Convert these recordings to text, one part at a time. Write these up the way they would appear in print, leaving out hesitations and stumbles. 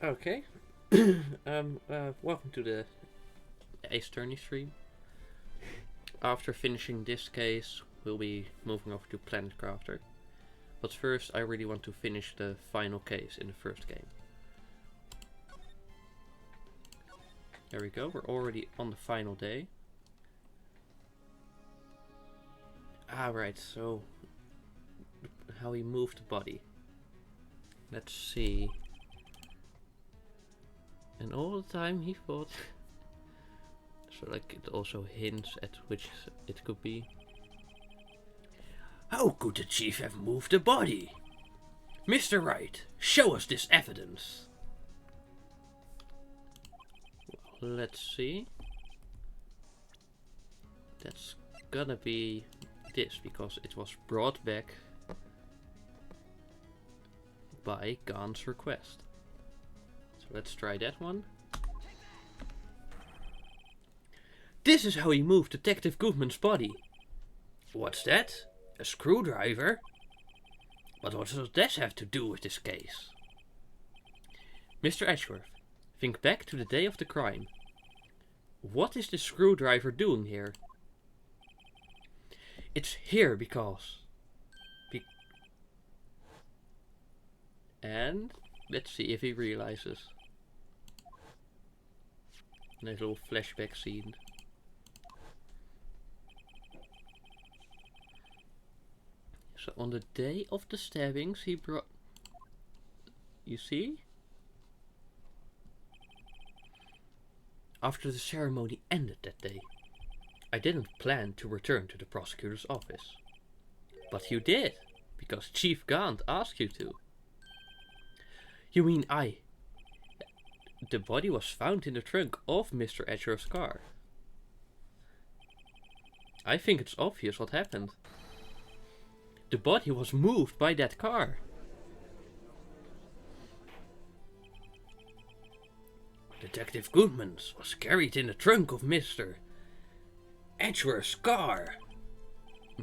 Okay. Welcome to the Ace Attorney stream. After finishing this case, we'll be moving over to Planet Crafter. But first, I really want to finish the final case in the first game. There we go, we're already on the final day. Alright, so how he moved the body. Let's see. And all the time he thought. So like it also hints at which it could be. How could the chief have moved the body? Mr. Wright, show us this evidence. Well, let's see. That's gonna be this, because it was brought back by Gahn's request. So let's try that one. This is how he moved Detective Goodman's body. What's that? A screwdriver? But what does this have to do with this case? Mr. Edgeworth, think back to the day of the crime. What is this screwdriver doing here? It's here because... And let's see if he realizes. Nice little flashback scene. So on the day of the stabbings he brought... You see? After the ceremony ended that day, I didn't plan to return to the prosecutor's office. But you did, because Chief Gahn asked you to. You mean the body was found in the trunk of Mr. Edgeworth's car. I think it's obvious what happened. The body was moved by that car. Detective Goodman's was carried in the trunk of Mr. Edgeworth's car.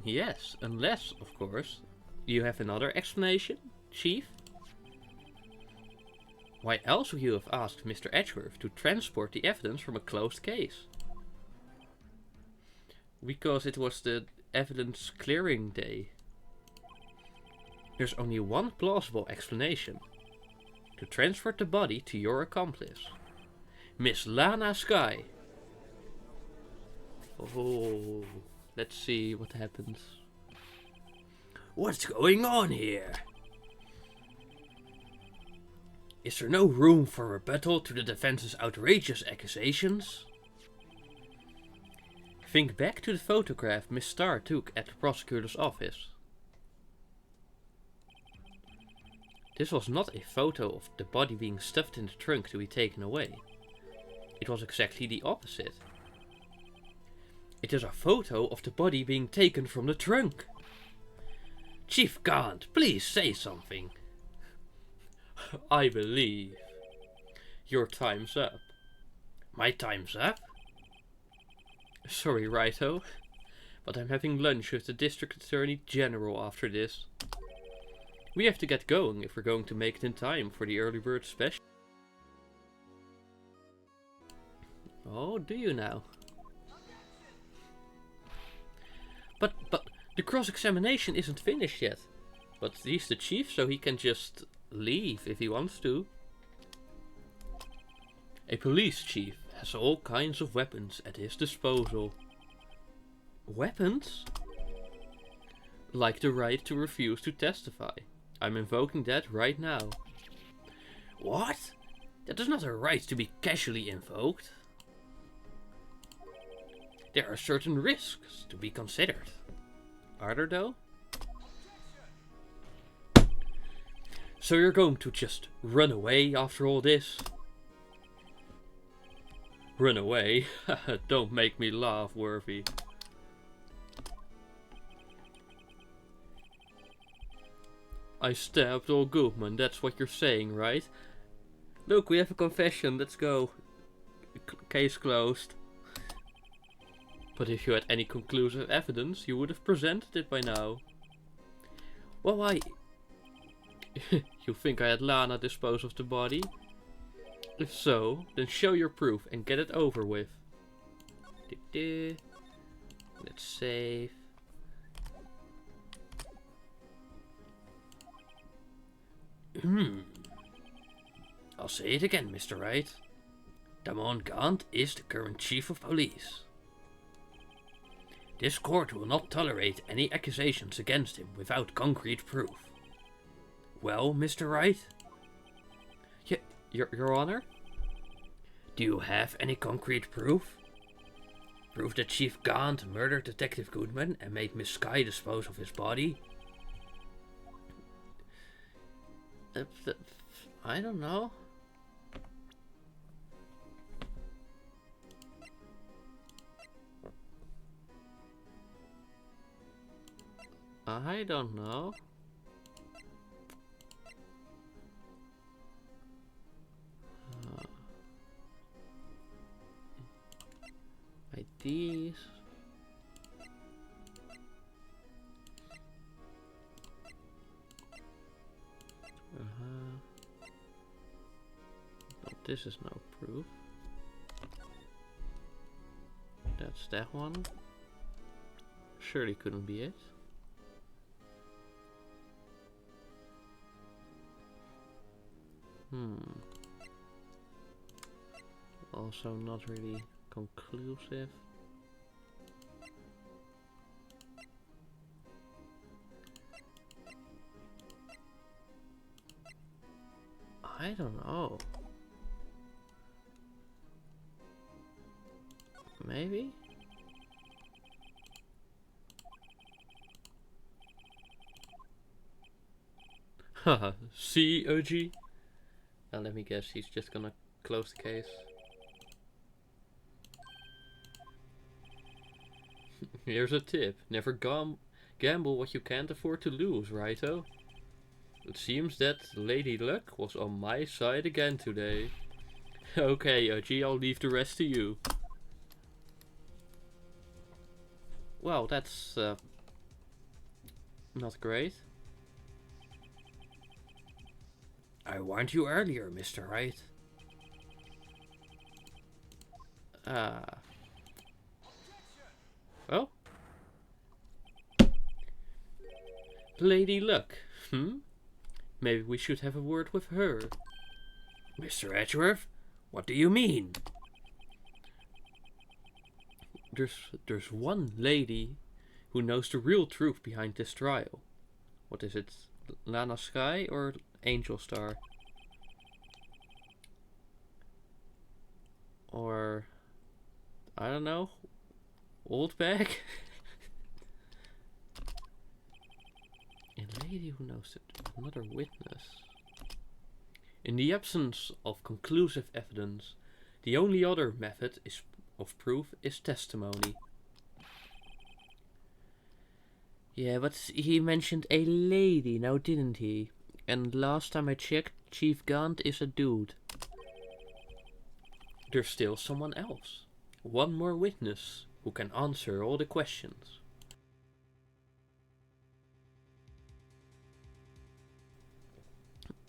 Yes, unless, of course, you have another explanation, Chief? Why else would you have asked Mr. Edgeworth to transport the evidence from a closed case? Because it was the evidence clearing day. There's only one plausible explanation. To transport the body to your accomplice, Miss Lana Skye. Oh, let's see what happens. What's going on here? Is there no room for rebuttal to the defense's outrageous accusations? Think back to the photograph Miss Starr took at the prosecutor's office. This was not a photo of the body being stuffed in the trunk to be taken away. It was exactly the opposite. It is a photo of the body being taken from the trunk. Chief Gahn, please say something. I believe. Your time's up. My time's up? Sorry, Righto, but I'm having lunch with the District Attorney General after this. We have to get going if we're going to make it in time for the early bird special. Oh, do you now? But the cross-examination isn't finished yet. But he's the chief, so he can just leave if he wants to. A police chief has all kinds of weapons at his disposal. Weapons? Like the right to refuse to testify. I'm invoking that right now. What? That is not a right to be casually invoked. There are certain risks to be considered. Are there though? So you're going to just run away after all this? Run away? Don't make me laugh, Worthy. I stabbed old Goodman, that's what you're saying, right? Look, we have a confession, let's go. Case closed. But if you had any conclusive evidence, you would have presented it by now. Well, why? You think I had Lana dispose of the body? If so, then show your proof and get it over with. Let's save. I'll say it again, Mr. Wright. Damon Gaunt is the current chief of police. This court will not tolerate any accusations against him without concrete proof. Well, Mr. Wright? Yeah, Your Honor? Do you have any concrete proof? Proof that Chief Gaunt murdered Detective Goodman and made Miss Sky dispose of his body? I don't know. I don't know. IDs. But this is no proof. That's that one. Surely couldn't be it. Also not really conclusive. I don't know. Maybe? Haha, see, OG? Now let me guess, he's just gonna close the case. Here's a tip. Never gamble what you can't afford to lose, righto? It seems that Lady Luck was on my side again today. Okay, OG, I'll leave the rest to you. Well, that's not great. I warned you earlier, Mr. Wright. Oh? Lady Luck, Maybe we should have a word with her. Mr. Edgeworth, what do you mean? There's one lady who knows the real truth behind this trial. What is it? Lana Sky or Angel Star? Or I don't know. Old bag? A lady who knows it. Another witness. In the absence of conclusive evidence, the only other method of proof is testimony. Yeah, but he mentioned a lady now, didn't he? And last time I checked, Chief Gaunt is a dude. There's still someone else. One more witness who can answer all the questions.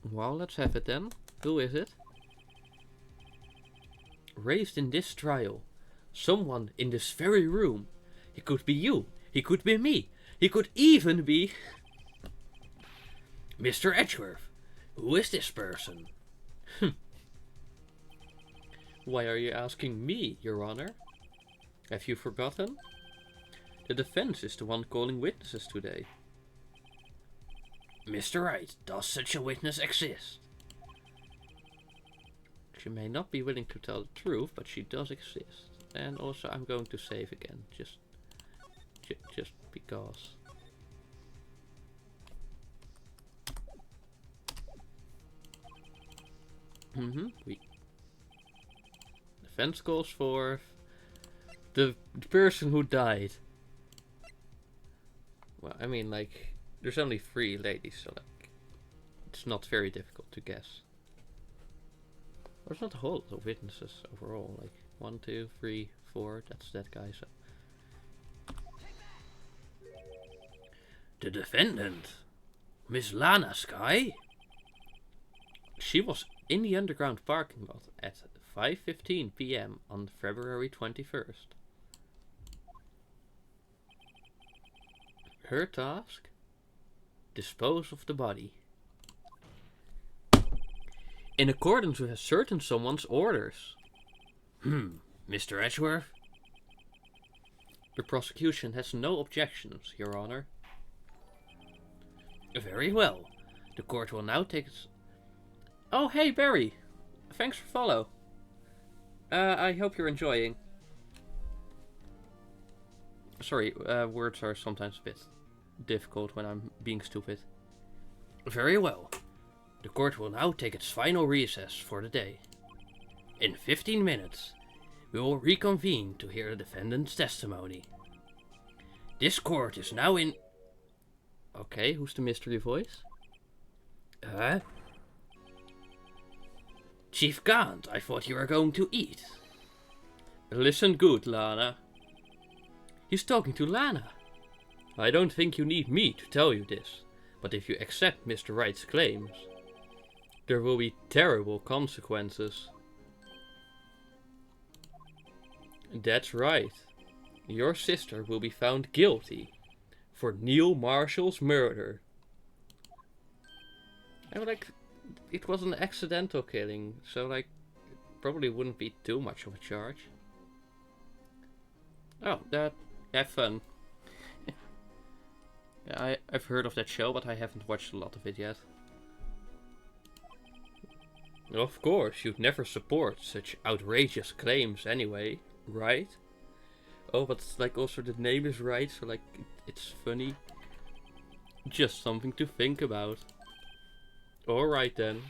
Well, let's have it then. Who is it? Raised in this trial. Someone in this very room. He could be you. He could be me. He could even be... Mr. Edgeworth. Who is this person? Why are you asking me, Your Honor? Have you forgotten? The defense is the one calling witnesses today. Mr. Wright, does such a witness exist? She may not be willing to tell the truth, but she does exist. And also I'm going to save again, just because. Defense calls for the person who died. Well, I mean, like, there's only 3 ladies, so like, it's not very difficult to guess. There's not a whole lot of witnesses overall, like 1, 2, 3, 4, that's that guy, so. The defendant, Miss Lana Sky? She was in the underground parking lot at 5:15 p.m. on February 21st. Her task? Dispose of the body. In accordance with a certain someone's orders. Mr. Edgeworth? The prosecution has no objections, Your Honor. Very well. The court will now take its... Oh, hey, Barry. Thanks for follow. I hope you're enjoying. Sorry, words are sometimes a bit difficult when I'm being stupid. Very well. The court will now take its final recess for the day. In 15 minutes, we will reconvene to hear the defendant's testimony. This court is now in... Okay, who's the mystery voice? Chief Gant, I thought you were going to eat. Listen good, Lana. He's talking to Lana. I don't think you need me to tell you this, but if you accept Mr. Wright's claims, there will be terrible consequences. That's right. Your sister will be found guilty for Neil Marshall's murder. And like, it was an accidental killing, so like, it probably wouldn't be too much of a charge. Oh, have fun. Yeah, I've heard of that show, but I haven't watched a lot of it yet. Of course, you'd never support such outrageous claims anyway, right? Oh, but like also the name is right, so like it's funny. Just something to think about. Alright then.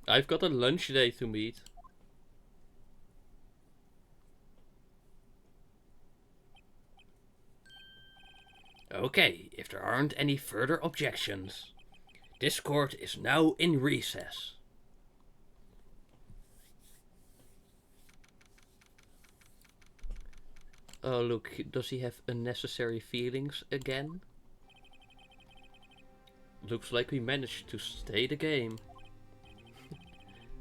I've got a lunch date to meet. Okay, if there aren't any further objections, this court is now in recess. Oh look, does he have unnecessary feelings again? Looks like we managed to stay the game.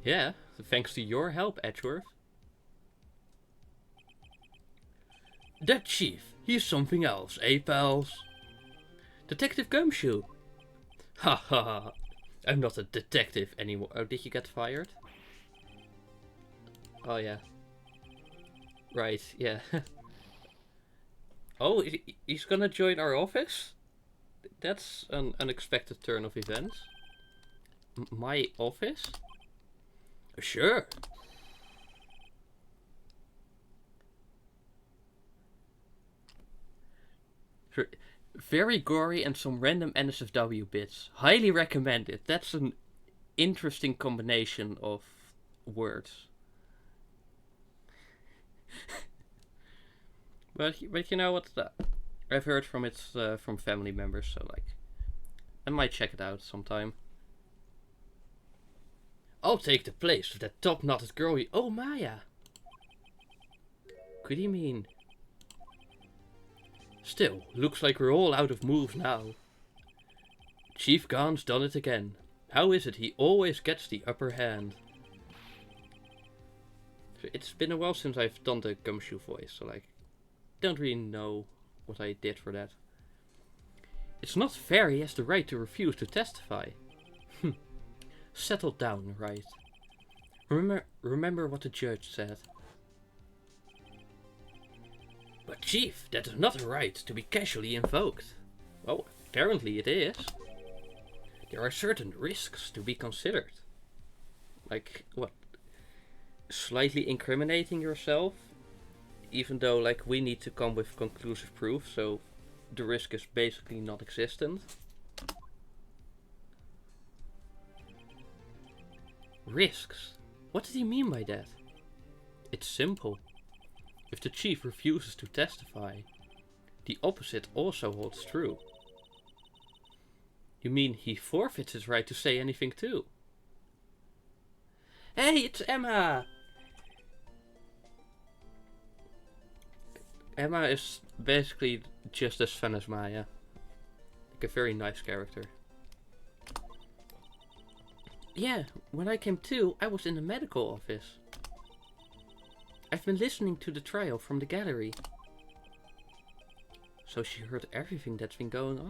Yeah, thanks to your help, Edgeworth. That chief, he's something else, eh pals? Detective Gumshoe. Ha ha ha. I'm not a detective anymore. Oh, did you get fired? Oh yeah. Right, yeah. Oh, he's gonna join our office? That's an unexpected turn of events. My office? Sure. Very gory and some random NSFW bits. Highly recommended. That's an interesting combination of words. But you know what? I've heard from it from family members, so like, I might check it out sometime. I'll take the place of that top-knotted girl. Oh, Maya. Could he mean? Still, looks like we're all out of moves now. Chief Gant's done it again. How is it he always gets the upper hand? It's been a while since I've done the Gumshoe voice, so like, don't really know what I did for that. It's not fair he has the right to refuse to testify. Settle down, right? Remember what the judge said. But Chief, that is not a right to be casually invoked. Well, apparently it is. There are certain risks to be considered. Like, what? Slightly incriminating yourself? Even though, like, we need to come with conclusive proof, so the risk is basically non-existent. Risks? What did he mean by that? It's simple. If the chief refuses to testify, the opposite also holds true. You mean he forfeits his right to say anything too? Hey, it's Emma! Emma is basically just as fun as Maya. Like a very nice character. Yeah, when I came to, I was in the medical office. I've been listening to the trial from the gallery. So she heard everything that's been going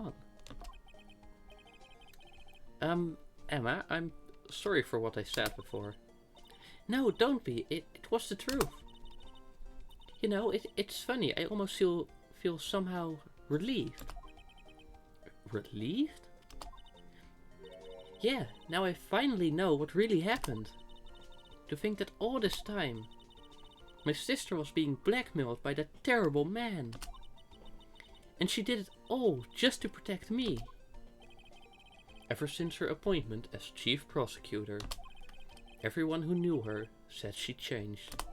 on. Emma, I'm sorry for what I said before. No, don't be. It was the truth. You know, it's funny. I almost feel somehow relieved. Relieved? Yeah, now I finally know what really happened. To think that all this time, my sister was being blackmailed by that terrible man. And she did it all just to protect me. Ever since her appointment as chief prosecutor, everyone who knew her said she changed.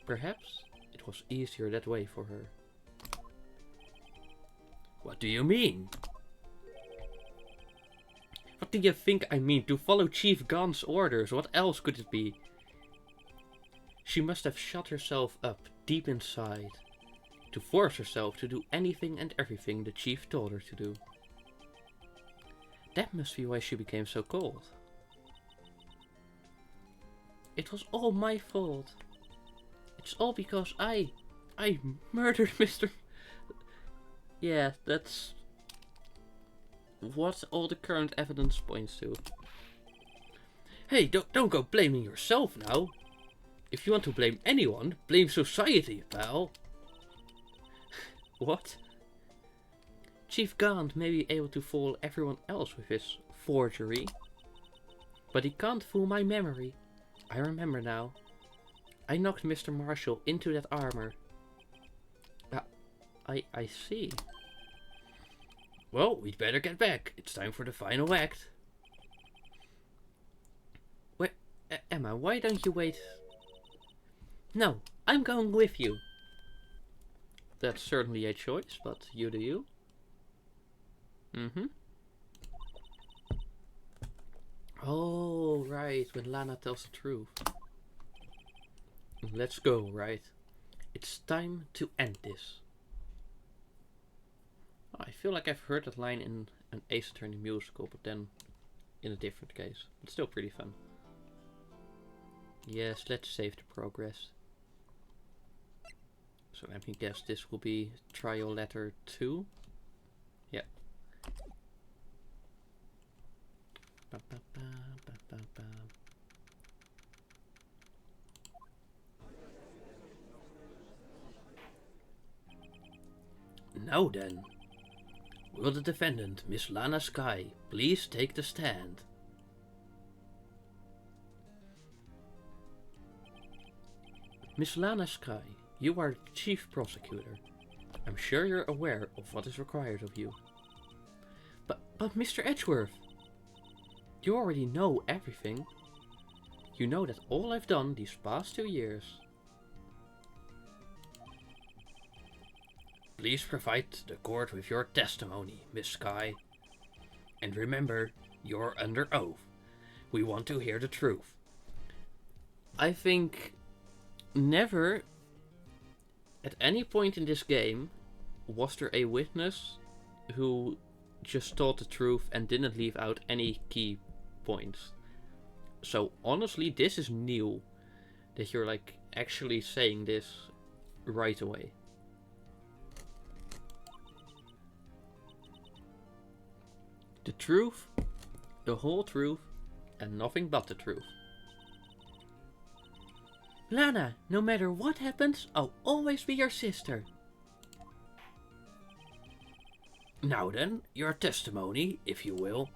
Perhaps it was easier that way for her. What do you mean? What do you think I mean? To follow Chief Gan's orders, what else could it be? She must have shut herself up deep inside, to force herself to do anything and everything the chief told her to do. That must be why she became so cold. It was all my fault. It's all because I murdered Mr. Yeah, that's what all the current evidence points to. Hey, don't go blaming yourself now. If you want to blame anyone, blame society, pal. What? Chief Gant may be able to fool everyone else with his forgery, but he can't fool my memory. I remember now. I knocked Mr. Marshall into that armor. I see. Well, we'd better get back. It's time for the final act. Wait, Emma, why don't you wait? No, I'm going with you. That's certainly a choice, but you do you. Oh, right, when Lana tells the truth. Let's go, right? It's time to end this. I feel like I've heard that line in an Ace Attorney musical, but then in a different case. But still pretty fun. Yes, let's save the progress. So let me guess, this will be trial letter 2. Yeah. Ba, ba, ba, ba, ba, ba. Now then, will the defendant, Miss Lana Skye, please take the stand? Miss Lana Skye, you are the chief prosecutor. I'm sure you're aware of what is required of you. But Mr. Edgeworth, you already know everything. You know that all I've done these past 2 years. Please provide the court with your testimony, Miss Skye. And remember, you're under oath. We want to hear the truth. I think never at any point in this game was there a witness who just told the truth and didn't leave out any key points. So honestly, this is new, that you're like actually saying this right away. The truth, the whole truth, and nothing but the truth. Lana, no matter what happens, I'll always be your sister. Now then, your testimony, if you will.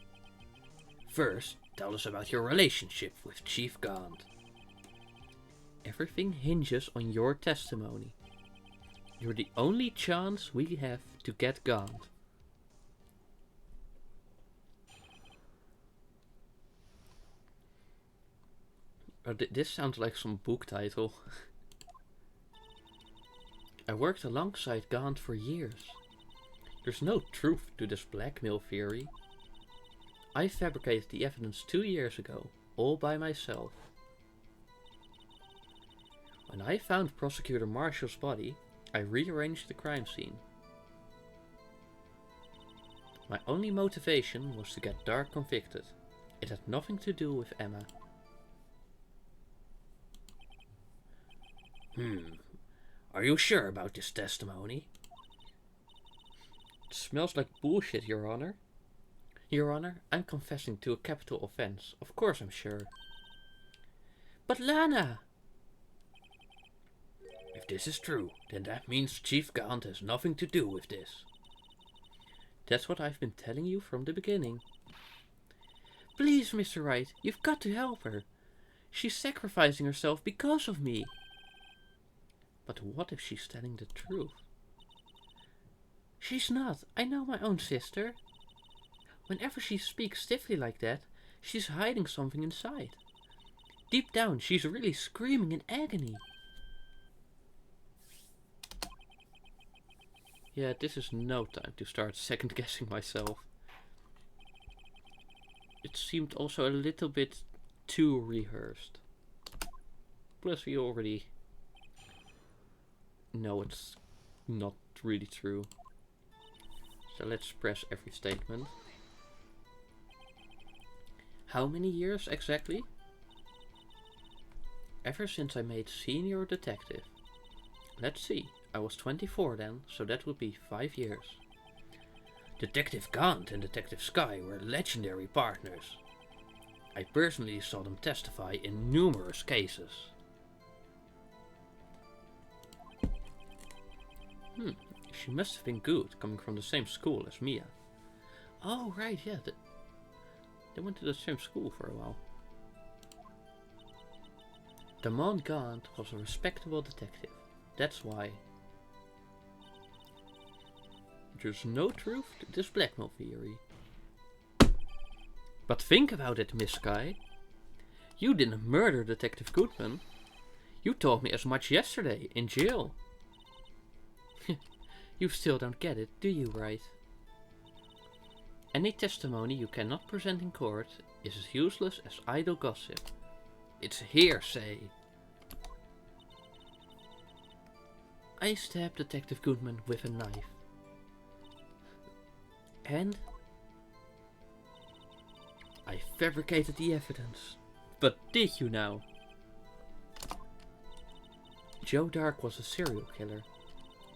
First, tell us about your relationship with Chief Gant. Everything hinges on your testimony. You're the only chance we have to get Gant. This sounds like some book title. I worked alongside Gant for years. There's no truth to this blackmail theory. I fabricated the evidence 2 years ago, all by myself. When I found Prosecutor Marshall's body, I rearranged the crime scene. My only motivation was to get Dark convicted, It had nothing to do with Emma. Are you sure about this testimony? It smells like bullshit, Your Honor. Your Honor, I'm confessing to a capital offense. Of course I'm sure. But Lana! If this is true, then that means Chief Gant has nothing to do with this. That's what I've been telling you from the beginning. Please, Mr. Wright, you've got to help her. She's sacrificing herself because of me. But what if she's telling the truth? She's not. I know my own sister. Whenever she speaks stiffly like that, she's hiding something inside. Deep down, she's really screaming in agony. Yeah, this is no time to start second guessing myself. It seemed also a little bit too rehearsed. Plus we already know it's not really true. So let's press every statement. How many years exactly? Ever since I made senior detective. Let's see, I was 24 then, so that would be 5 years. Detective Gant and Detective Sky were legendary partners. I personally saw them testify in numerous cases. She must have been good, coming from the same school as Mia. Oh, right, yeah, they went to the same school for a while. Damon Gant was a respectable detective. That's why. There's no truth to this blackmail theory. But think about it, Miss Sky. You didn't murder Detective Goodman. You told me as much yesterday, in jail. You still don't get it, do you, Wright? Any testimony you cannot present in court is as useless as idle gossip. It's hearsay. I stabbed Detective Goodman with a knife. And I fabricated the evidence. But did you now? Joe Dark was a serial killer.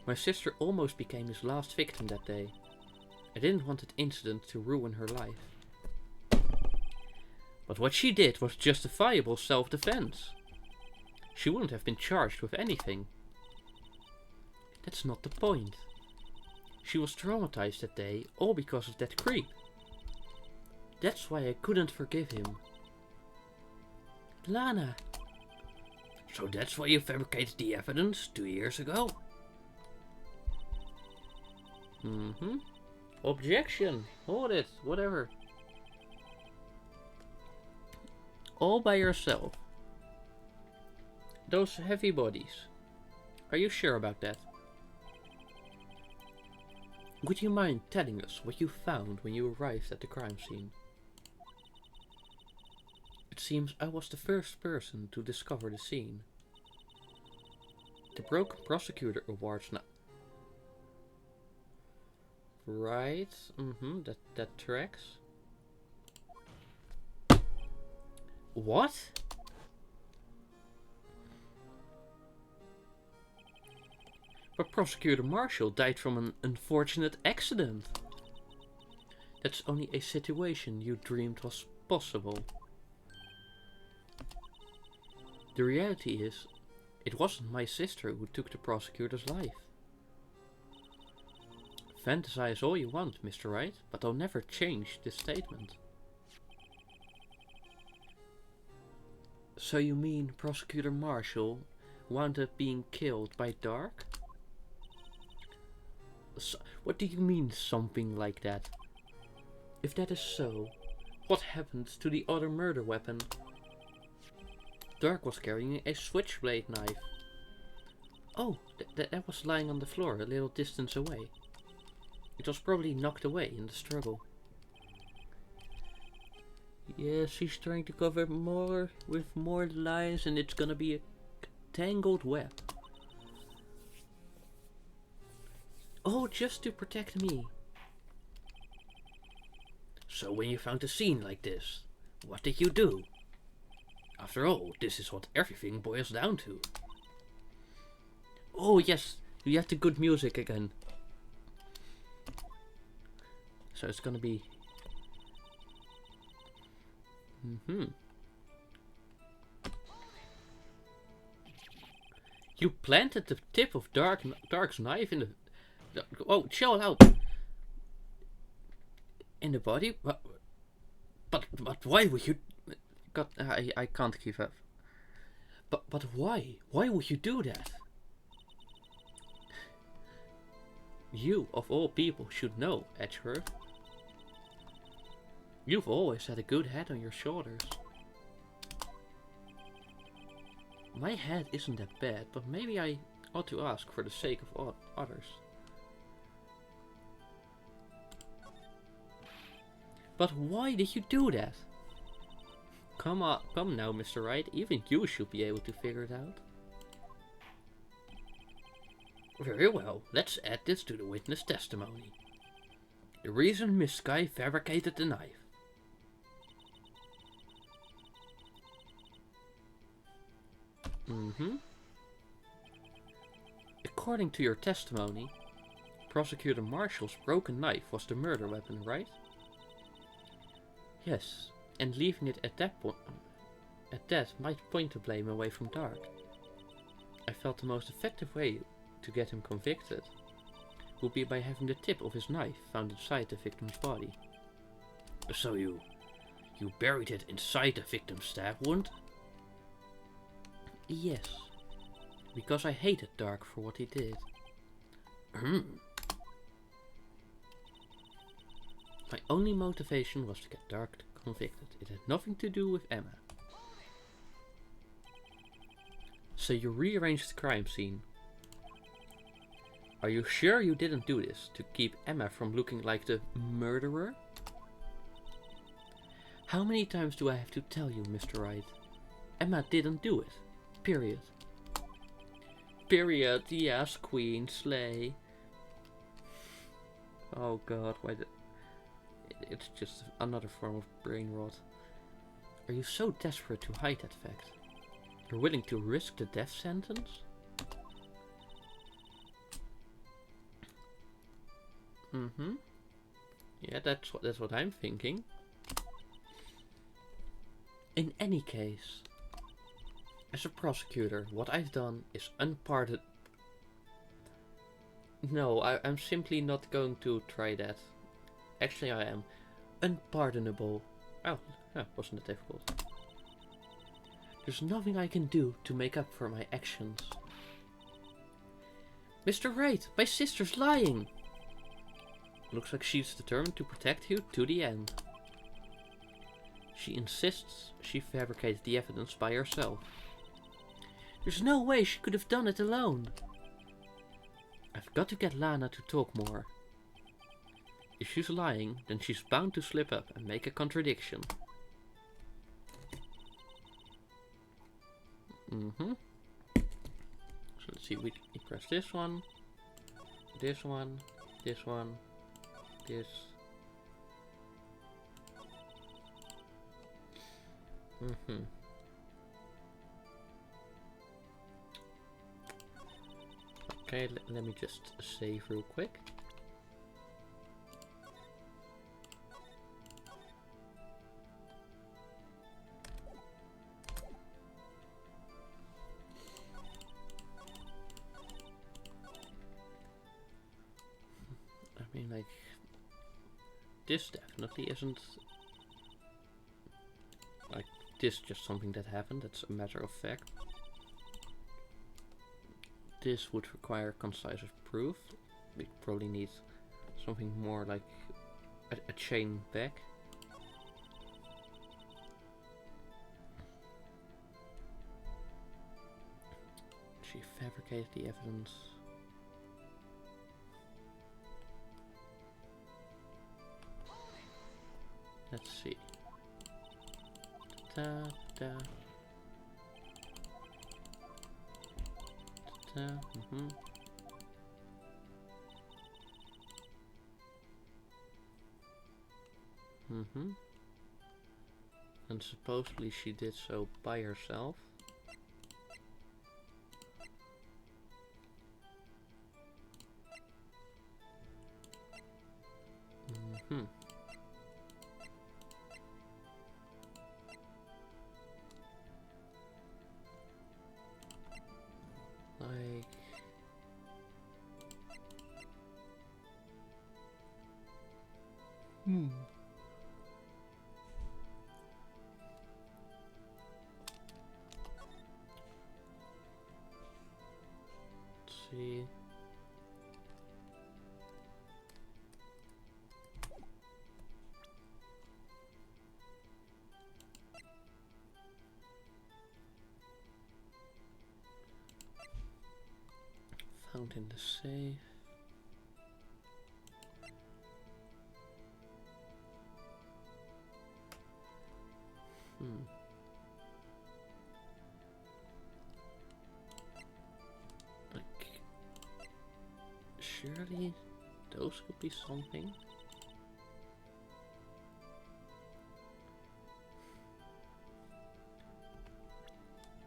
My sister almost became his last victim that day. I didn't want that incident to ruin her life. But what she did was justifiable self-defense. She wouldn't have been charged with anything. That's not the point. She was traumatized that day, all because of that creep. That's why I couldn't forgive him. Lana. So that's why you fabricated the evidence 2 years ago? Objection. Hold it. Whatever. All by yourself. Those heavy bodies. Are you sure about that? Would you mind telling us what you found when you arrived at the crime scene? It seems I was the first person to discover the scene. The Broken Prosecutor Awards now. Right, that tracks. What? But Prosecutor Marshall died from an unfortunate accident. That's only a situation you dreamed was possible. The reality is, it wasn't my sister who took the prosecutor's life. Fantasize all you want, Mr. Wright, but I'll never change this statement. So you mean Prosecutor Marshall wound up being killed by Dark? So, what do you mean something like that? If that is so, what happened to the other murder weapon? Dark was carrying a switchblade knife. Oh, that was lying on the floor a little distance away. It was probably knocked away in the struggle. Yes, he's trying to cover more with more lines and it's gonna be a tangled web. Oh, just to protect me. So when you found a scene like this, What did you do? After all, this is what everything boils down to. Oh yes, we have the good music again. So it's gonna be... You planted the tip of Dark's knife in the... Oh, chill out. In the body? But why would you... God, I can't keep up. But why? Why would you do that? You, of all people, should know, Edgeworth. You've always had a good head on your shoulders. My head isn't that bad, but maybe I ought to ask for the sake of others. But why did you do that? Come on, come now, Mr. Wright. Even you should be able to figure it out. Very well, let's add this to the witness testimony. The reason Miss Sky fabricated the knife. According to your testimony, Prosecutor Marshall's broken knife was the murder weapon, right? Yes, and leaving it at that might point the blame away from Dark. I felt the most effective way to get him convicted would be by having the tip of his knife found inside the victim's body. So you buried it inside the victim's stab wound? Yes, because I hated Dark for what he did. My only motivation was to get Dark convicted. It had nothing to do with Emma. So you rearranged the crime scene. Are you sure you didn't do this to keep Emma from looking like the murderer? How many times do I have to tell you, Mr. Wright? Emma didn't do it. Period. Period. Yes, Queen. Slay. Oh god, why the... It's just another form of brain rot. Are you so desperate to hide that fact? You're willing to risk the death sentence? Yeah, that's what I'm thinking. In any case, as a prosecutor, what I've done is unpardonable. No, I'm simply not going to try that. Actually, I am. Unpardonable. Oh, wasn't it difficult? There's nothing I can do to make up for my actions. Mr. Wright, my sister's lying! Looks like she's determined to protect you to the end. She insists she fabricated the evidence by herself. There's no way she could have done it alone. I've got to get Lana to talk more. If she's lying, then she's bound to slip up and make a contradiction. So let's see, we press this one, this one, this one, this. Okay, let me just save real quick. I mean, like, this definitely isn't like this just something that happened, that's a matter of fact. This would require concise proof. We probably need something more like a chain back. She fabricated the evidence. Let's see. Da. And supposedly she did so by herself. Mm-hmm. Like... Let's see. Found in the safe. Like, surely those could be something.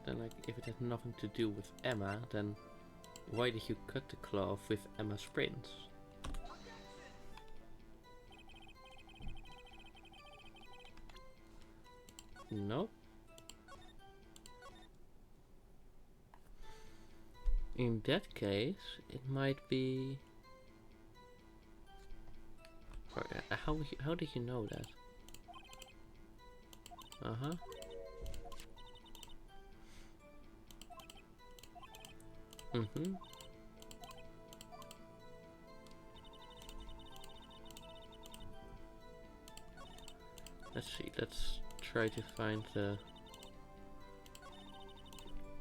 Then, like, if it had nothing to do with Emma, then why did you cut the cloth with Emma's prints? Nope. In that case, it might be... How did you know that? Uh-huh. Mm-hmm. Let's see, let's try to find the...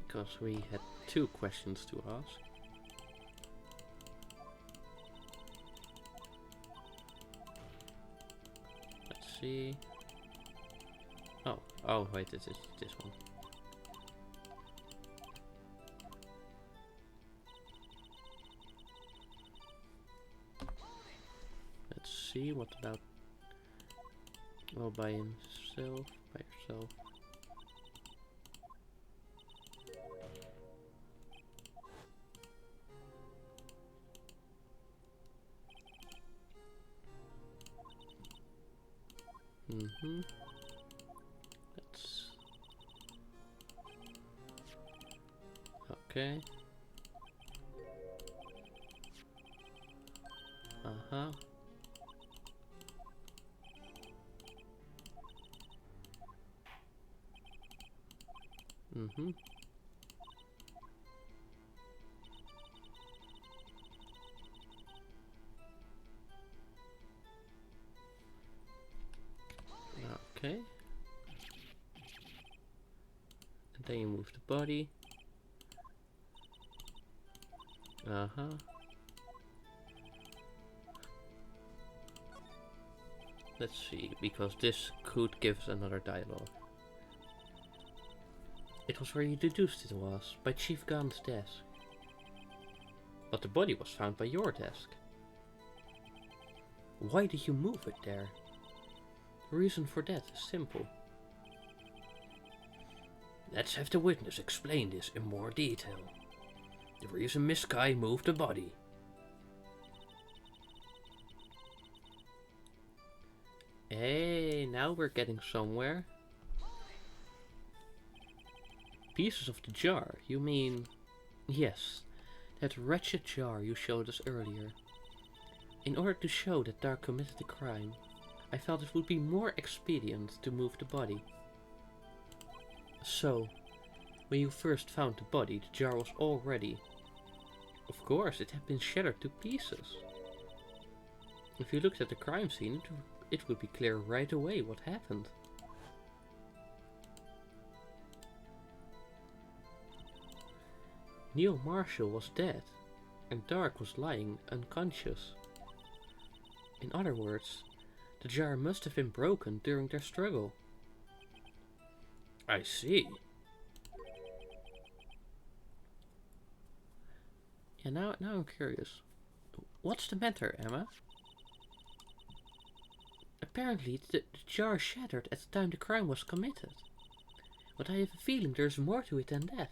Because we had 2 questions to ask. Let's see. Oh wait, it's this one. Let's see, what about... Oh, by himself, by yourself. Mm-hmm. Let's... Okay. Uh-huh. Mm-hmm. Okay. And then you move the body. Uh-huh. Let's see, because this could give us another dialogue. It was where you deduced it was, by Chief Gunn's desk. But the body was found by your desk. Why did you move it there? The reason for that is simple. Let's have the witness explain this in more detail. The reason Miss Sky moved the body. Hey, now we're getting somewhere. Pieces of the jar, you mean... Yes, that wretched jar you showed us earlier. In order to show that Dark committed the crime, I felt it would be more expedient to move the body. So, when you first found the body, the jar was all ready. Of course, it had been shattered to pieces. If you looked at the crime scene, it would be clear right away what happened. Neil Marshall was dead, and Dark was lying unconscious. In other words, the jar must have been broken during their struggle. I see. Yeah, now I'm curious. What's the matter, Emma? Apparently the jar shattered at the time the crime was committed. But I have a feeling there's more to it than that.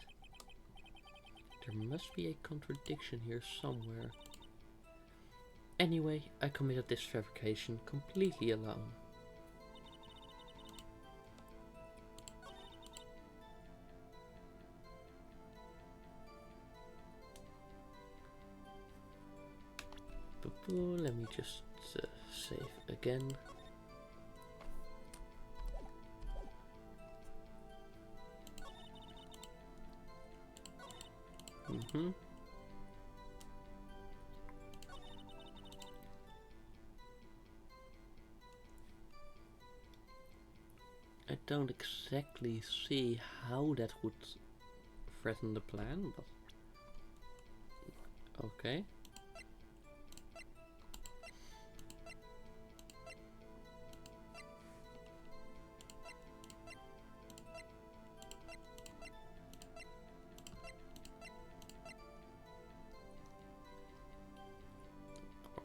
There must be a contradiction here somewhere. Anyway, I committed this fabrication completely alone. Let me just save again. I don't exactly see how that would threaten the plan, but okay.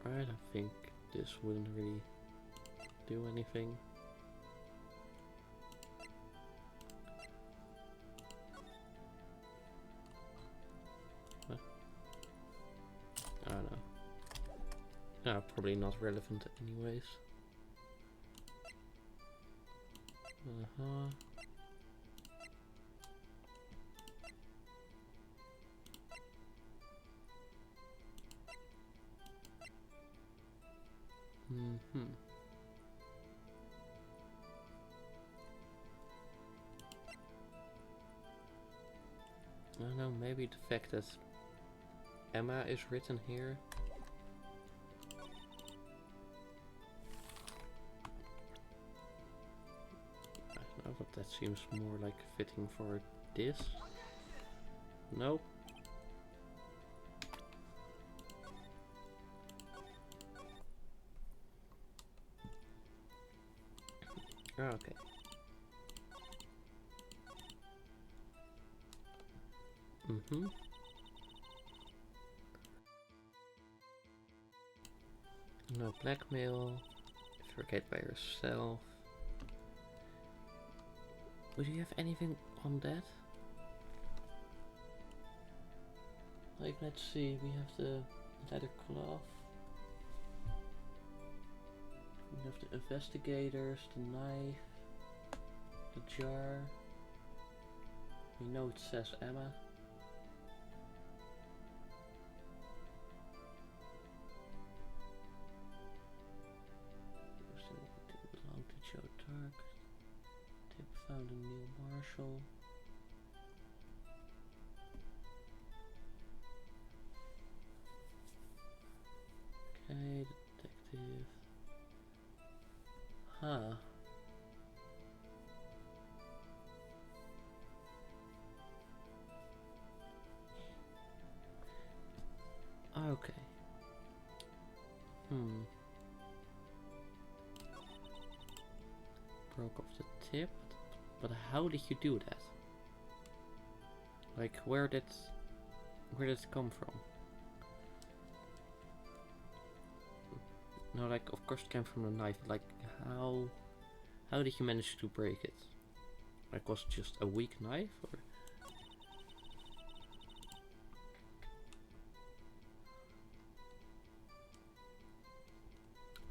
Alright, I think this wouldn't really do anything. Huh? I don't know. Probably not relevant anyways. I don't know, maybe the fact that Emma is written here. I don't know, but that seems more like fitting for this. No. Okay. No blackmail. Forget by yourself. Would you have anything on that? Like, let's see, we have the leather cloth. We have the investigators, the knife, the jar. We know it says Emma. Belong to Joe Dark. Tip found in Neil Marshall. Okay, detective. Huh. Okay. Broke off the tip, but how did you do that? Like, where did it come from? No, like, of course it came from the knife. Like, how did you manage to break it? Like, was it just a weak knife, or?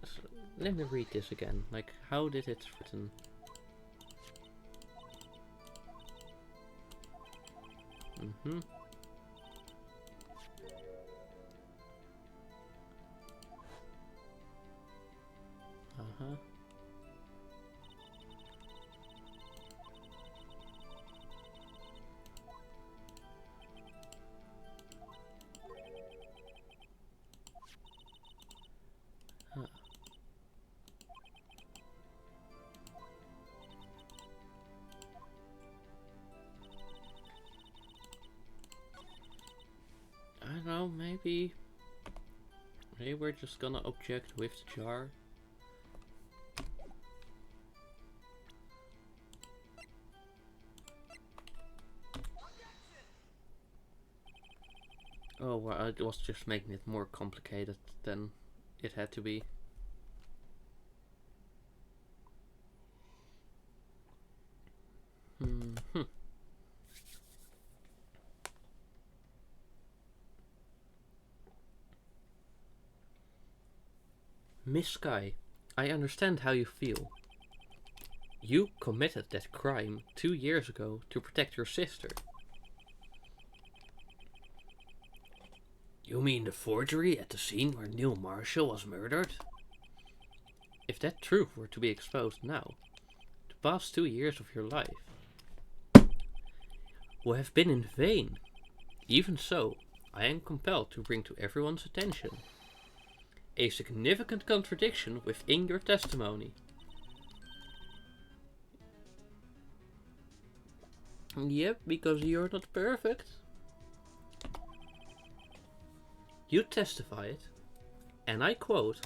So, let me read this again. Like, how did it written? I don't know, maybe we're just gonna object with the jar. Oh, well, it was just making it more complicated than it had to be. Miss Sky, I understand how you feel. You committed that crime 2 years ago to protect your sister. You mean the forgery at the scene where Neil Marshall was murdered? If that truth were to be exposed now, the past 2 years of your life will have been in vain. Even so, I am compelled to bring to everyone's attention a significant contradiction within your testimony. Yep, because you're not perfect. You testified, and I quote,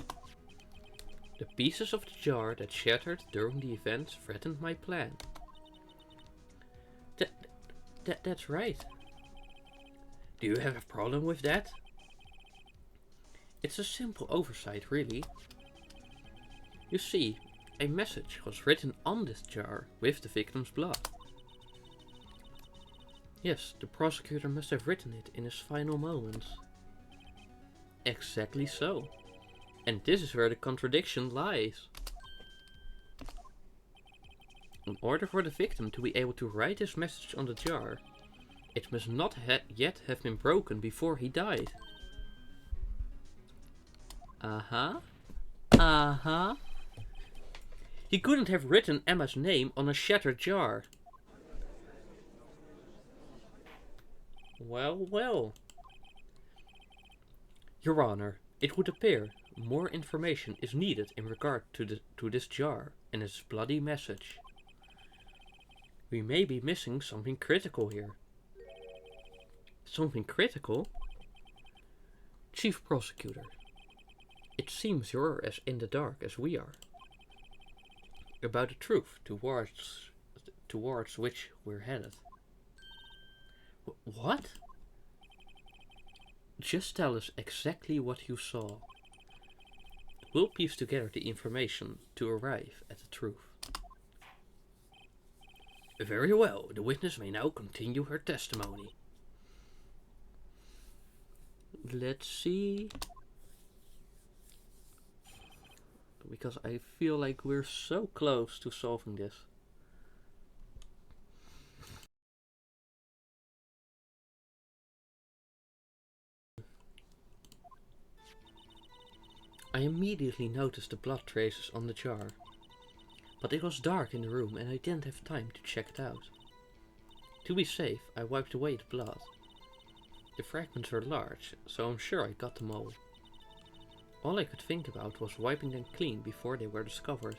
"The pieces of the jar that shattered during the events threatened my plan." That's right. Do you have a problem with that? It's a simple oversight, really. You see, a message was written on this jar with the victim's blood. Yes, the prosecutor must have written it in his final moments. Exactly so. And this is where the contradiction lies. In order for the victim to be able to write this message on the jar, it must not yet have been broken before he died. He couldn't have written Emma's name on a shattered jar. Well. Your Honor, it would appear more information is needed in regard to this jar and its bloody message. We may be missing something critical here. Something critical? Chief Prosecutor, it seems you're as in the dark as we are about the truth towards which we're headed. What? Just tell us exactly what you saw. We'll piece together the information to arrive at the truth. Very well, the witness may now continue her testimony. Let's see. Because I feel like we're so close to solving this. I immediately noticed the blood traces on the jar, but it was dark in the room and I didn't have time to check it out. To be safe, I wiped away the blood. The fragments were large, so I'm sure I got them all. All I could think about was wiping them clean before they were discovered.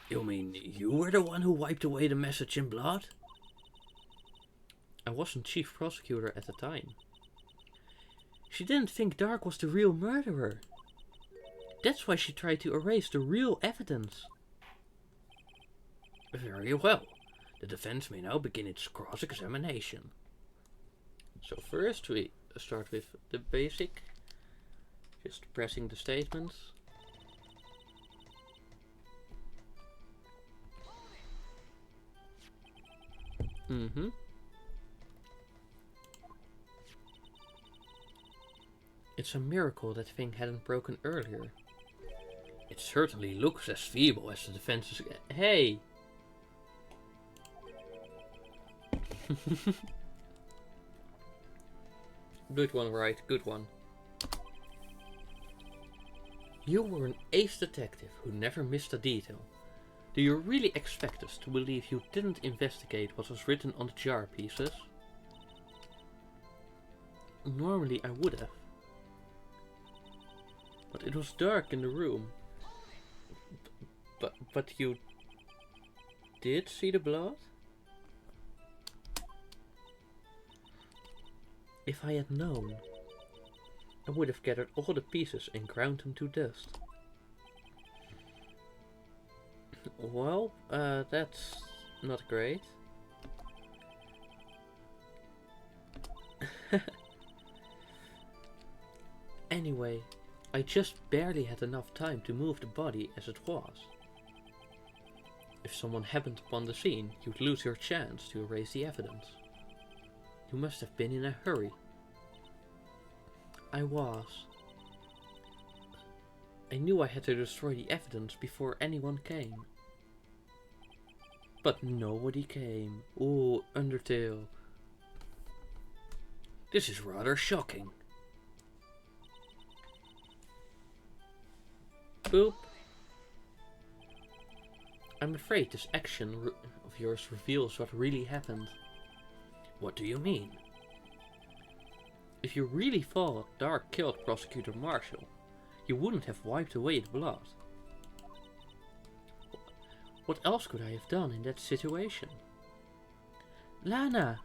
You mean you were the one who wiped away the message in blood? I wasn't chief prosecutor at the time. She didn't think Dark was the real murderer. That's why she tried to erase the real evidence. Very well. The defense may now begin its cross-examination. So first we start with the basic. Just pressing the statements. It's a miracle that thing hadn't broken earlier. It certainly looks as feeble as the defense's... Hey! Good one, right? Good one. You were an ace detective who never missed a detail. Do you really expect us to believe you didn't investigate what was written on the jar pieces? Normally I would have. But it was dark in the room. But you did see the blood? If I had known, I would have gathered all the pieces and ground them to dust. Well, that's not great. Anyway, I just barely had enough time to move the body as it was. If someone happened upon the scene, you'd lose your chance to erase the evidence. You must have been in a hurry. I was. I knew I had to destroy the evidence before anyone came. But nobody came. Oh, Undertale. This is rather shocking. Boop. I'm afraid this action of yours reveals what really happened. What do you mean? If you really thought Dark killed Prosecutor Marshall, you wouldn't have wiped away the blood. What else could I have done in that situation? Lana!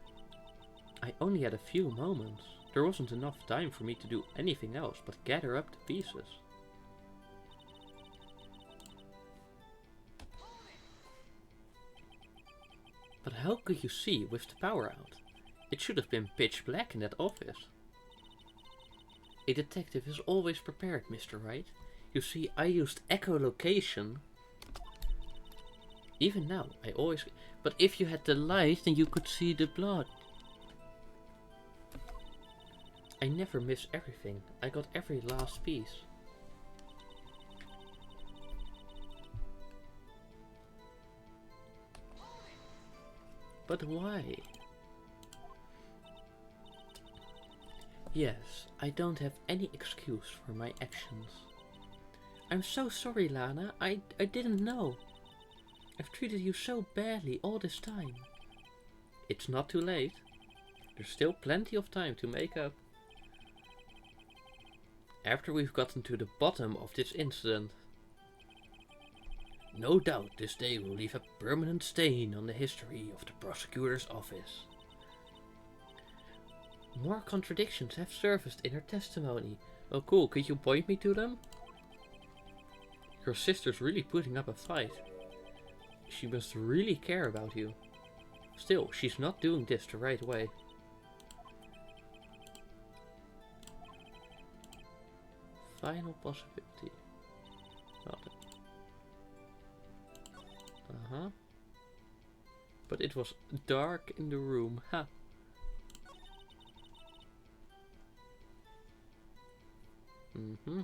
I only had a few moments. There wasn't enough time for me to do anything else but gather up the pieces. But how could you see with the power out? It should have been pitch black in that office. A detective is always prepared, Mr. Wright. You see, I used echolocation. Even now, I always... But if you had the light, then you could see the blood. I never miss everything. I got every last piece. But why? Yes, I don't have any excuse for my actions. I'm so sorry, Lana. I didn't know. I've treated you so badly all this time. It's not too late. There's still plenty of time to make up. After we've gotten to the bottom of this incident. No doubt this day will leave a permanent stain on the history of the prosecutor's office. More contradictions have surfaced in her testimony. Oh cool, could you point me to them? Your sister's really putting up a fight. She must really care about you. Still, she's not doing this the right way. Final possibility. Uh-huh. But it was dark in the room. Ha! Mm-hmm.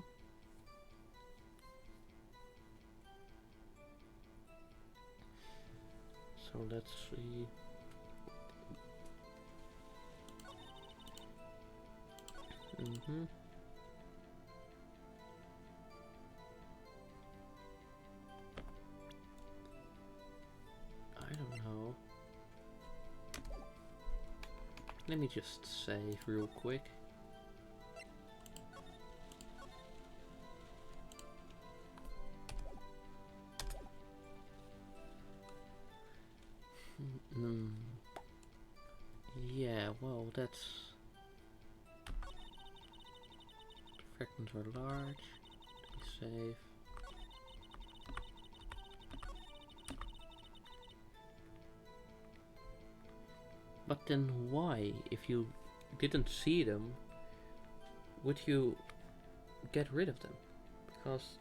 So let's see. Mm-hmm. I don't know. Let me just save real quick. Yeah, well, that's... The fragments are large. Let me save. But then why, if you didn't see them, would you get rid of them? Because,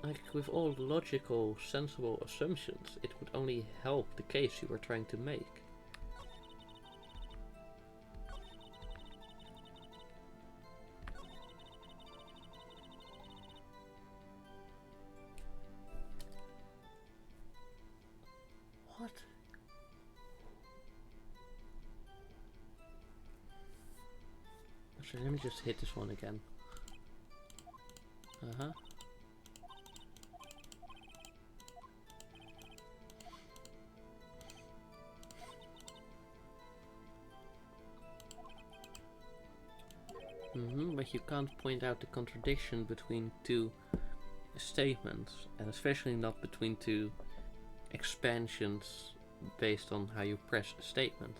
like, with all logical, sensible assumptions, it would only help the case you were trying to make. What? Sorry, let me just hit this one again. Uh-huh. But you can't point out the contradiction between two statements, and especially not between two expansions based on how you press a statement.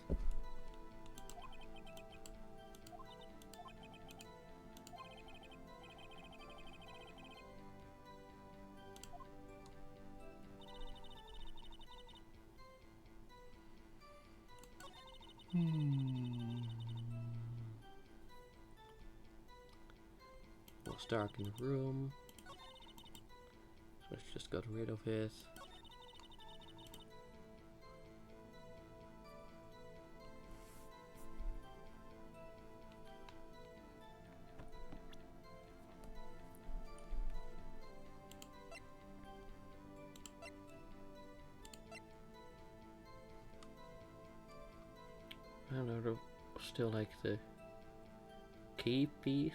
It was dark in the room, so I Just got rid of it. I don't know, still like the key piece.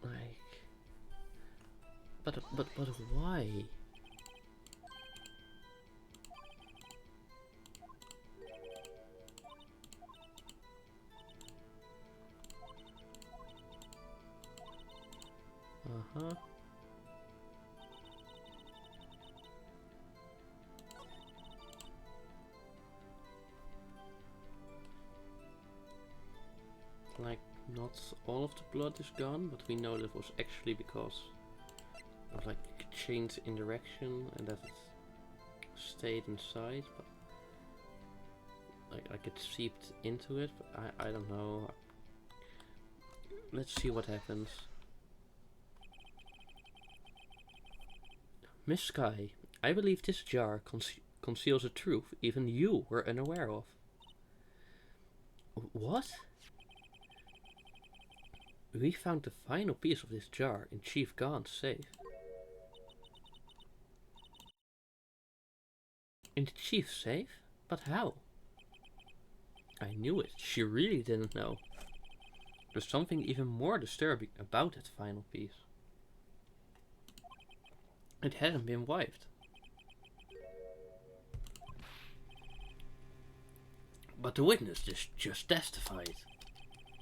Like, but why? Like, not all of the blood is gone, but we know that was actually because of like change in direction and that it stayed inside, but like it seeped into it, but I don't know. Let's see what happens. Miss Sky, I believe this jar conceals a truth even you were unaware of. What? We found the final piece of this jar in Chief Gaunt's safe. In the chief's safe? But how? I knew it. She really didn't know. There's something even more disturbing about that final piece. It hadn't been wiped. But the witness just testified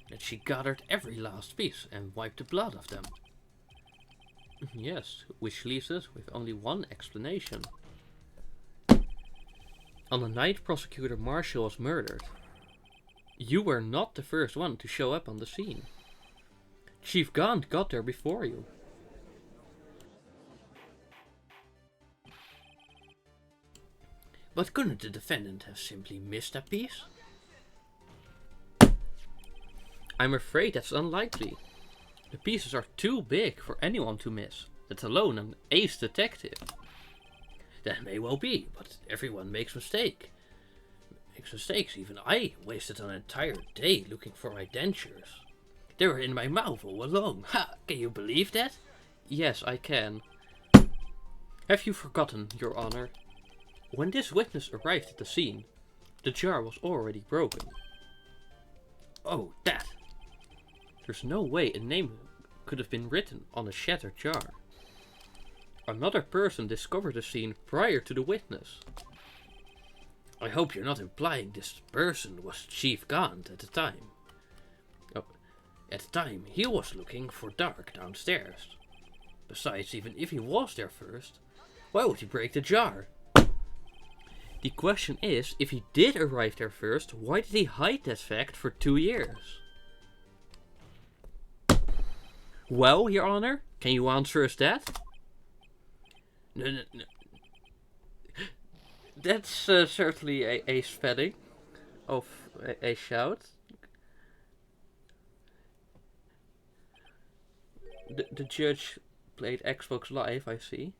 that she gathered every last piece and wiped the blood of them. Yes, which leaves us with only one explanation. On the night Prosecutor Marshall was murdered, you were not the first one to show up on the scene. Chief Gaunt got there before you. But couldn't the defendant have simply missed that piece? I'm afraid that's unlikely. The pieces are too big for anyone to miss, let alone an ace detective. That may well be, but everyone makes mistakes. Even I wasted an entire day looking for my dentures. They were in my mouth all along. Ha! Can you believe that? Yes, I can. Have you forgotten, Your Honor? When this witness arrived at the scene, the jar was already broken. Oh, that! There's no way a name could have been written on a shattered jar. Another person discovered the scene prior to the witness. I hope you're not implying this person was Chief Gaunt at the time. Oh, at the time, he was looking for Dark downstairs. Besides, even if he was there first, why would he break the jar? The question is, if he did arrive there first, why did he hide that fact for 2 years? Well, Your Honor, can you answer us that? No. That's certainly a spelling of a shout. The judge played Xbox Live, I see.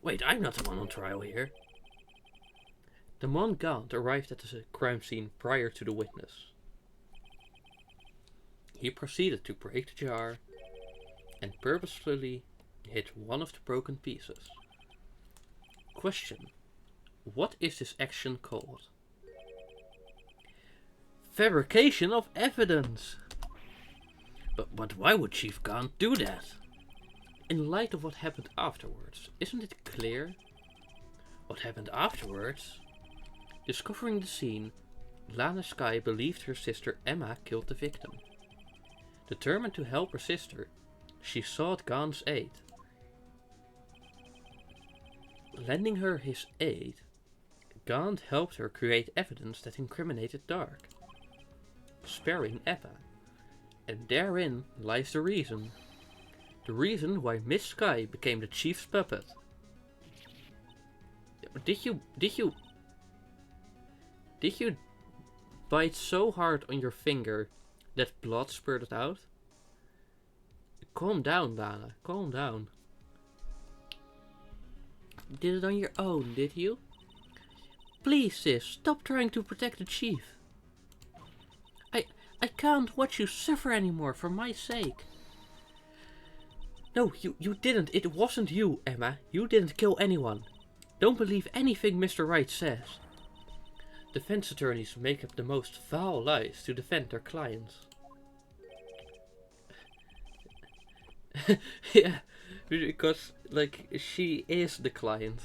Wait, I'm not the one on trial here. The Mon Gaunt arrived at the crime scene prior to the witness. He proceeded to break the jar and purposefully hit one of the broken pieces. Question: what is this action called? Fabrication of evidence! But why would Chief Gaunt do that? In light of what happened afterwards, isn't it clear? What happened afterwards? Discovering the scene, Lana Sky believed her sister Emma killed the victim. Determined to help her sister, she sought Gaunt's aid. Lending her his aid, Gaunt helped her create evidence that incriminated Dark, sparing Emma, and therein lies the reason. The reason why Miss Sky became the chief's puppet. Did you... Did you bite so hard on your finger that blood spurted out? Calm down, Lana. Calm down. You did it on your own, did you? Please, sis, stop trying to protect the chief. I can't watch you suffer anymore for my sake. No, you didn't. It wasn't you, Emma. You didn't kill anyone. Don't believe anything Mr. Wright says. Defense attorneys make up the most foul lies to defend their clients. Yeah, because, like, she is the client.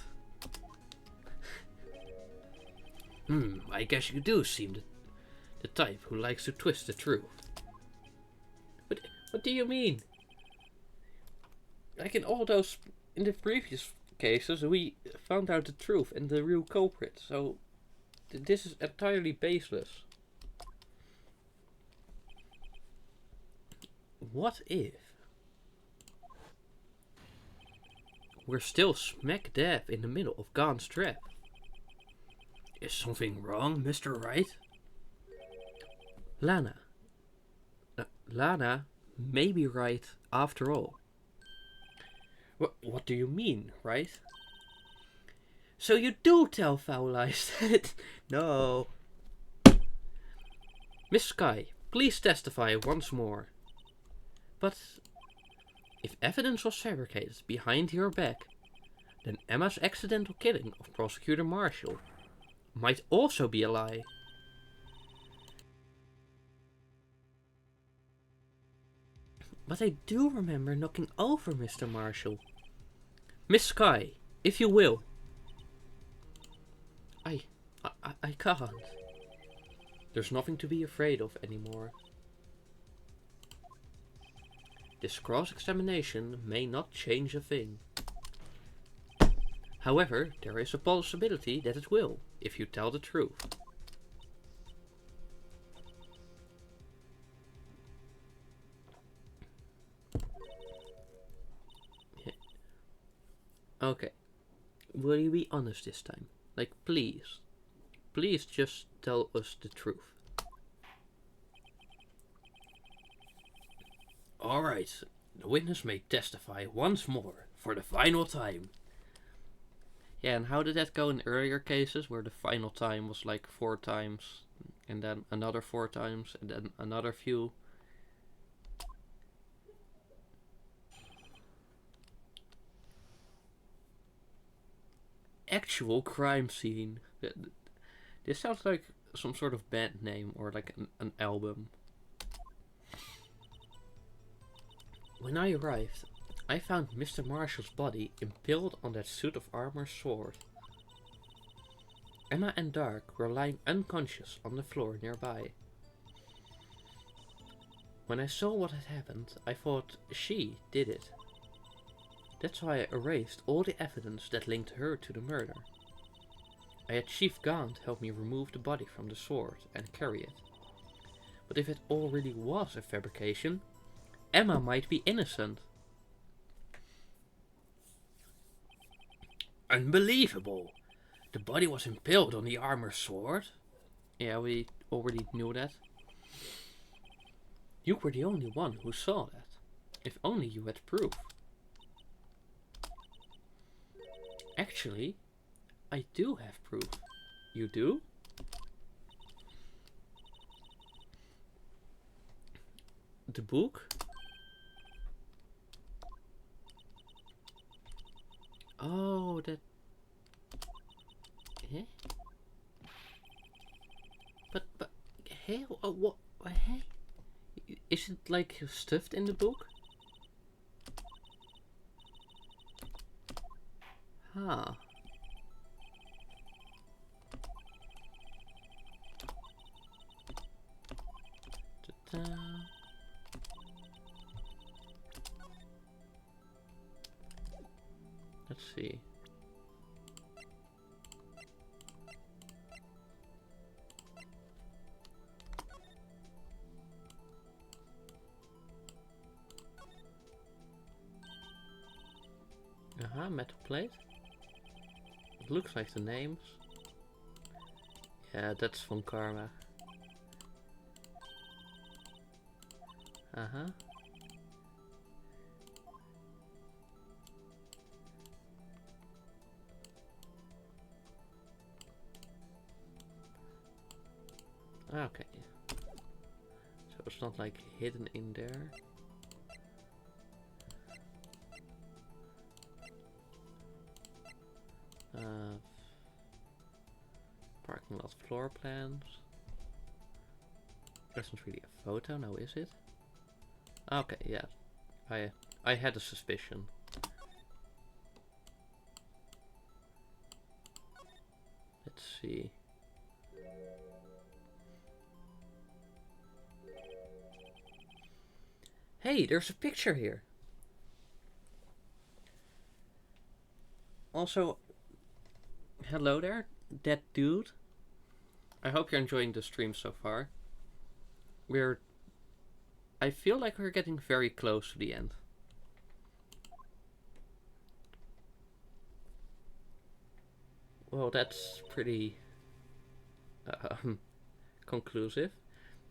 I guess you do seem the type who likes to twist the truth. But what do you mean? Like in the previous cases, we found out the truth and the real culprit, so this is entirely baseless. What if we're still smack dab in the middle of Gon's trap? Is something wrong, Mr. Wright? Lana may be right after all. What do you mean, right? So you do tell foul lies? No. Miss Sky, please testify once more. But if evidence was fabricated behind your back, then Emma's accidental killing of Prosecutor Marshall might also be a lie. But I do remember knocking over Mr. Marshall. Miss Sky, if you will. I can't. There's nothing to be afraid of anymore. This cross-examination may not change a thing. However, there is a possibility that it will, if you tell the truth. Okay. Will you be honest this time? Like, please. Please just tell us the truth. Alright. The witness may testify once more for the final time. Yeah, and how did that go in earlier cases where the final time was like 4 times and then another 4 times and then another few? Actual crime scene. This sounds like some sort of band name or like an album. When I arrived, I found Mr. Marshall's body impaled on that suit of armor sword. Emma and Dark were lying unconscious on the floor nearby. When I saw what had happened, I thought she did it. That's why I erased all the evidence that linked her to the murder. I had Chief Gaunt help me remove the body from the sword and carry it. But if it all really was a fabrication, Emma might be innocent. Unbelievable! The body was impaled on the armor sword? Yeah, we already knew that. You were the only one who saw that. If only you had proof. Actually, I do have proof. You do? The book? Oh, that... Eh? But, hey, what, hey? Is it like stuffed in the book? Huh. Ta-da. Let's see. Metal plate. It looks like the names. Yeah, that's von Karma. Uh-huh. Okay. So it's not like hidden in there. Parking lot floor plans. Isn't really a photo now, is it? Okay, yeah. I had a suspicion. Let's see. Hey, there's a picture here. Also, hello there, that dude. I hope you're enjoying the stream so far. I feel like we're getting very close to the end. Well, that's pretty conclusive.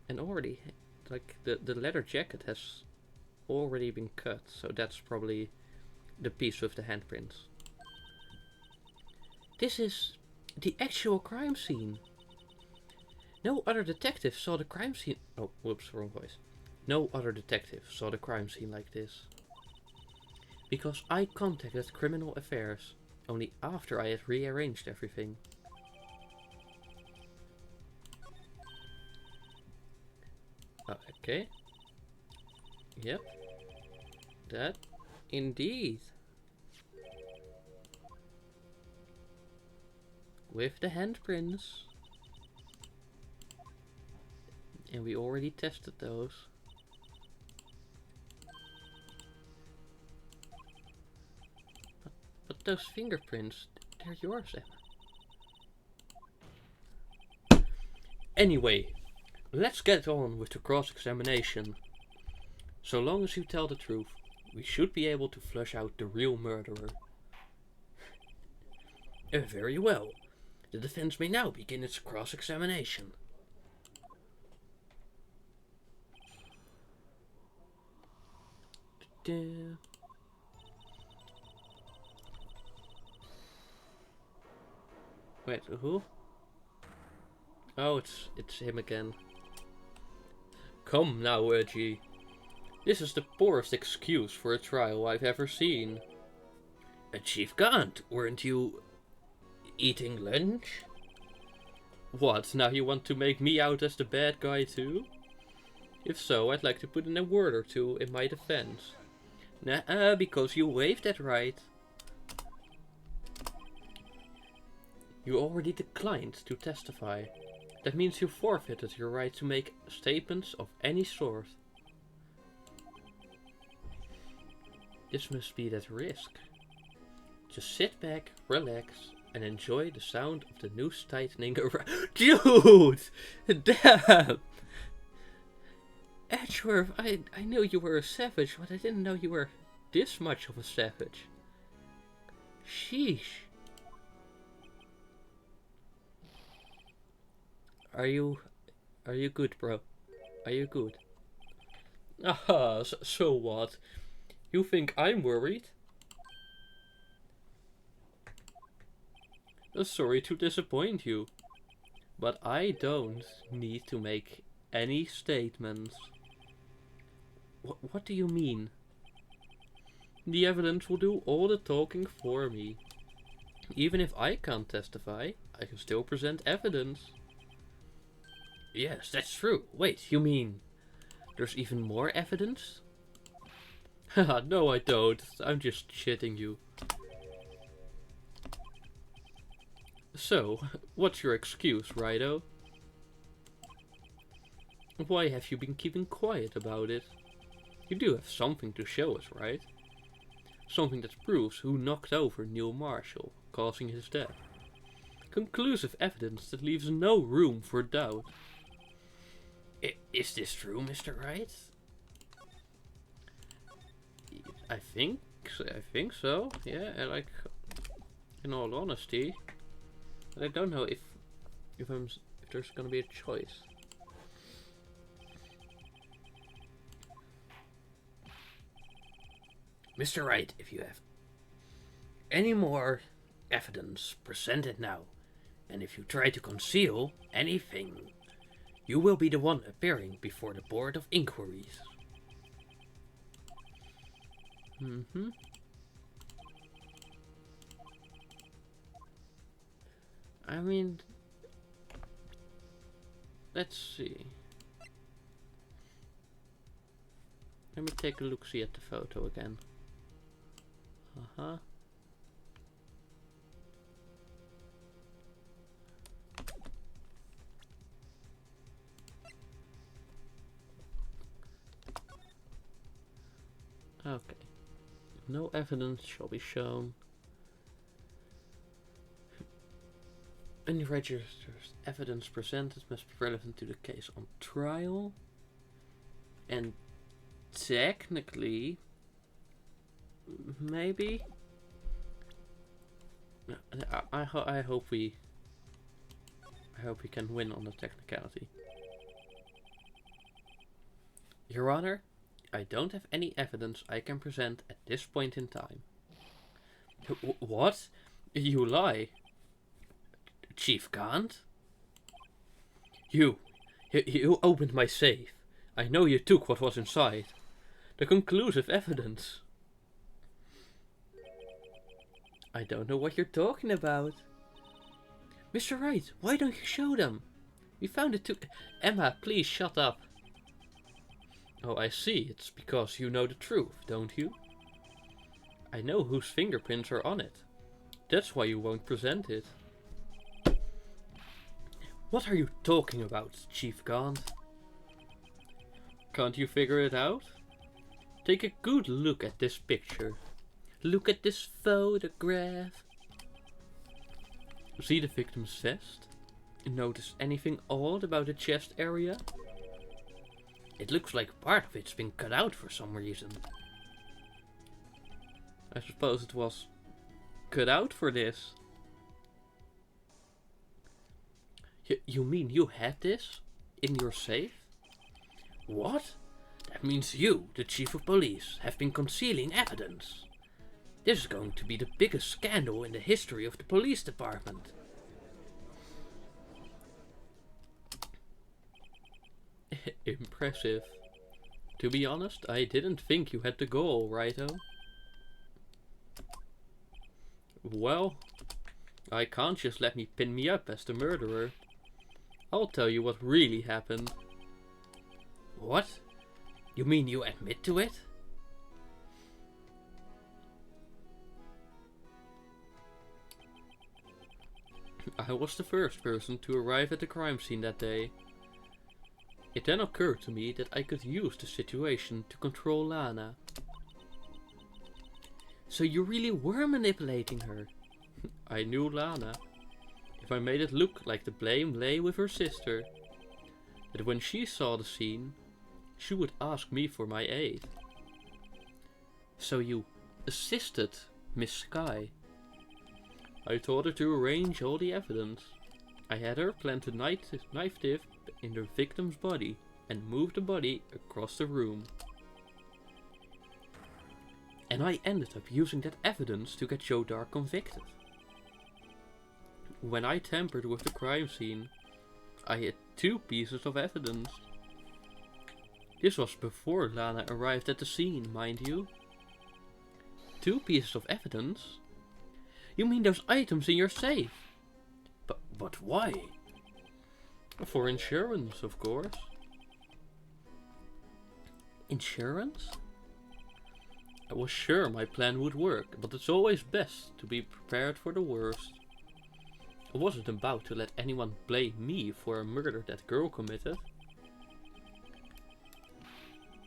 And already, like, the leather jacket has already been cut, so that's probably the piece with the handprints. This is the actual crime scene. No other detective saw the crime scene. Oh, whoops, wrong voice. No other detective saw the crime scene like this. Because I contacted Criminal Affairs only after I had rearranged everything. Okay. Yep. That indeed. With the handprints. And we already tested those. But those fingerprints, they're yours, Emma. Anyway, let's get on with the cross-examination. So long as you tell the truth, we should be able to flush out the real murderer. Very well. The defense may now begin its cross-examination. Wait, who? Oh, it's him again. Come now, Reggie. This is the poorest excuse for a trial I've ever seen. Chief Gant, weren't you eating lunch? What, now you want to make me out as the bad guy too? If so, I'd like to put in a word or two in my defense. Nah, because you waived that right. You already declined to testify. That means you forfeited your right to make statements of any sort. This must be that risk. Just sit back, relax, and enjoy the sound of the noose tightening around. Dude! Damn! Edgeworth, I knew you were a savage, but I didn't know you were this much of a savage. Sheesh. Are you good, bro? Are you good? Aha, so what? You think I'm worried? Sorry to disappoint you, but I don't need to make any statements. What do you mean? The evidence will do all the talking for me. Even if I can't testify, I can still present evidence. Yes, that's true. Wait, you mean there's even more evidence? Haha, no I don't. I'm just shitting you. So, what's your excuse, Rido? Why have you been keeping quiet about it? You do have something to show us, right? Something that proves who knocked over Neil Marshall, causing his death. Conclusive evidence that leaves no room for doubt. Is this true, Mr. Wright? I think so. Yeah, like, in all honesty, I don't know if there's gonna be a choice. Mr. Wright, if you have any more evidence, present it now. And if you try to conceal anything, you will be the one appearing before the Board of Inquiries. I mean, let's see. Let me take a look-see at the photo again. Okay. No evidence shall be shown. Any registered evidence presented must be relevant to the case on trial. And technically, maybe. I hope we can win on the technicality. Your Honor, I don't have any evidence I can present at this point in time. What? You lie. Chief Gant? You opened my safe. I know you took what was inside. The conclusive evidence. I don't know what you're talking about. Mr. Wright, why don't you show them? We found it too. Emma, please shut up. Oh, I see. It's because you know the truth, don't you? I know whose fingerprints are on it. That's why you won't present it. What are you talking about, Chief Gant? Can't you figure it out? Take a good look at this picture. Look at this photograph. See the victim's vest? Notice anything odd about the chest area? It looks like part of it's been cut out for some reason. I suppose it was cut out for this. You mean you had this in your safe? What? That means you, the Chief of Police, have been concealing evidence. This is going to be the biggest scandal in the history of the police department. Impressive. To be honest, I didn't think you had the goal, righto? Well, I can't just let me pin me up as the murderer. I'll tell you what really happened. What? You mean you admit to it? I was the first person to arrive at the crime scene that day. It then occurred to me that I could use the situation to control Lana. So you really were manipulating her? I knew Lana. If I made it look like the blame lay with her sister, that when she saw the scene, she would ask me for my aid. So you assisted Miss Sky. I taught her to arrange all the evidence. I had her plant a knife tip in the victim's body and move the body across the room. And I ended up using that evidence to get Joe Dark convicted. When I tampered with the crime scene, I had 2 pieces of evidence. This was before Lana arrived at the scene, mind you. 2 pieces of evidence? You mean those items in your safe? But why? For insurance, of course. Insurance? I was sure my plan would work, but it's always best to be prepared for the worst. I wasn't about to let anyone blame me for a murder that girl committed.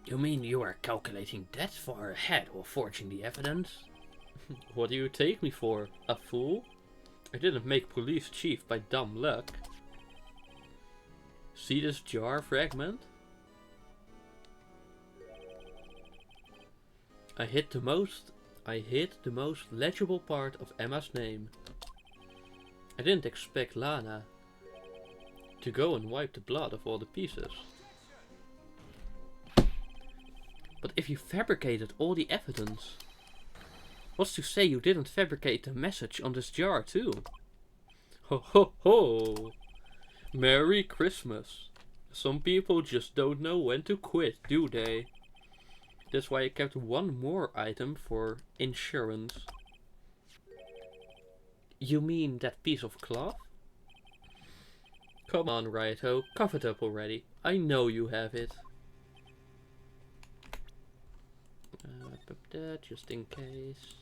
You mean you are calculating that far ahead while forging the evidence? What do you take me for? A fool? I didn't make police chief by dumb luck. See this jar fragment? I hid the most legible part of Emma's name. I didn't expect Lana. To go and wipe the blood of all the pieces. But if you fabricated all the evidence, what's to say you didn't fabricate the message on this jar too? Ho ho ho! Merry Christmas! Some people just don't know when to quit, do they? That's why I kept one more item for insurance. You mean that piece of cloth? Come on, Raito, cough it up already. I know you have it. Put that just in case.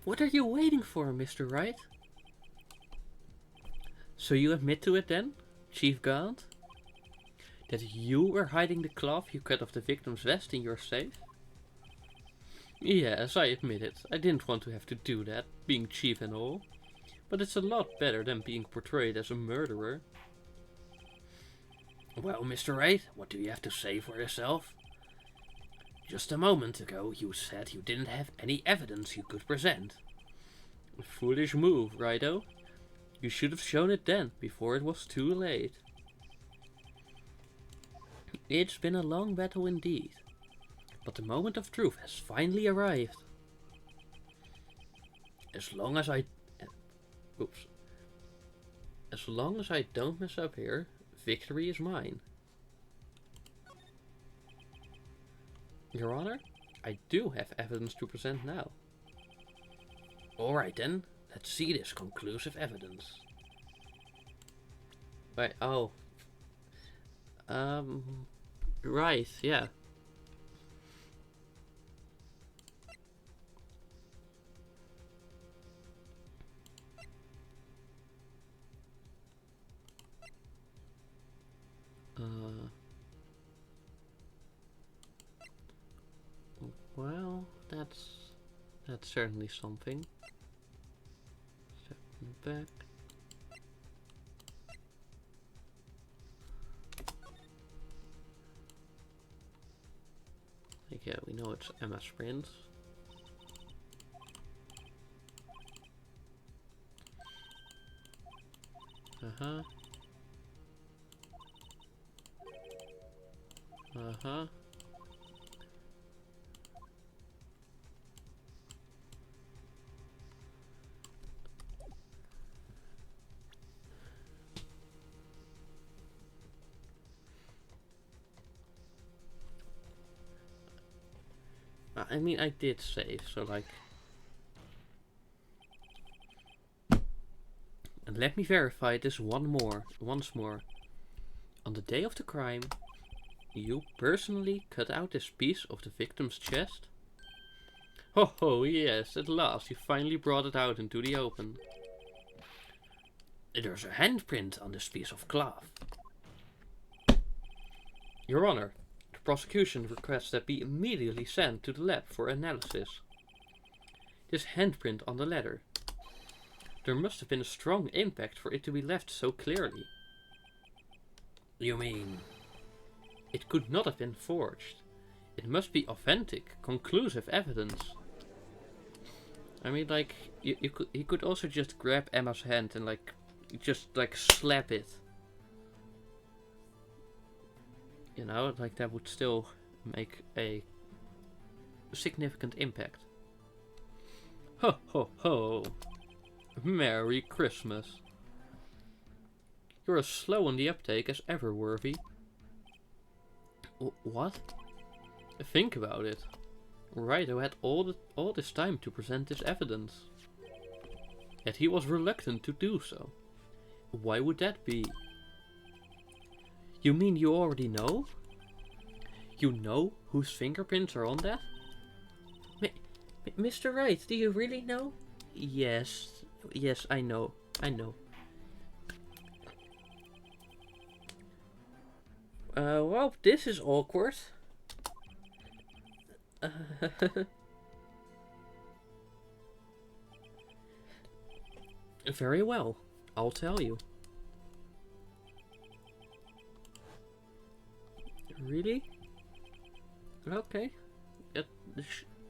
What are you waiting for, Mr. Wright? So you admit to it then, Chief Gaunt? That you were hiding the cloth you cut off the victim's vest in your safe? Yes, I admit it. I didn't want to have to do that, being chief and all. But it's a lot better than being portrayed as a murderer. Well, Mr. Wright, what do you have to say for yourself? Just a moment ago you said you didn't have any evidence you could present. A foolish move, Raito. You should have shown it then, before it was too late. It's been a long battle indeed. But the moment of truth has finally arrived. As long as I don't mess up here, victory is mine. Your Honor, I do have evidence to present now. Alright then, let's see this conclusive evidence. Wait, oh. Right, yeah. Well, that's certainly something. Step back. Like, yeah, we know it's Emma Sprint. Uh-huh. Uh-huh. I mean, I did save, so like... And let me verify this once more. On the day of the crime, you personally cut out this piece of the victim's chest? Ho ho, yes, at last you finally brought it out into the open. There's a handprint on this piece of cloth. Your Honor, the prosecution requests that be immediately sent to the lab for analysis. This handprint on the letter. There must have been a strong impact for it to be left so clearly. You mean... It could not have been forged. It must be authentic, conclusive evidence. I mean, like, he could also just grab Emma's hand and like, just like slap it. You know, like that would still make a significant impact. Ho ho ho! Merry Christmas! You're as slow on the uptake as ever, Worthy. What? Think about it. Raito had all this time to present this evidence. Yet he was reluctant to do so. Why would that be? You mean you already know? You know whose fingerprints are on that? Mr. Wright, do you really know? Yes, I know. Well, this is awkward. Very well, I'll tell you. Really? Okay.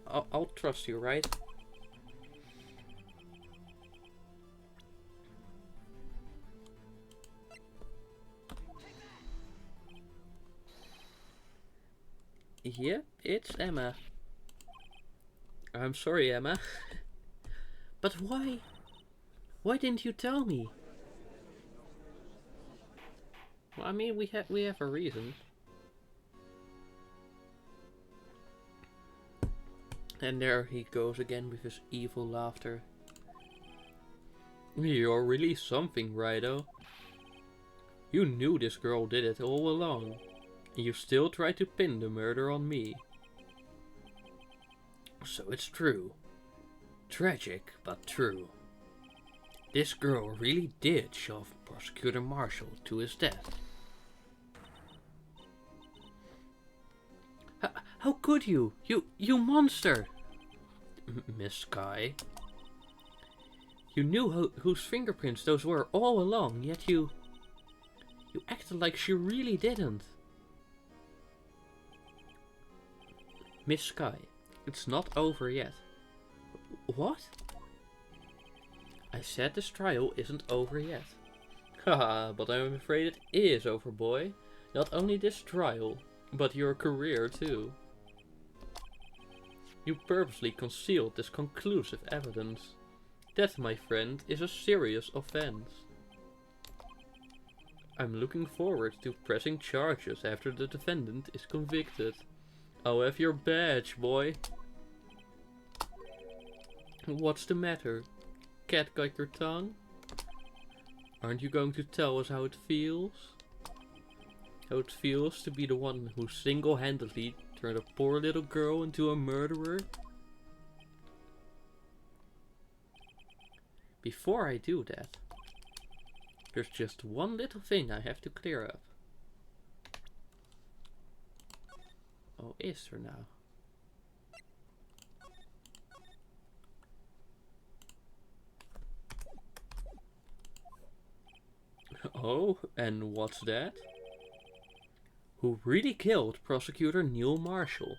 I'll trust you, right? Yep, it's Emma. I'm sorry, Emma. But why? Why didn't you tell me? Well, I mean, we have a reason. And there he goes again with his evil laughter. You're really something, Rido. You knew this girl did it all along. And you still try to pin the murder on me. So it's true. Tragic, but true. This girl really did shove Prosecutor Marshall to his death. How could you? You monster! Miss Sky. You knew whose fingerprints those were all along, yet you acted like she really didn't. Miss Sky, it's not over yet. What? I said this trial isn't over yet. Haha, but I'm afraid it is over, boy. Not only this trial, but your career too. You purposely concealed this conclusive evidence. That, my friend, is a serious offense. I'm looking forward to pressing charges after the defendant is convicted. I'll have your badge, boy. What's the matter? Cat got your tongue? Aren't you going to tell us how it feels? How it feels to be the one who single-handedly turned a poor little girl into a murderer? Before I do that, there's just one little thing I have to clear up. Oh, is there now? Oh, and what's that? Who really killed Prosecutor Neil Marshall?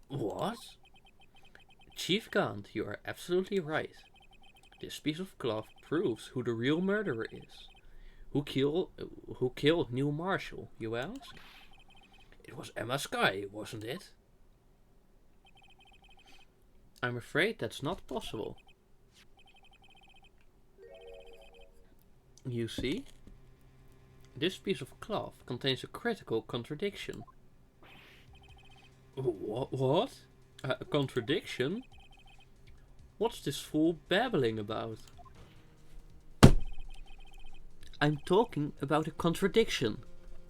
What? Chief Gant, you are absolutely right. This piece of cloth proves who the real murderer is. Who killed Neil Marshall, you ask? It was Emma Sky, wasn't it? I'm afraid that's not possible. You see? This piece of cloth contains a critical contradiction. What? A contradiction? What's this fool babbling about? I'm talking about a contradiction.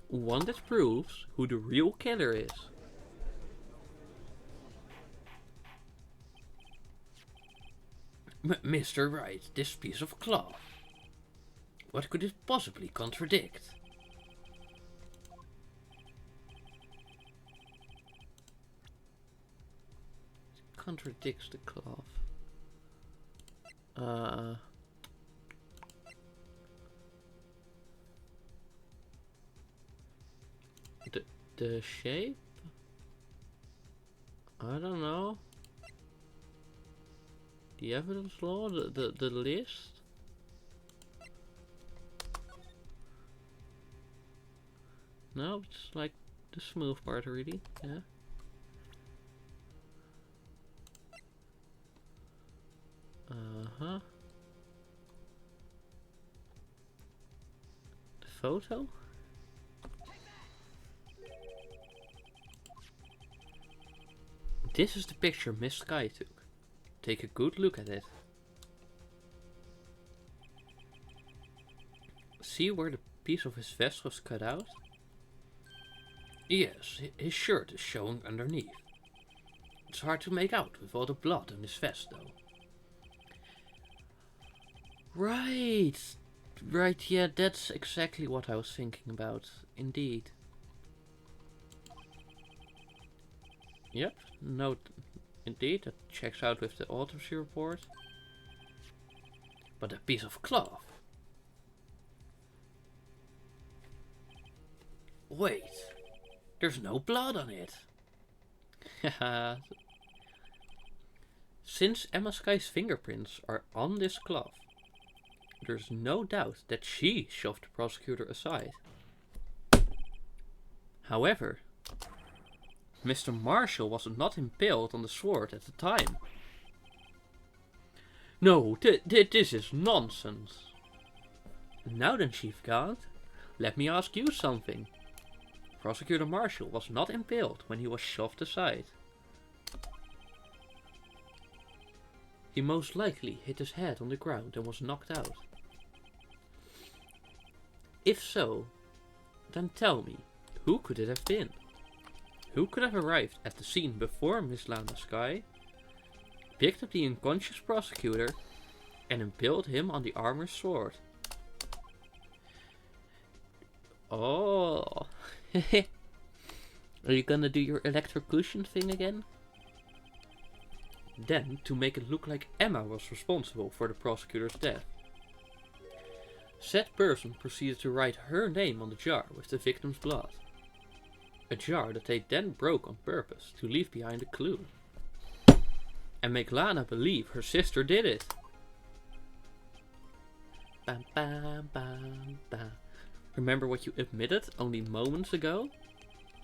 One that proves who the real killer is. Mr. Wright, this piece of cloth. What could it possibly contradict? It contradicts the cloth. The shape? I don't know. The evidence law? The list? No, it's like the smooth part really, yeah. Uh-huh. The photo? This is the picture Miss Sky took. Take a good look at it. See where the piece of his vest was cut out? Yes, his shirt is showing underneath. It's hard to make out with all the blood on his vest though. Right, yeah, that's exactly what I was thinking about, indeed. Yep, note, indeed, that checks out with the autopsy report. But a piece of cloth. Wait, there's no blood on it. Haha. Since Emma Sky's fingerprints are on this cloth, there's no doubt that she shoved the prosecutor aside. However, Mr. Marshall was not impaled on the sword at the time. No, this is nonsense. Now then, Chief Guard, let me ask you something. Prosecutor Marshall was not impaled when he was shoved aside. He most likely hit his head on the ground and was knocked out. If so, then tell me, who could it have been? Who could have arrived at the scene before Miss Lana Skye, picked up the unconscious prosecutor, and impaled him on the armor's sword? Oh, are you gonna do your electrocution thing again? Then, to make it look like Emma was responsible for the prosecutor's death, said person proceeded to write her name on the jar with the victim's blood. A jar that they then broke on purpose to leave behind a clue. And make Lana believe her sister did it. Bam, bam, bam, bam. Remember what you admitted only moments ago?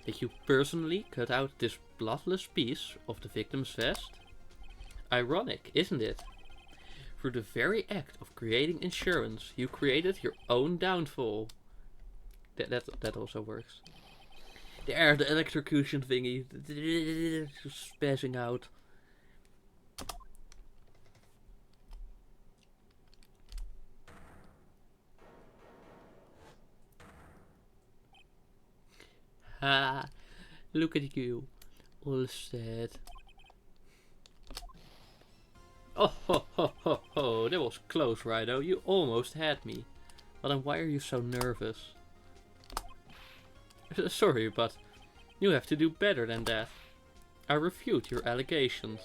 That you personally cut out this bloodless piece of the victim's vest? Ironic, isn't it? Through the very act of creating insurance, you created your own downfall. That also works. There, the electrocution thingy. Spazzing out. Ha! Look at you, all sad. Oh ho ho ho ho! That was close, Rido. You almost had me. But then why are you so nervous? Sorry, but you have to do better than that. I refute your allegations.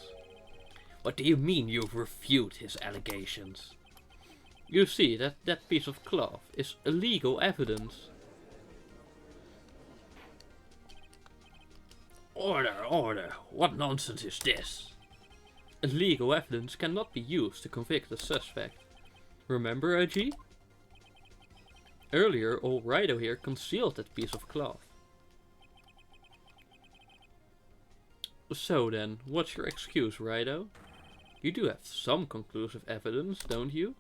What do you mean you refute his allegations? You see, that piece of cloth is illegal evidence. Order, order! What nonsense is this? Illegal evidence cannot be used to convict a suspect. Remember, AG? Earlier, old Rido here concealed that piece of cloth. So then, what's your excuse, Rido? You do have some conclusive evidence, don't you?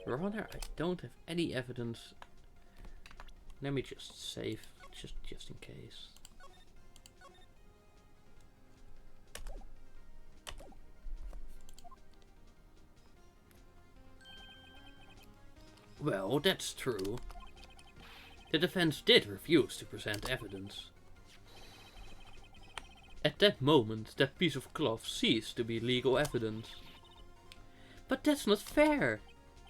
Your Honor, I don't have any evidence. Let me just save, just in case. Well, that's true. The defense did refuse to present evidence. At that moment, that piece of cloth ceased to be legal evidence. But that's not fair!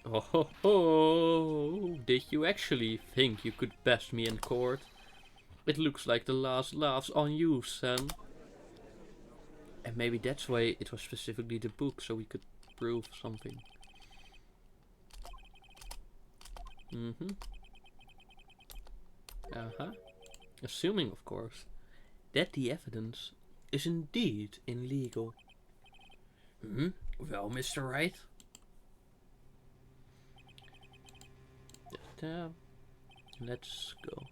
Oh ho ho! Did you actually think you could bash me in court? It looks like the last laugh's on you, Sam. And maybe that's why it was specifically the book, so we could prove something. Assuming, of course, that the evidence is indeed illegal. Well, Mr. Wright? Let's go.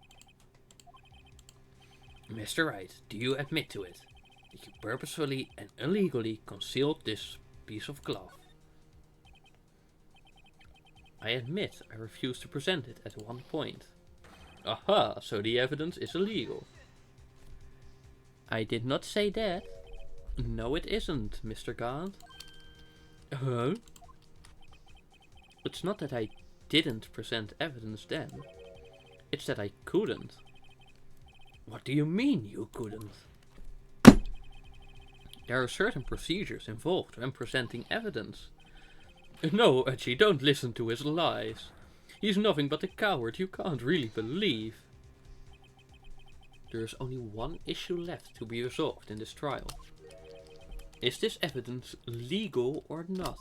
Mr. Wright, do you admit to it? That you purposefully and illegally concealed this piece of cloth? I admit I refused to present it at one point. Aha, so the evidence is illegal. I did not say that. No, it isn't, Mr. Gant. Huh? It's not that I didn't present evidence then. It's that I couldn't. What do you mean you couldn't? There are certain procedures involved when presenting evidence. No, Edgy, don't listen to his lies. He's nothing but a coward you can't really believe. There is only one issue left to be resolved in this trial. Is this evidence legal or not?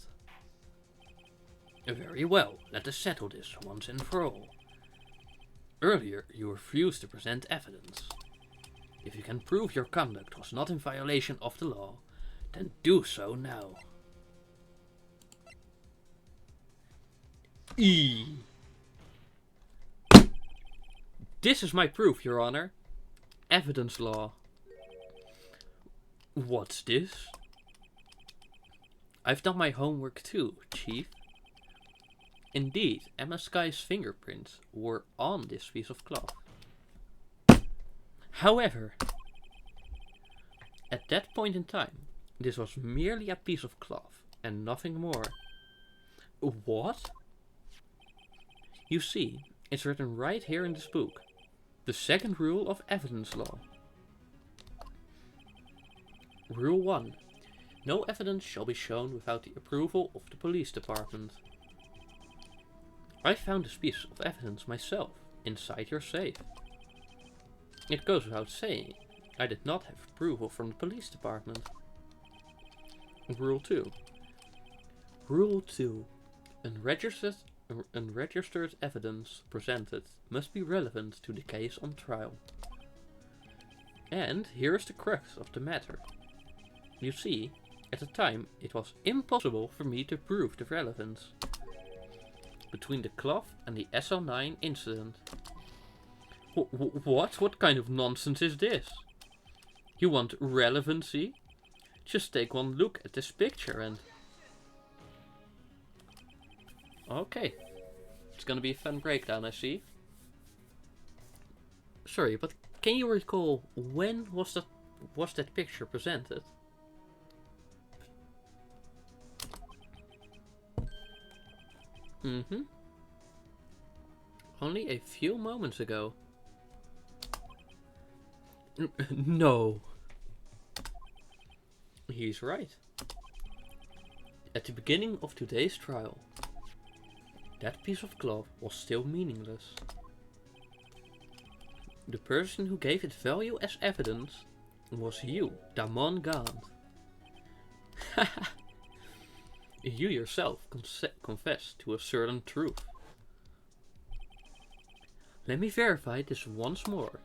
Very well, let us settle this once and for all. Earlier, you refused to present evidence. If you can prove your conduct was not in violation of the law, then do so now. This is my proof, Your Honor. Evidence law. What's this? I've done my homework too, Chief. Indeed, Emma Sky's fingerprints were on this piece of cloth. However, at that point in time, this was merely a piece of cloth and nothing more. What? You see, it's written right here in this book. The second rule of evidence law. Rule 1. No evidence shall be shown without the approval of the police department. I found this piece of evidence myself, inside your safe. It goes without saying, I did not have approval from the police department. Rule 2. Rule 2. Unregistered evidence presented must be relevant to the case on trial. And here is the crux of the matter. You see, at the time it was impossible for me to prove the relevance between the cloth and the SL9 incident. What? What kind of nonsense is this? You want relevancy? Just take one look at this picture and... Okay. It's gonna be a fun breakdown, I see. Sorry, but can you recall when was that picture presented? Mm-hmm. Only a few moments ago. No. He's right. At the beginning of today's trial, that piece of cloth was still meaningless. The person who gave it value as evidence was you, Damon Gant. You yourself confessed to a certain truth. Let me verify this once more.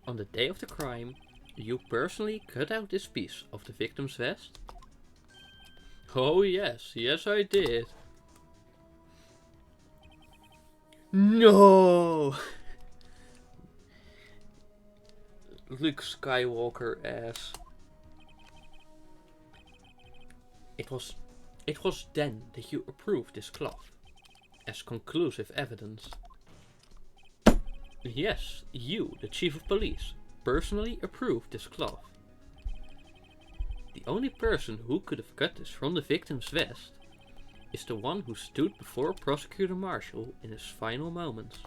On the day of the crime, you personally cut out this piece of the victim's vest? Oh yes, yes I did. No! Luke Skywalker ass. It was then that you approved this cloth as conclusive evidence. Yes, you, the chief of police, personally approved this cloth. The only person who could have cut this from the victim's vest is the one who stood before Prosecutor Marshall in his final moments.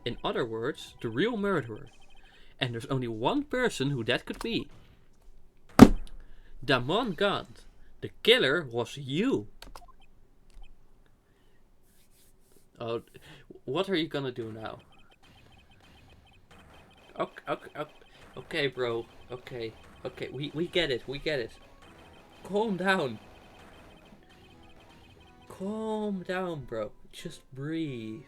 In other words, the real murderer. And there's only one person who that could be. Damon Gant. The killer was you. Oh, what are you gonna do now? Okay, bro. Okay, we get it, Calm down. Calm down, bro. Just breathe.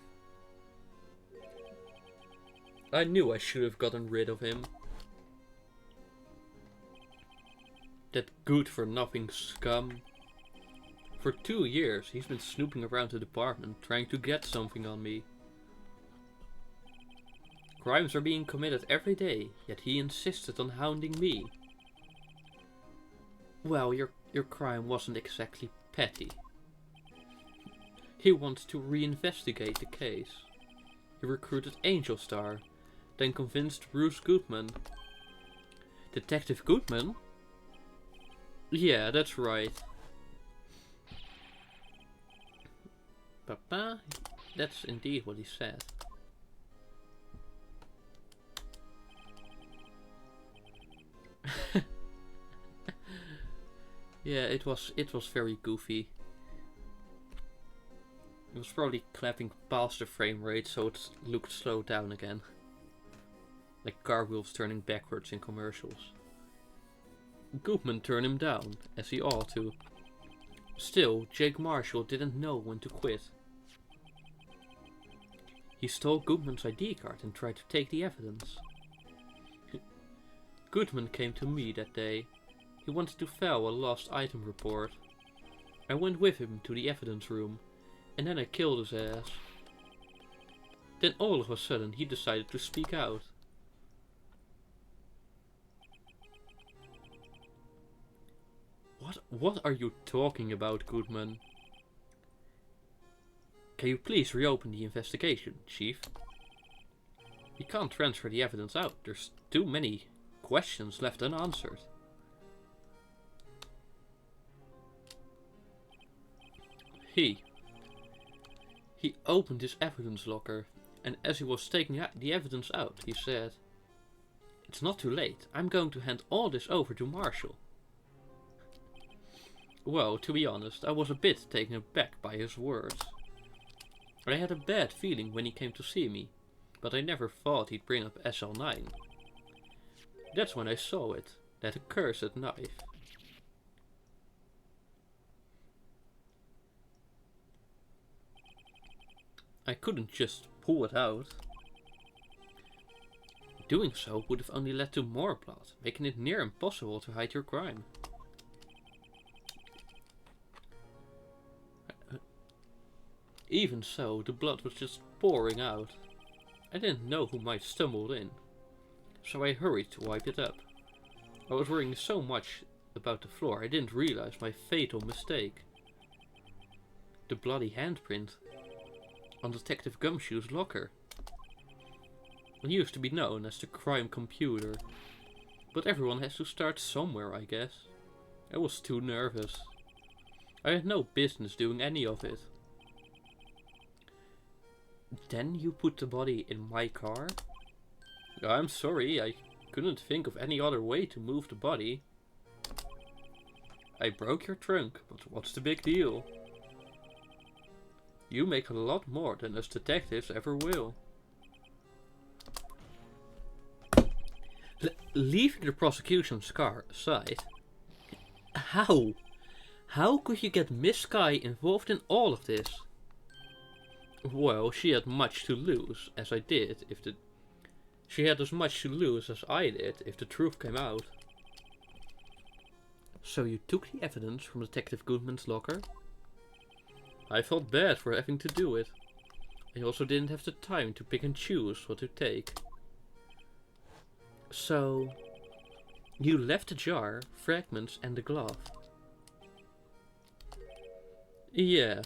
I knew I should have gotten rid of him. That good-for-nothing scum. For 2 years, he's been snooping around the department, trying to get something on me. Crimes are being committed every day, yet he insisted on hounding me. Well, your crime wasn't exactly petty. He wants to reinvestigate the case. He recruited Angel Star, then convinced Bruce Goodman. Detective Goodman? Yeah, that's right. Papa? That's indeed what he said. Yeah, it was very goofy. It was probably clapping past the frame rate, so it looked slowed down again. Like car wheels turning backwards in commercials. Goodman turned him down, as he ought to. Still, Jake Marshall didn't know when to quit. He stole Goodman's ID card and tried to take the evidence. Goodman came to me that day. He wanted to file a lost item report. I went with him to the evidence room, and then I killed his ass. Then all of a sudden he decided to speak out. What are you talking about, Goodman? Can you please reopen the investigation, Chief? We can't transfer the evidence out. There's too many questions left unanswered. He opened his evidence locker, and as he was taking the evidence out, he said, "It's not too late. I'm going to hand all this over to Marshall." Well, to be honest, I was a bit taken aback by his words. I had a bad feeling when he came to see me, but I never thought he'd bring up SL9. That's when I saw it, that accursed knife. I couldn't just pull it out. Doing so would have only led to more blood, making it near impossible to hide your crime. Even so, the blood was just pouring out. I didn't know who might stumble in, so I hurried to wipe it up. I was worrying so much about the floor I didn't realize my fatal mistake. The bloody handprint on Detective Gumshoe's locker. It used to be known as the crime computer, but everyone has to start somewhere, I guess. I was too nervous. I had no business doing any of it. Then you put the body in my car? I'm sorry, I couldn't think of any other way to move the body. I broke your trunk, but what's the big deal? You make a lot more than us detectives ever will. Leaving the prosecution's car aside, how? How could you get Miss Sky involved in all of this? Well, she had much to lose, as I did, she had as much to lose as I did if the truth came out. So you took the evidence from Detective Goodman's locker? I felt bad for having to do it. I also didn't have the time to pick and choose what to take. So, you left the jar, fragments and the glove. Yeah.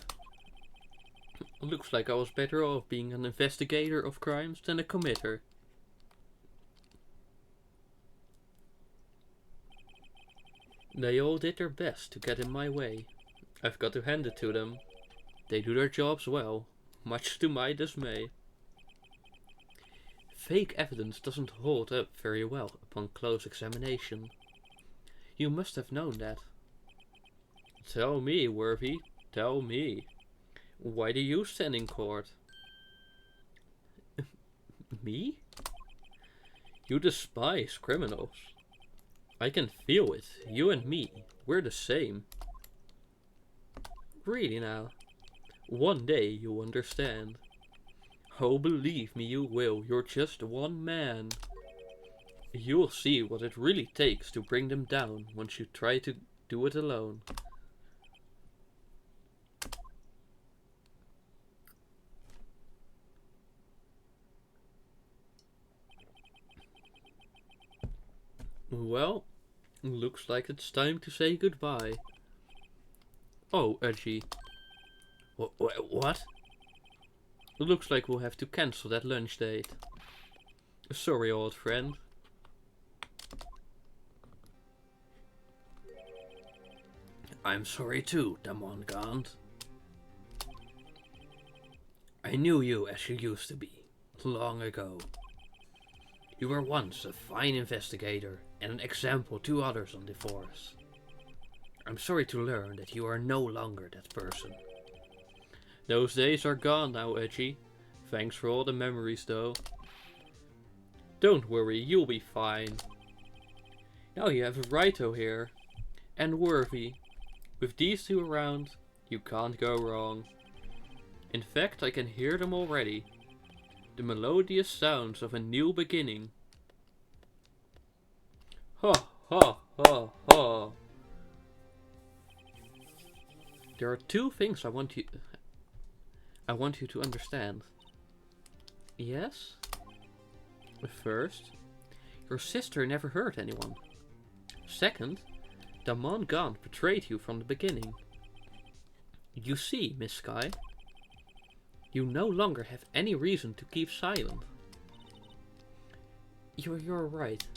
Looks like I was better off being an investigator of crimes than a committer. They all did their best to get in my way. I've got to hand it to them. They do their jobs well, much to my dismay. Fake evidence doesn't hold up very well upon close examination. You must have known that. Tell me, Worthy, tell me. Why do you stand in court? Me? You despise criminals. I can feel it. You and me, we're the same. Really now? One day you'll understand. Oh, believe me, you will. You're just one man. You'll see what it really takes to bring them down once you try to do it alone. Well, looks like it's time to say goodbye. Oh, Edgy. What? Looks like we'll have to cancel that lunch date. Sorry, old friend. I'm sorry too, Damon Gaunt. I knew you as you used to be, long ago. You were once a fine investigator and an example to others on the force. I'm sorry to learn that you are no longer that person. Those days are gone now, Edgy. Thanks for all the memories, though. Don't worry, you'll be fine. Now you have a Raito here. And Worthy. With these two around, you can't go wrong. In fact, I can hear them already. The melodious sounds of a new beginning. Ha ha ha ha. There are two things I want you to understand. Yes? First, your sister never hurt anyone. Second, Damon Gaunt betrayed you from the beginning. You see, Miss Sky, you no longer have any reason to keep silent. You're right.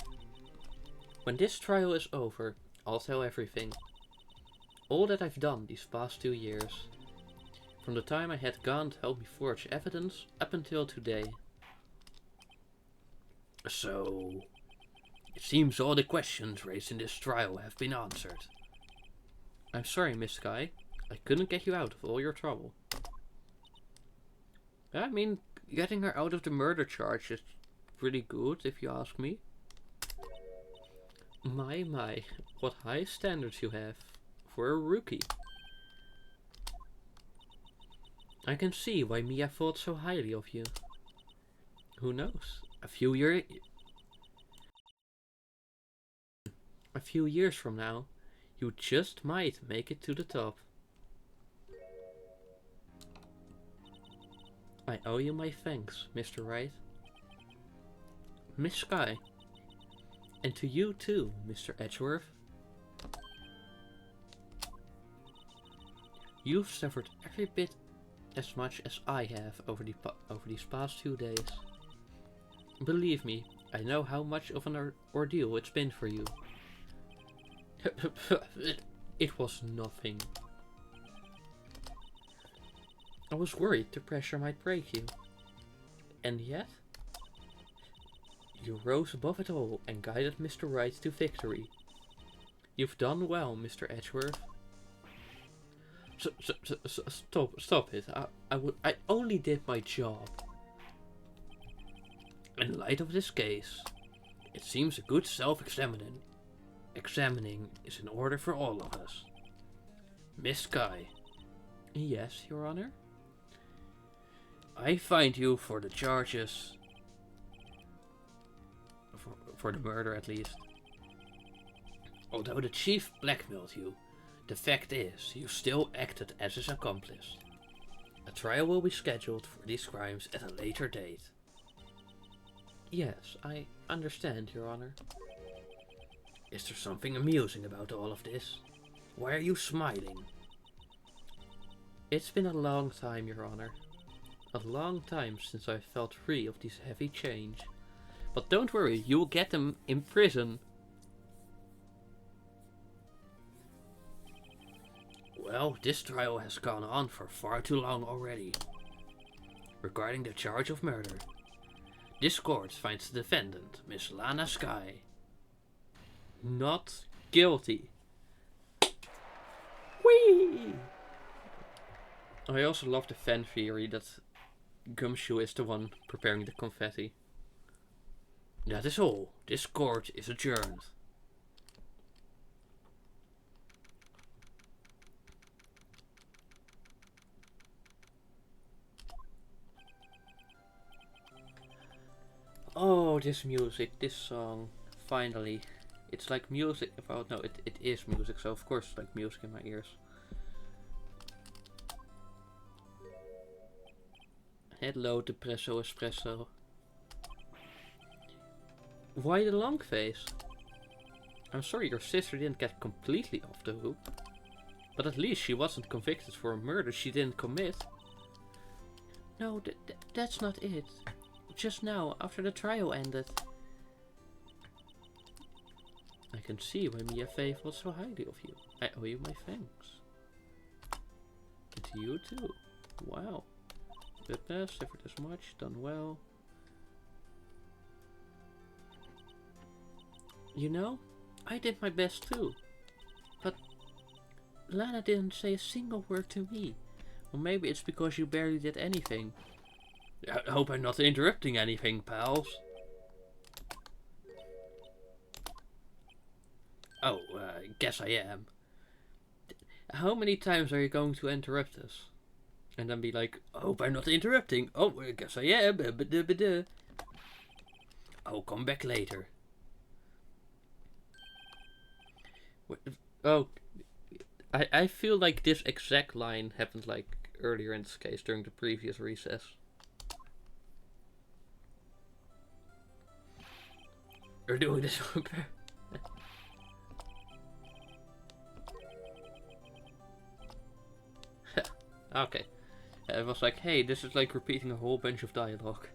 When this trial is over, I'll tell everything. All that I've done these past 2 years. From the time I had Gaunt help me forge evidence up until today. So, it seems all the questions raised in this trial have been answered. I'm sorry, Miss Sky. I couldn't get you out of all your trouble. I mean, getting her out of the murder charge is pretty good, if you ask me. My, what high standards you have for a rookie. I can see why Mia thought so highly of you. Who knows? A few years from now, you just might make it to the top. I owe you my thanks, Mr. Wright. Miss Sky. And to you too, Mr. Edgeworth. You've suffered every bit as much as I have over these past 2 days. Believe me, I know how much of an ordeal it's been for you. It was nothing. I was worried the pressure might break you. And yet, you rose above it all and guided Mr. Wright to victory. You've done well, Mr. Edgeworth. Stop it. I only did my job. In light of this case, it seems a good self-examining is in order for all of us. Miss Sky. Yes, Your Honor? I find you for the charges... For the murder, at least. Although the chief blackmailed you, the fact is, you still acted as his accomplice. A trial will be scheduled for these crimes at a later date. Yes, I understand, Your Honor. Is there something amusing about all of this? Why are you smiling? It's been a long time, Your Honor. A long time since I felt free of this heavy change. But don't worry, you'll get them in prison. Well, this trial has gone on for far too long already. Regarding the charge of murder, this court finds the defendant, Miss Lana Sky, not guilty. Whee! I also love the fan theory that Gumshoe is the one preparing the confetti. That is all. This court is adjourned. Oh, this music, this song. Finally. It's like music. Well, no, it is music, so of course it's like music in my ears. Hello, Depresso Espresso. Why the long face? I'm sorry your sister didn't get completely off the hook. But at least she wasn't convicted for a murder she didn't commit. No, that's not it. Just now, after the trial ended. I can see why Mia Faye thought so highly of you. I owe you my thanks. And to you too. Wow. Good best, suffered as much, done well. You know, I did my best too. But Lana didn't say a single word to me. Or maybe it's because you barely did anything. I hope I'm not interrupting anything, pals. Oh, I guess I am. How many times are you going to interrupt us? And then be like, I hope I'm not interrupting. Oh, I guess I am. I'll come back later. Oh, I feel like this exact line happened like earlier in this case during the previous recess. You're doing this wrong. Okay. It was like, hey, this is like repeating a whole bunch of dialogue.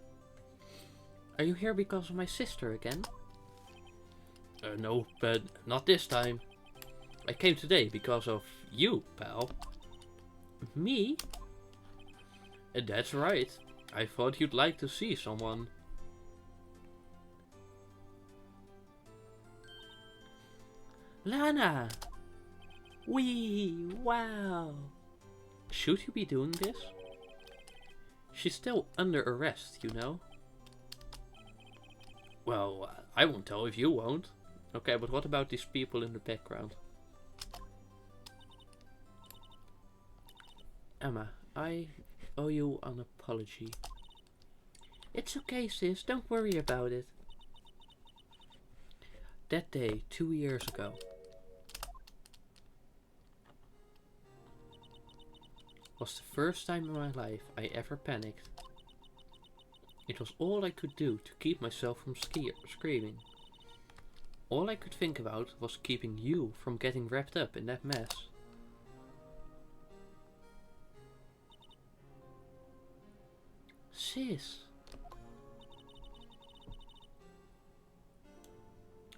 Are you here because of my sister again? No, but not this time. I came today because of you, pal. Me? That's right. I thought you'd like to see someone. Lana! Wee! Wow! Should you be doing this? She's still under arrest, you know? Well, I won't tell if you won't. Okay, but what about these people in the background? Emma, I owe you an apology. It's okay, sis. Don't worry about it. That day, 2 years ago. Was the first time in my life I ever panicked. It was all I could do to keep myself from screaming. All I could think about was keeping you from getting wrapped up in that mess. Sis.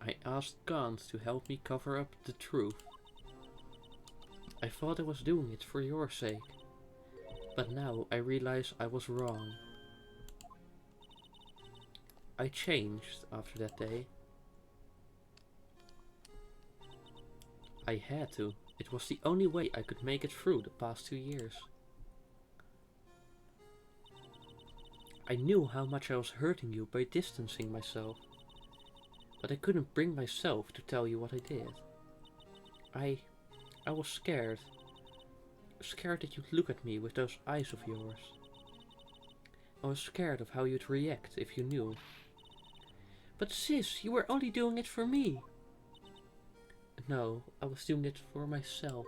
I asked Gant to help me cover up the truth. I thought I was doing it for your sake. But now I realize I was wrong. I changed after that day. I had to. It was the only way I could make it through the past 2 years. I knew how much I was hurting you by distancing myself. But I couldn't bring myself to tell you what I did. I was scared. Scared that you'd look at me with those eyes of yours. I was scared of how you'd react if you knew. But sis, you were only doing it for me. No, I was doing it for myself.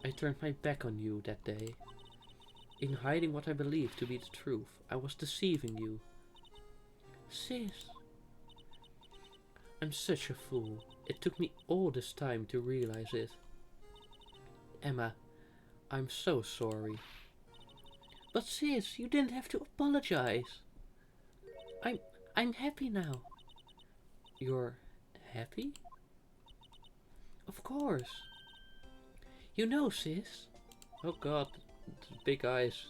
I turned my back on you that day. In hiding what I believed to be the truth, I was deceiving you. Sis. I'm such a fool. It took me all this time to realize it. Emma, I'm so sorry. But sis, you didn't have to apologize. I'm happy now. You're happy? Of course. You know, sis. Oh god, big eyes.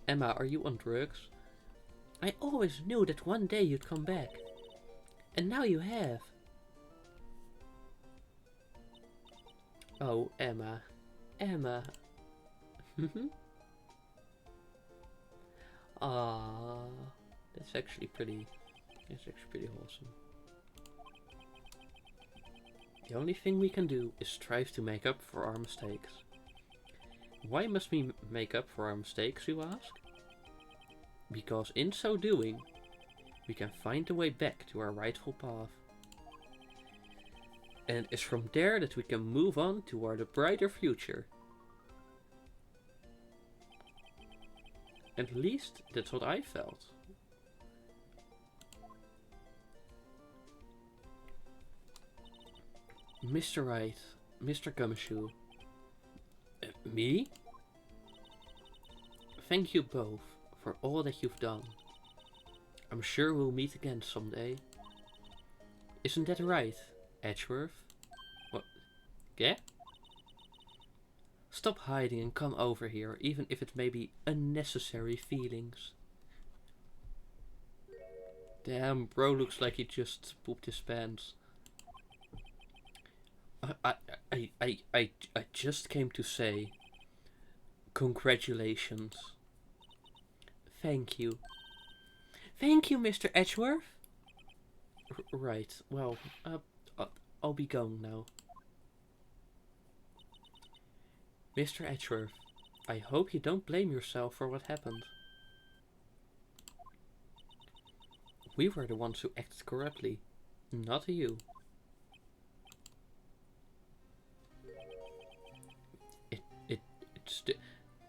Emma, are you on drugs? I always knew that one day you'd come back. And now you have. Oh, Emma. Emma. Ah, that's actually pretty wholesome. The only thing we can do is strive to make up for our mistakes. Why must we make up for our mistakes, you ask? Because in so doing, we can find the way back to our rightful path. And it's from there that we can move on toward a brighter future. At least that's what I felt. Mr. Wright, Mr. Gumshoe. Me? Thank you both for all that you've done. I'm sure we'll meet again someday. Isn't that right, Edgeworth? What? Yeah? Stop hiding and come over here, even if it may be unnecessary feelings. Damn, bro looks like he just pooped his pants. I just came to say congratulations. Thank you. Thank you, Mr. Edgeworth. Right, well, I'll be going now. Mr. Edgeworth, I hope you don't blame yourself for what happened. We were the ones who acted corruptly, not you.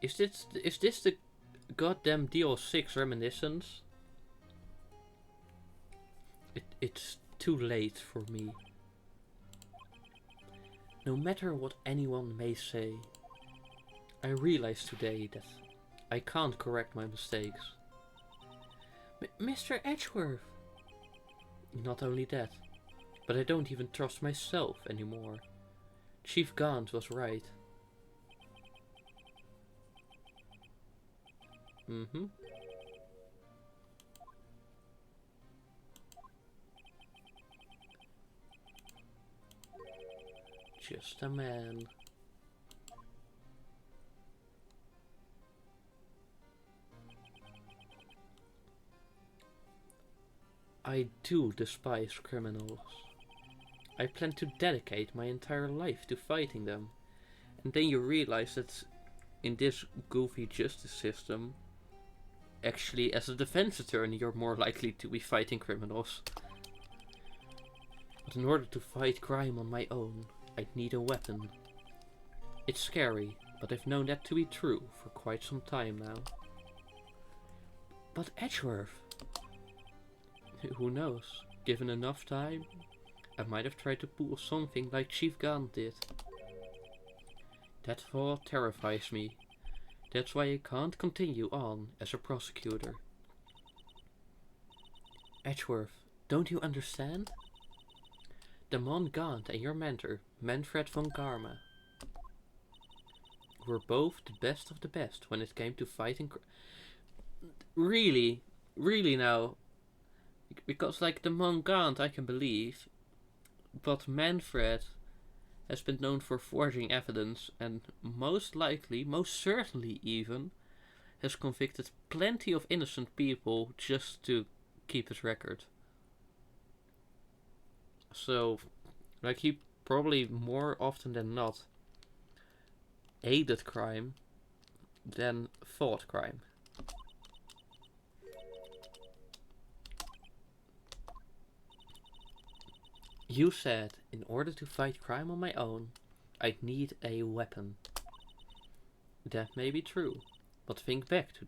Is this the goddamn DL6 reminiscence? It's too late for me. No matter what anyone may say, I realize today that I can't correct my mistakes. Mr. Edgeworth! Not only that, but I don't even trust myself anymore. Chief Gaunt was right. Just a man. I do despise criminals. I plan to dedicate my entire life to fighting them. And then you realize that in this goofy justice system, actually as a defense attorney you're more likely to be fighting criminals. But in order to fight crime on my own, I'd need a weapon. It's scary, but I've known that to be true for quite some time now. But Edgeworth... Who knows? Given enough time, I might have tried to pull something like Chief Gaunt did. That thought terrifies me. That's why I can't continue on as a prosecutor. Edgeworth, don't you understand? Damon Gaunt and your mentor, Manfred von Karma, were both the best of the best when it came to fighting Really? Really now? Because like Damon Gaunt I can believe, but Manfred has been known for forging evidence and most likely, most certainly even, has convicted plenty of innocent people just to keep his record. So, like, he probably more often than not aided crime than fought crime. You said, in order to fight crime on my own, I'd need a weapon. That may be true, but think back to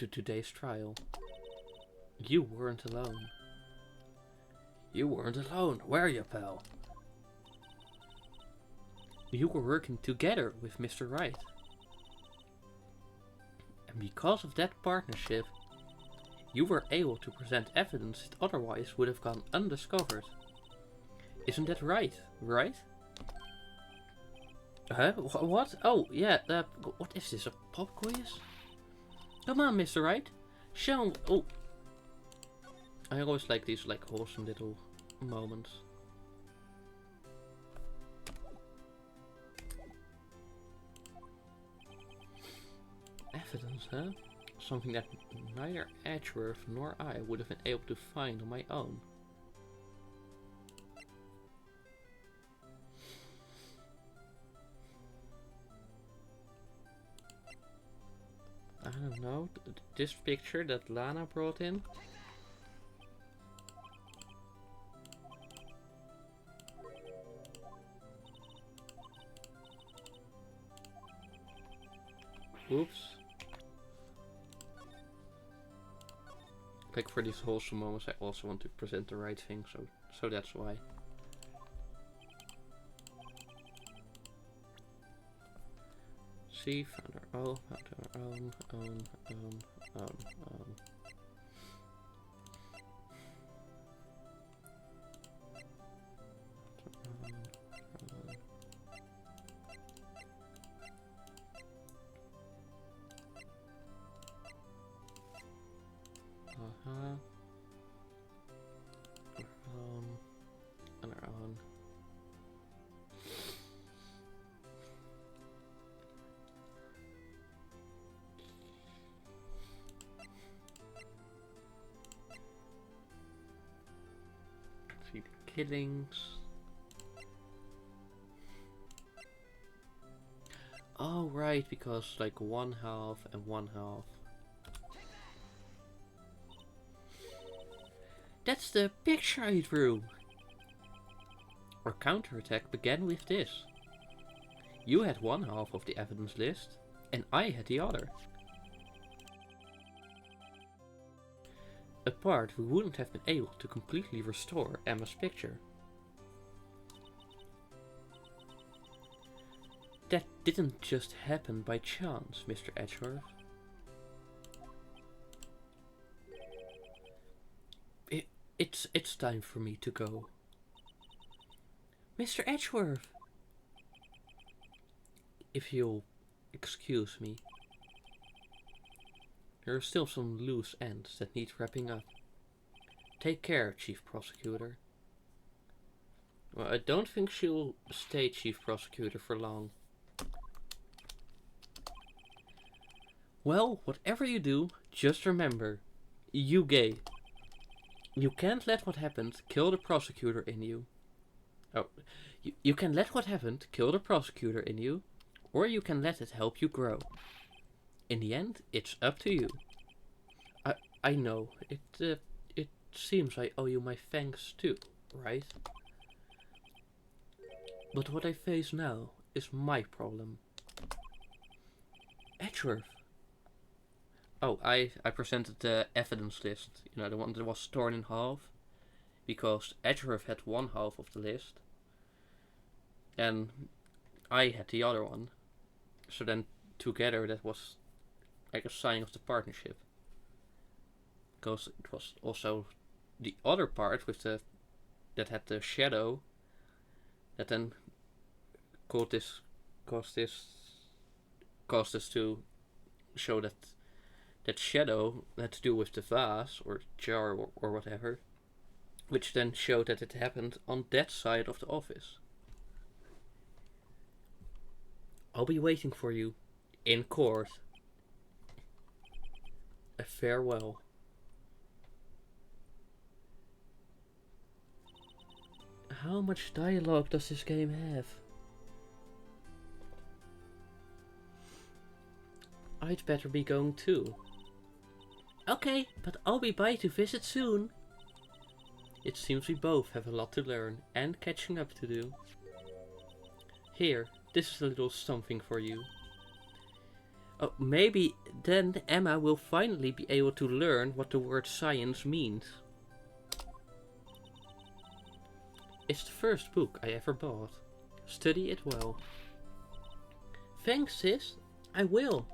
today's trial. You weren't alone. You weren't alone, were you, pal? You were working together with Mr. Wright. And because of that partnership, you were able to present evidence that otherwise would have gone undiscovered. Isn't that right? Right? Huh? What? Oh, yeah, what is this, a pop quiz? Come on, Mr. Wright. Show... Oh. I always like these, like, wholesome little moments. Evidence, huh? Something that neither Edgeworth nor I would have been able to find on my own. I don't know, this picture that Lana brought in. Oops. Like, for these wholesome moments I also want to present the right thing, so that's why. See, found our own, on our own. See the killings. Oh right, because like 1/2 and 1/2. That's the picture I drew! Our counterattack began with this. You had 1/2 of the evidence list, and I had the other. apart, we wouldn't have been able to completely restore Emma's picture. That didn't just happen by chance, Mr. Edgeworth. It's time for me to go. Mr. Edgeworth! If you'll excuse me. There are still some loose ends that need wrapping up. Take care, Chief Prosecutor. Well, I don't think she'll stay Chief Prosecutor for long. Well, whatever you do, just remember, you gay. You can't let what happened kill the prosecutor in you. Oh, you can let what happened kill the prosecutor in you, or you can let it help you grow. In the end, it's up to you. I know, it seems I owe you my thanks too, right? But what I face now is my problem. Edgeworth. Oh, I presented the evidence list, you know, the one that was torn in half, because Edgeworth had one half of the list, and I had the other one. So then together that was like a sign of the partnership. Because it was also the other part with the that had the shadow that then caused us to show that that shadow had to do with the vase or jar or whatever, which then showed that it happened on that side of the office. I'll be waiting for you in court. A farewell. How much dialogue does this game have? I'd better be going too. Okay, but I'll be by to visit soon. It seems we both have a lot to learn and catching up to do. Here, this is a little something for you. Oh, maybe then Emma will finally be able to learn what the word science means. It's the first book I ever bought. Study it well. Thanks, sis. I will.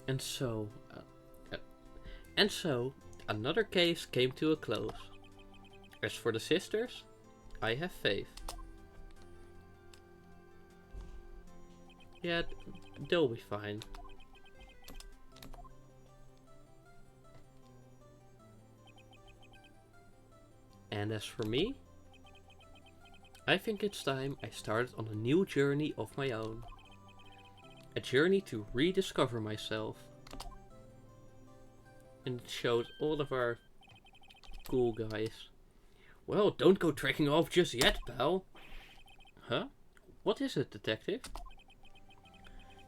And so, another case came to a close. As for the sisters, I have faith. Yeah, they'll be fine. And as for me, I think it's time I started on a new journey of my own. A journey to rediscover myself. And it showed all of our cool guys. Well, don't go trekking off just yet, pal. Huh? What is it, detective?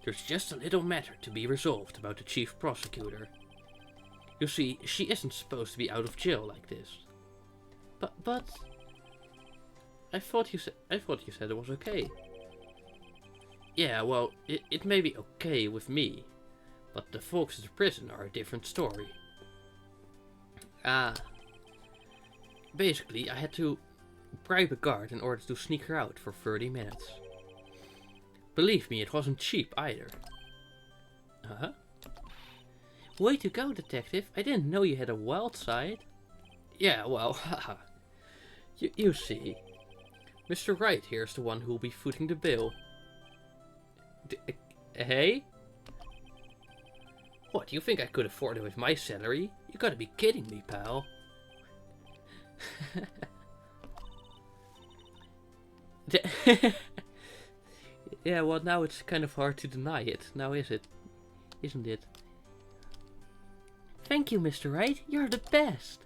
There's just a little matter to be resolved about the chief prosecutor. You see, she isn't supposed to be out of jail like this. But I thought you said it was okay. Yeah, well, it may be okay with me, but the folks at the prison are a different story. Basically, I had to bribe a guard in order to sneak her out for 30 minutes. Believe me, it wasn't cheap either. Huh? Way to go, detective. I didn't know you had a wild side. Yeah, well, haha. You see, Mr. Wright here's the one who'll be footing the bill. Hey? What, you think I could afford it with my salary? You gotta be kidding me, pal. Yeah, well, now it's kind of hard to deny it, now is it? Isn't it? Thank you, Mr. Wright. You're the best.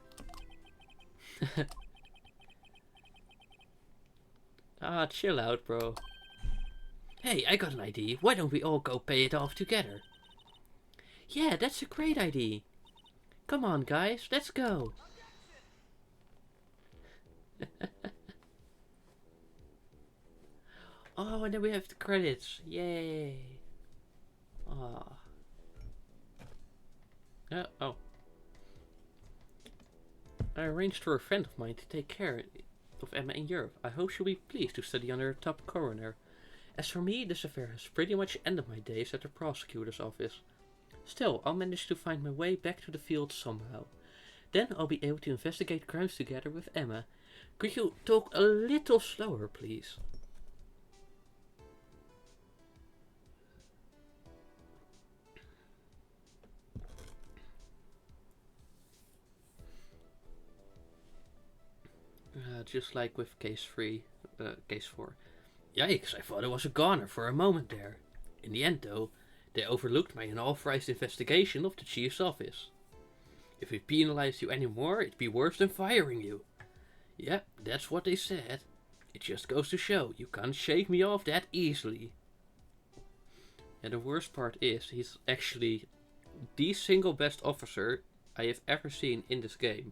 Ah, chill out, bro. Hey, I got an idea. Why don't we all go pay it off together? Yeah, that's a great idea. Come on, guys, let's go. Oh, and then we have the credits. Yay. Ah. Oh. I arranged for a friend of mine to take care of Emma in Europe. I hope she'll be pleased to study under a top coroner. As for me, this affair has pretty much ended my days at the prosecutor's office. Still, I'll manage to find my way back to the field somehow. Then I'll be able to investigate crimes together with Emma. Could you talk a little slower, please? Just like with case 4. Yikes, I thought I was a goner for a moment there. In the end, though, they overlooked my unauthorized investigation of the chief's office. If we penalized you anymore, it'd be worse than firing you. Yep, that's what they said. It just goes to show, you can't shake me off that easily. And the worst part is, he's actually the single best officer I have ever seen in this game.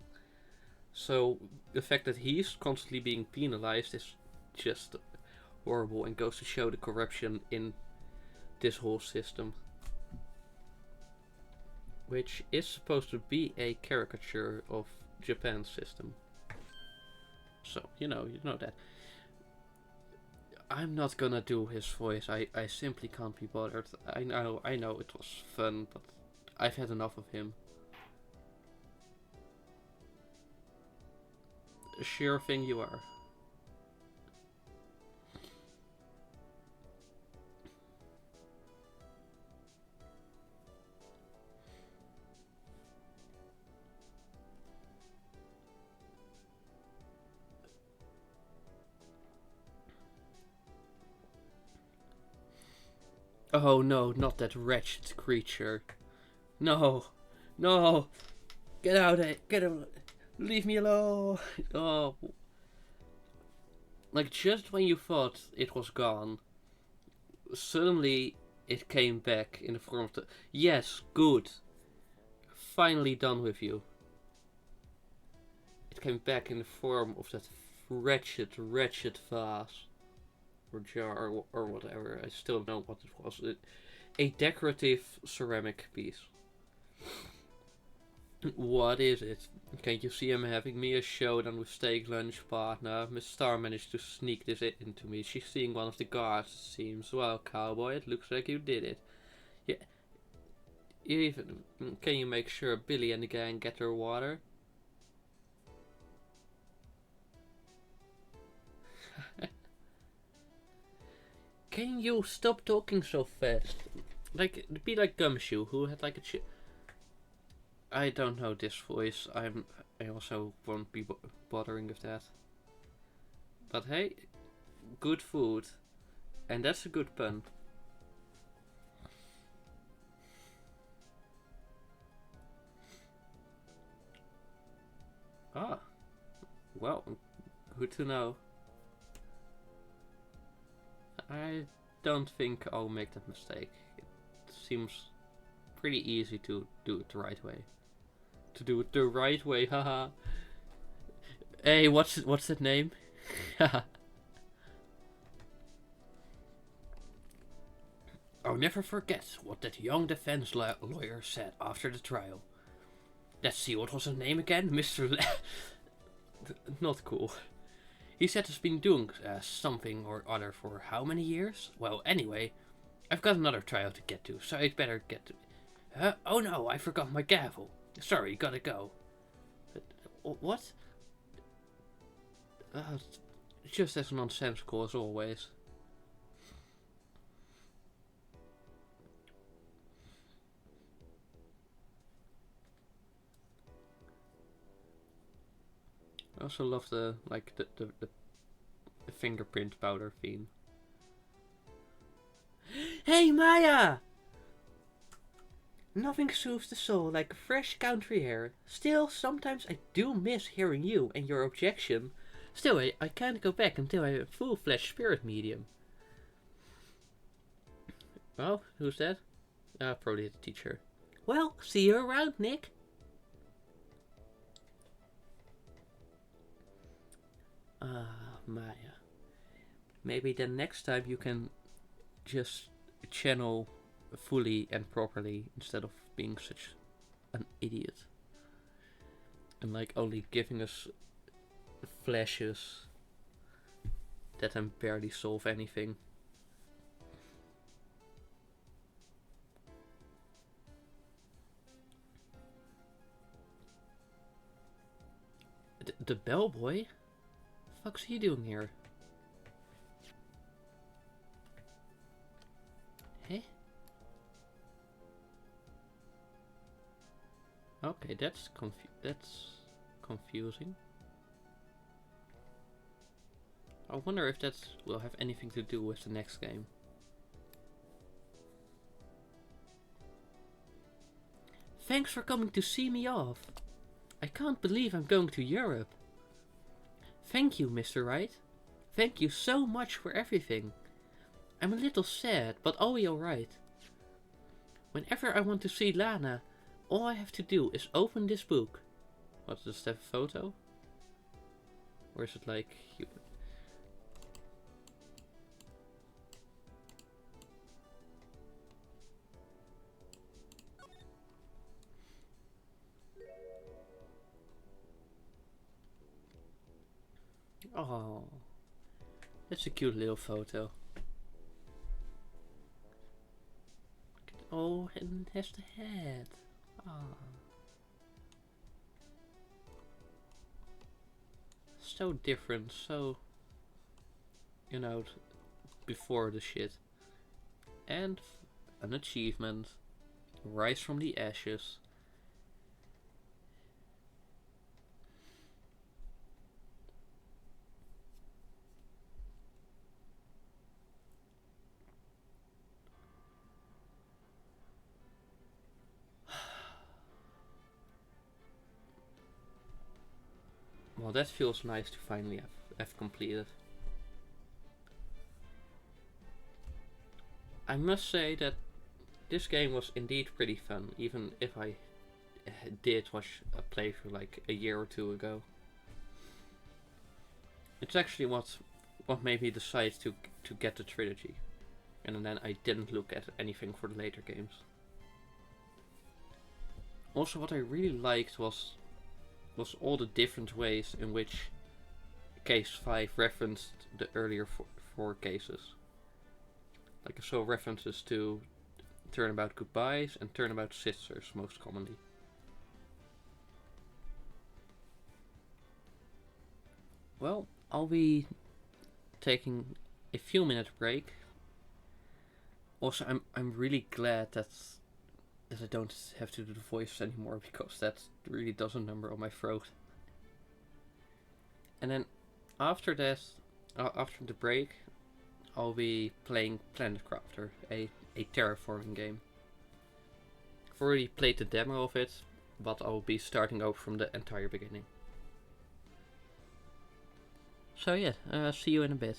So the fact that he's constantly being penalized is just horrible and goes to show the corruption in this whole system. Which is supposed to be a caricature of Japan's system. So, you know that. I'm not gonna do his voice. I simply can't be bothered. I know it was fun, but I've had enough of him. Sure thing you are. Oh no, not that wretched creature. No, no, get out of it, get out, leave me alone. Oh, like just when you thought it was gone, suddenly it came back in the form of the, yes, good, finally done with you. It came back in the form of that wretched vase. Or jar or whatever. I still don't know what it was. A decorative ceramic piece. What is it? Can't you see I'm having me a showdown with steak lunch partner? Miss Star managed to sneak this into me. She's seeing one of the guards, it seems. Well, cowboy, it looks like you did it. Yeah. Even, can you make sure Billy and the gang get their water? Can you stop talking so fast? Like, be like Gumshoe, who had like a I don't know this voice. I also won't be bothering with that. But hey, good food. And that's a good pun. Ah, well, good to know. I don't think I'll make that mistake. It seems pretty easy to do it the right way. To do it the right way, haha. Hey, what's that name? I'll never forget what that young defense lawyer said after the trial. Let's see, what was his name again? Mr. Not cool. He said he's been doing something or other for how many years? Well, anyway, I've got another trial to get to, so I'd better get to... oh no, I forgot my gavel. Sorry, gotta go. What? Just as nonsensical as always. I also love the fingerprint powder theme. Hey Maya! Nothing soothes the soul like fresh country air. Still, sometimes I do miss hearing you and your objection. Still, I can't go back until I have a full-fledged spirit medium. Well, who's that? Probably the teacher. Well, see you around, Nick. Maya. Maybe then next time you can just channel fully and properly instead of being such an idiot. And like only giving us flashes that then barely solve anything. The bellboy? Fuck's he doing here? Hey? Okay, that's confusing. I wonder if that will have anything to do with the next game. Thanks for coming to see me off. I can't believe I'm going to Europe. Thank you, Mr. Wright. Thank you so much for everything. I'm a little sad, but I'll be alright. Whenever I want to see Lana, all I have to do is open this book. What, does it have a photo? Or is it like... Oh, that's a cute little photo. Oh, and it has the head. Ah, so different, so, you know, before the shit. And an achievement. Rise from the ashes. Well, that feels nice to finally have completed. I must say that this game was indeed pretty fun, even if I did watch a playthrough like a year or two ago. It's actually what made me decide to get the trilogy, and then I didn't look at anything for the later games. Also, what I really liked was all the different ways in which Case 5 referenced the earlier four cases. Like I saw references to Turnabout Goodbyes and Turnabout Sisters most commonly. Well, I'll be taking a few minute break. Also, I'm really glad that I don't have to do the voice anymore, because that really does a number on my throat. And then after that, after the break, I'll be playing Planet Crafter, a terraforming game. I've already played the demo of it, but I'll be starting over from the entire beginning. So yeah, see you in a bit.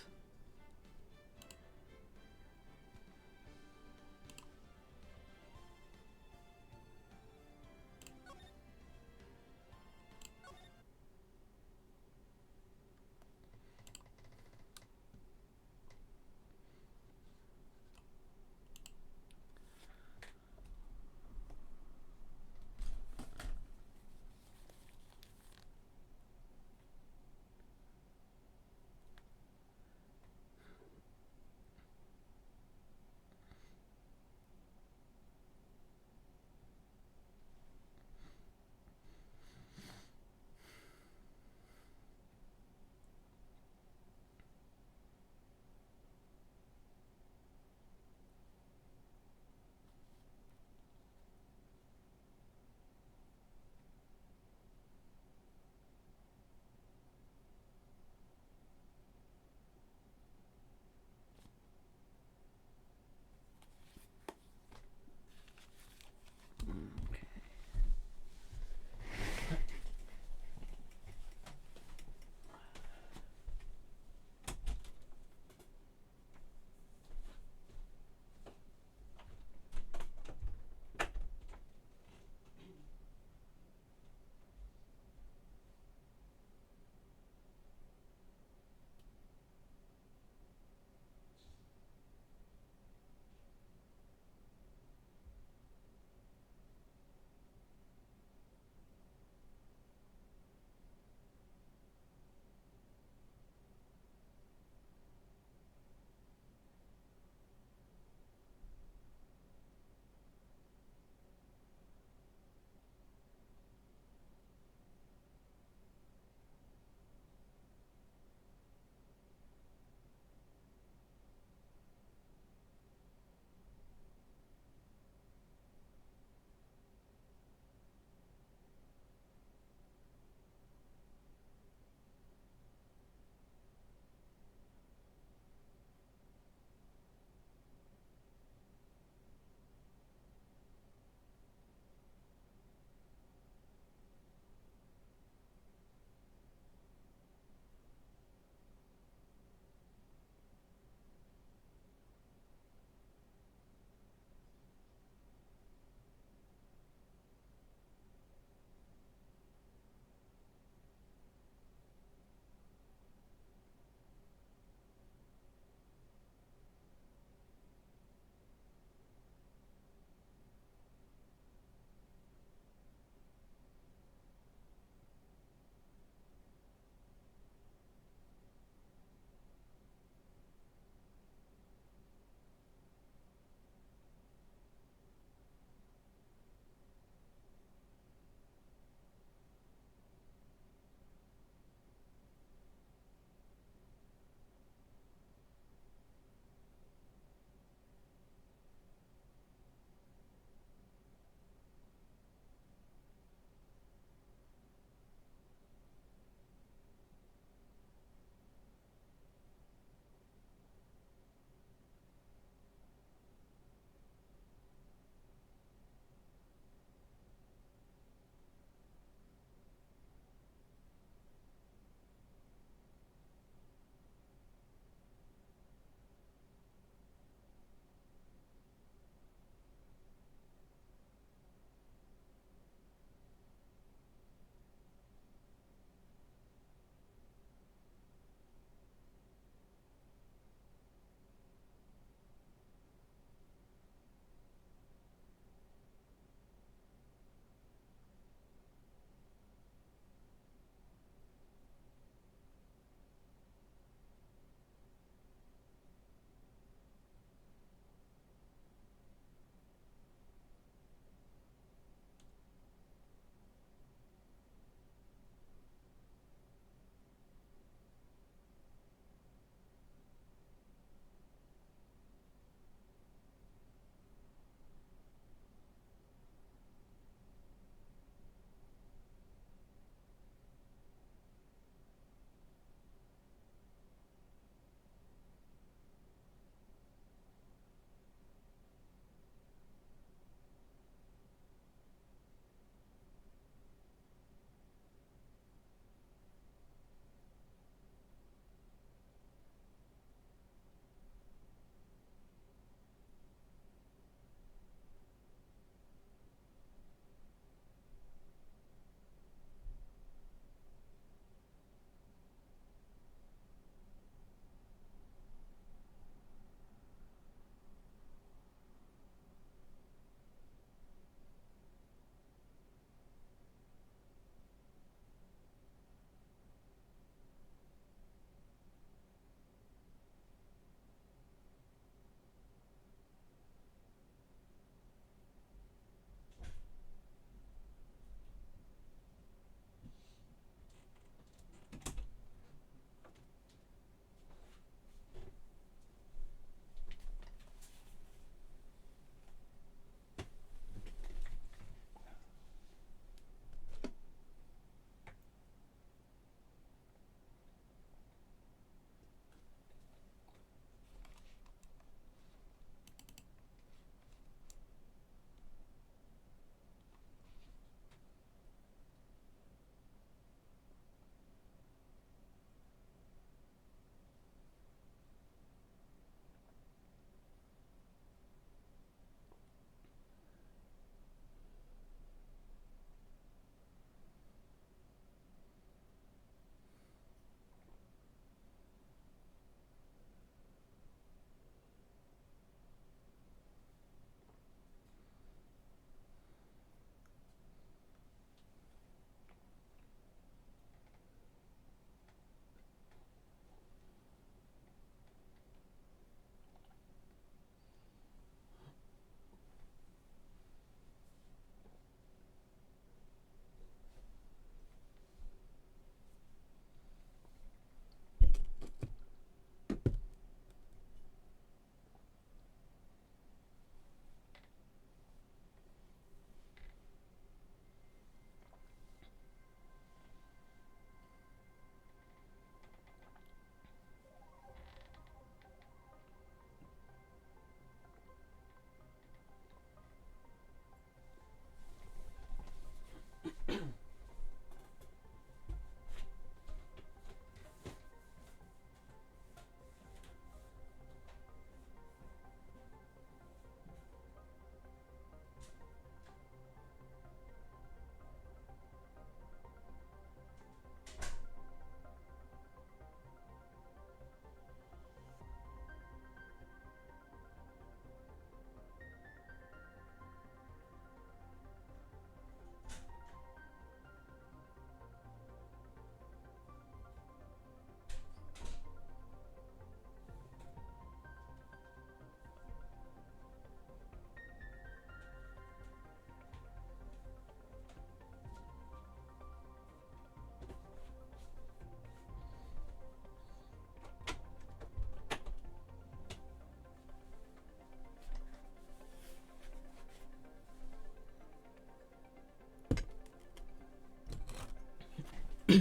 Let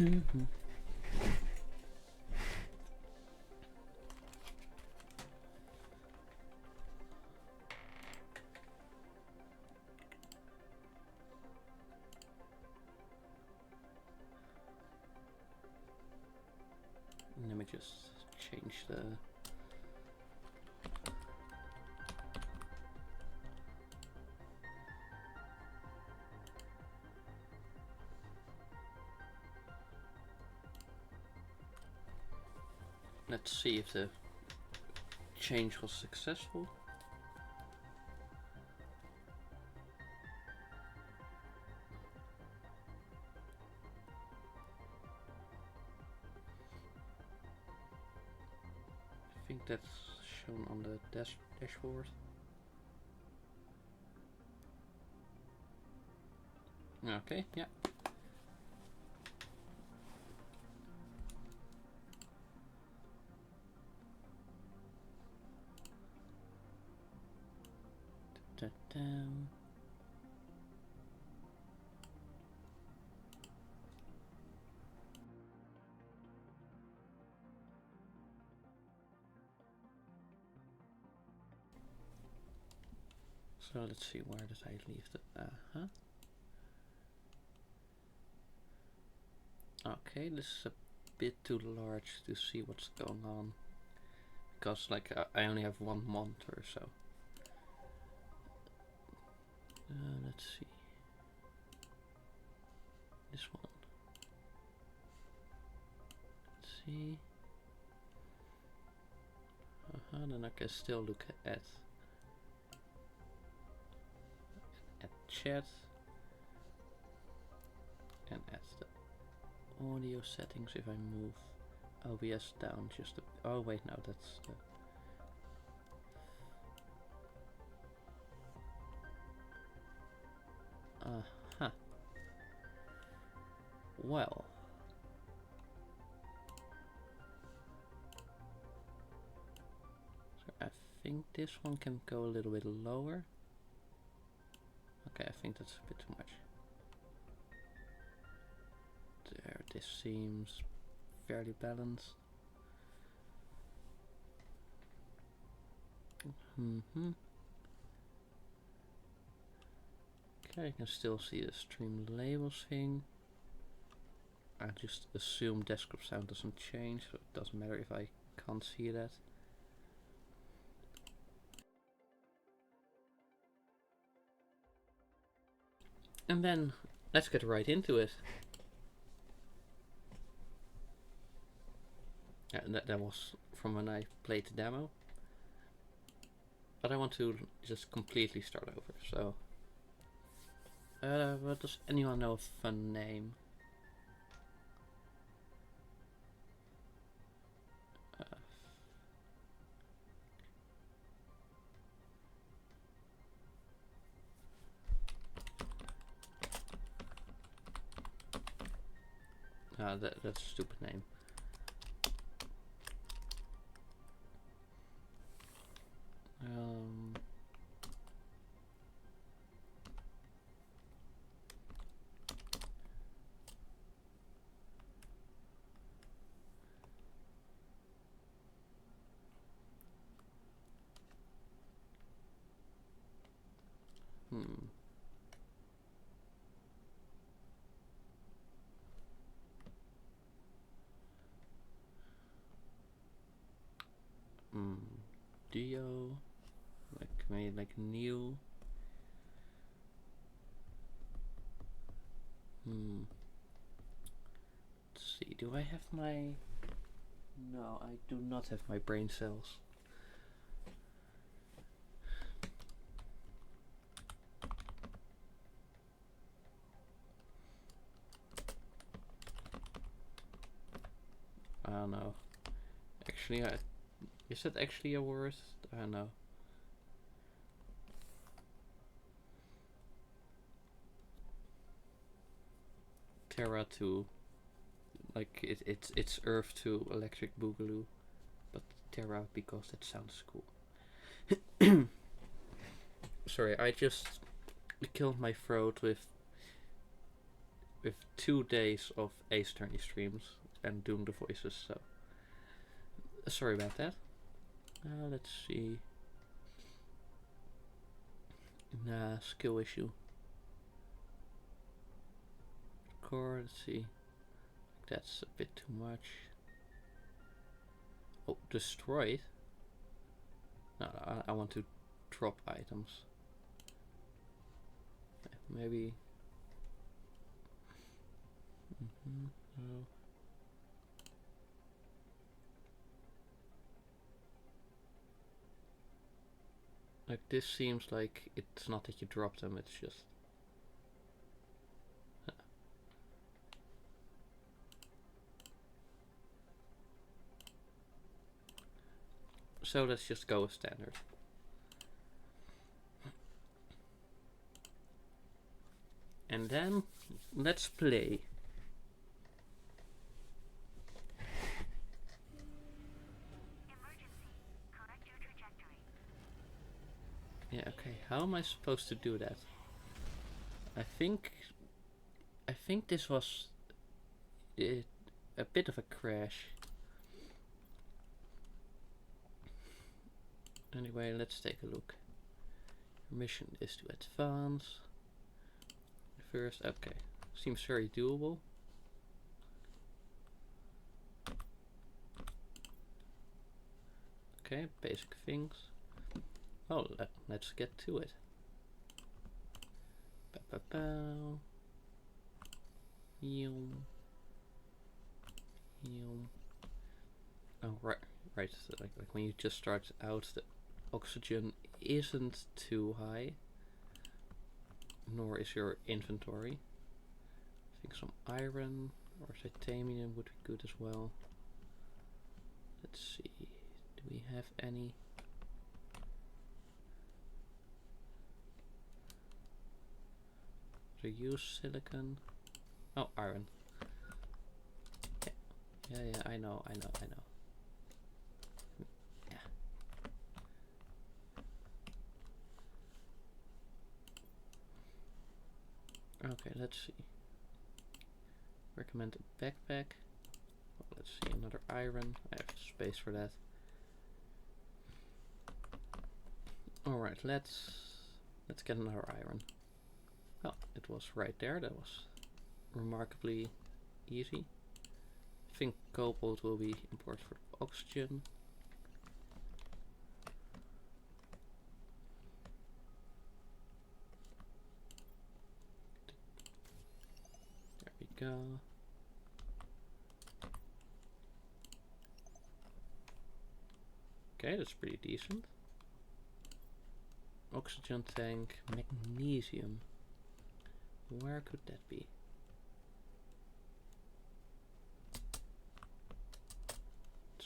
me just change the... Let's see if the change was successful. I think that's shown on the dashboard. Okay, yeah. Da-da. So let's see, where did I leave the... Okay, this is a bit too large to see what's going on. Because like I only have one monitor, so... let's see. This one. Let's see. Then I can still look at chat and at the audio settings. If I move OBS down just a... Oh wait, no, that's the... Well, so I think this one can go a little bit lower. Okay, I think that's a bit too much. There, this seems fairly balanced. Okay, I can still see the stream labels thing. I just assume desktop sound doesn't change, so it doesn't matter if I can't see that. And then let's get right into it. That was from when I played the demo. But I want to just completely start over, so... What does anyone know a fun name? That's a stupid name. Dio, like maybe like new. Let's see, do I have my... No, I do not have my brain cells. I don't know. Actually, is that actually a word? I don't know. Terra to, like it's Earth to Electric Boogaloo, but Terra because that sounds cool. Sorry, I just killed my throat with with 2 days of Ace Attorney streams and doing the voices, so sorry about that. Let's see. Nah, skill issue. Core, let's see. That's a bit too much. Oh, destroyed? No, I want to drop items. Maybe. No. Like, this seems like it's not that you drop them, it's just... So let's just go with standard. And then, let's play. Yeah, okay, how am I supposed to do that? I think this was a bit of a crash. Anyway, let's take a look. Your mission is to advance. First, okay, seems very doable. Okay, basic things. Oh, let's get to it. Ba-ba-bow. Yum. Yum. Oh, right. So like when you just start out, the oxygen isn't too high, nor is your inventory. I think some iron or titanium would be good as well. Let's see, do we have any? To use silicon? Oh, iron. Yeah, I know. Okay, let's see. Recommend a backpack. Well, let's see, another iron. I have space for that. Alright, let's get another iron. Oh, it was right there. That was remarkably easy. I think cobalt will be important for oxygen. There we go. Okay, that's pretty decent. Oxygen tank, magnesium. Where could that be?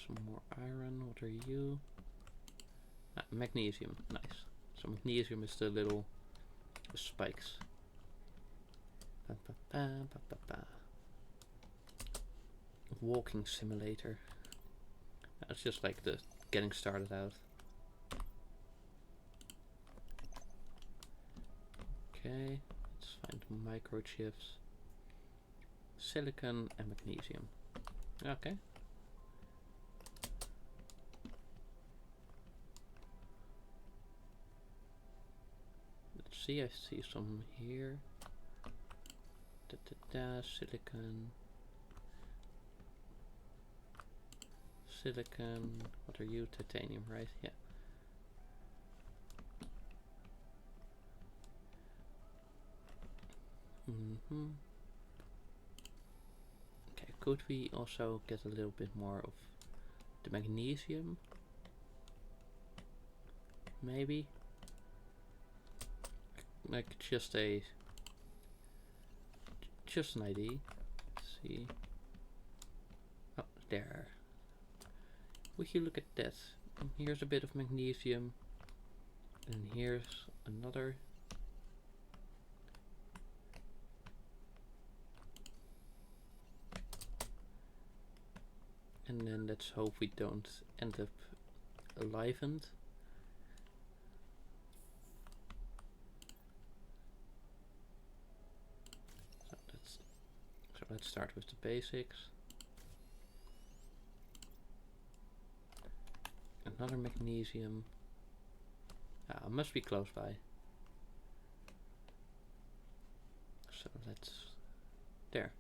Some more iron. What are you? Ah, magnesium. Nice. So magnesium is the little spikes. Ba, ba, ba, ba, ba, ba. Walking simulator. That's just like the getting started out. Okay, let's find microchips, silicon and magnesium. Okay. Let's see, I see some here. Silicon. Silicon, what are you? Titanium, right? Yeah. Okay, could we also get a little bit more of the magnesium? Maybe? Like just an idea. Let's see. Oh, there. Would you look at that? Here's a bit of magnesium. And here's another. And then let's hope we don't end up enlivened. So let's start with the basics. Another magnesium. Must be close by. So let's... There.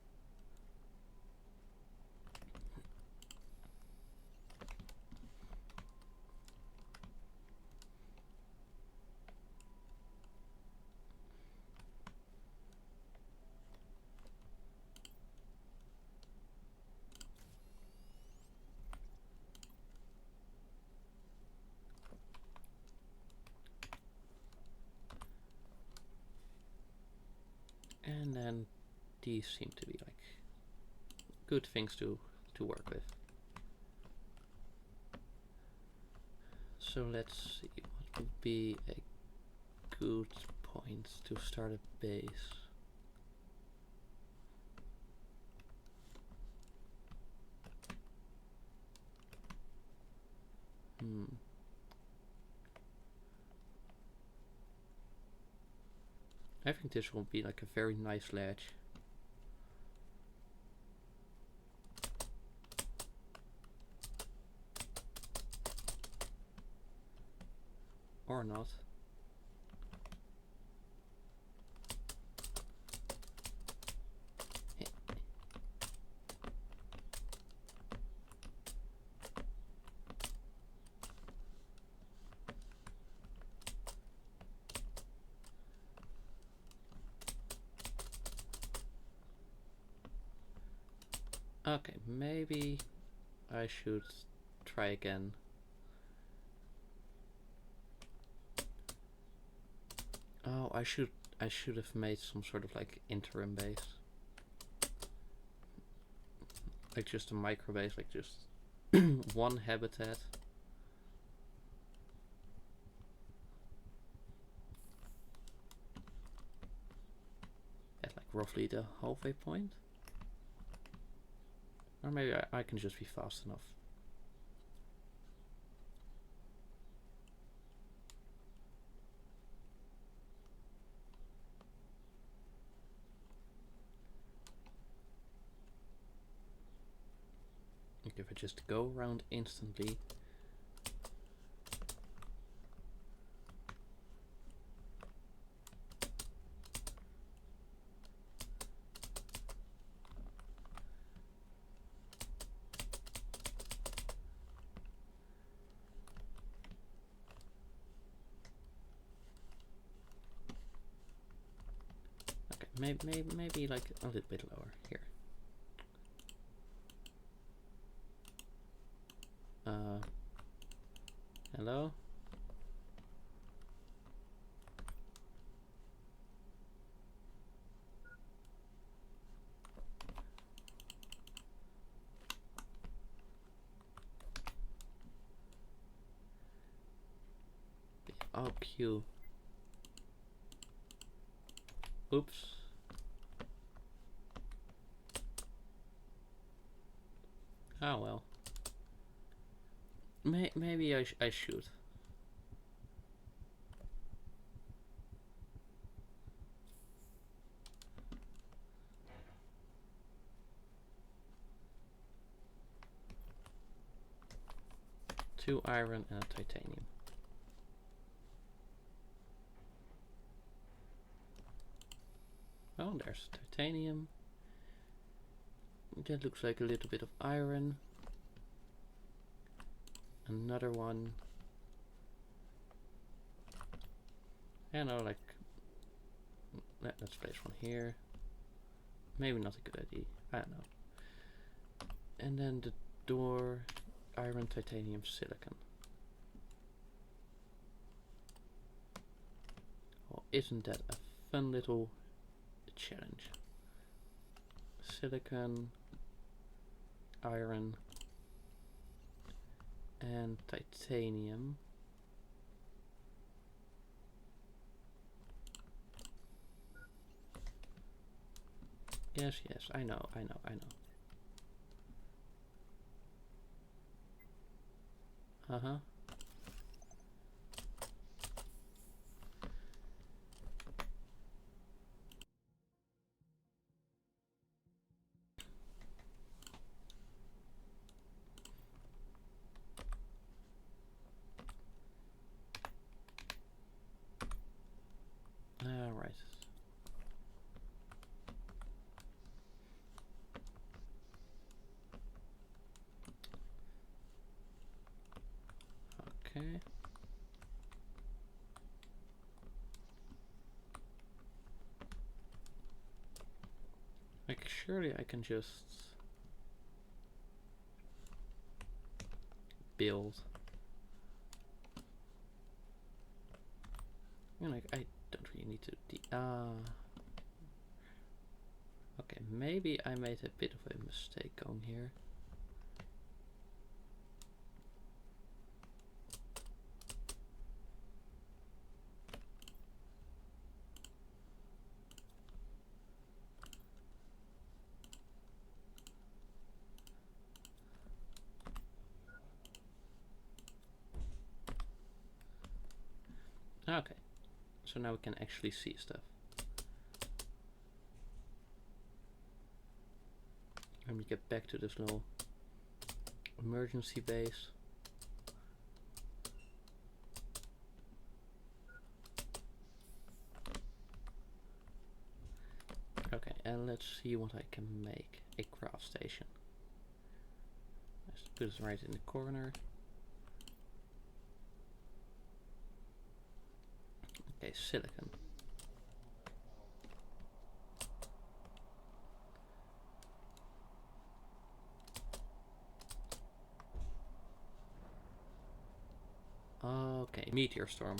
And then these seem to be like good things to work with. So let's see, what would be a good point to start a base? I think this will be like a very nice ledge. Or not. Okay, maybe I should try again. Oh, I should have made some sort of like interim base. Like just a micro base, like just one habitat. At like roughly the halfway point. Or maybe I can just be fast enough. Like if I just go around instantly. Maybe like a little bit lower here. Hello? Oh, Q. Oops. Oh well. Maybe I should. Two iron and a titanium. Oh, there's titanium. That looks like a little bit of iron. Another one. Yeah, no, like let's place one here. Maybe not a good idea. I don't know. And then the door, iron, titanium, silicon. Well, isn't that a fun little challenge? Silicon, iron, and titanium. Yes, I know. Uh-huh. Right. Okay. Like, surely I can just build. I mean, like, I don't really need to. Okay, maybe I made a bit of a mistake going here. Okay, so now we can actually see stuff. Let me get back to this little emergency base. Okay, and let's see what I can make. A craft station. Let's put it right in the corner. Okay, silicon. Okay, meteor storm.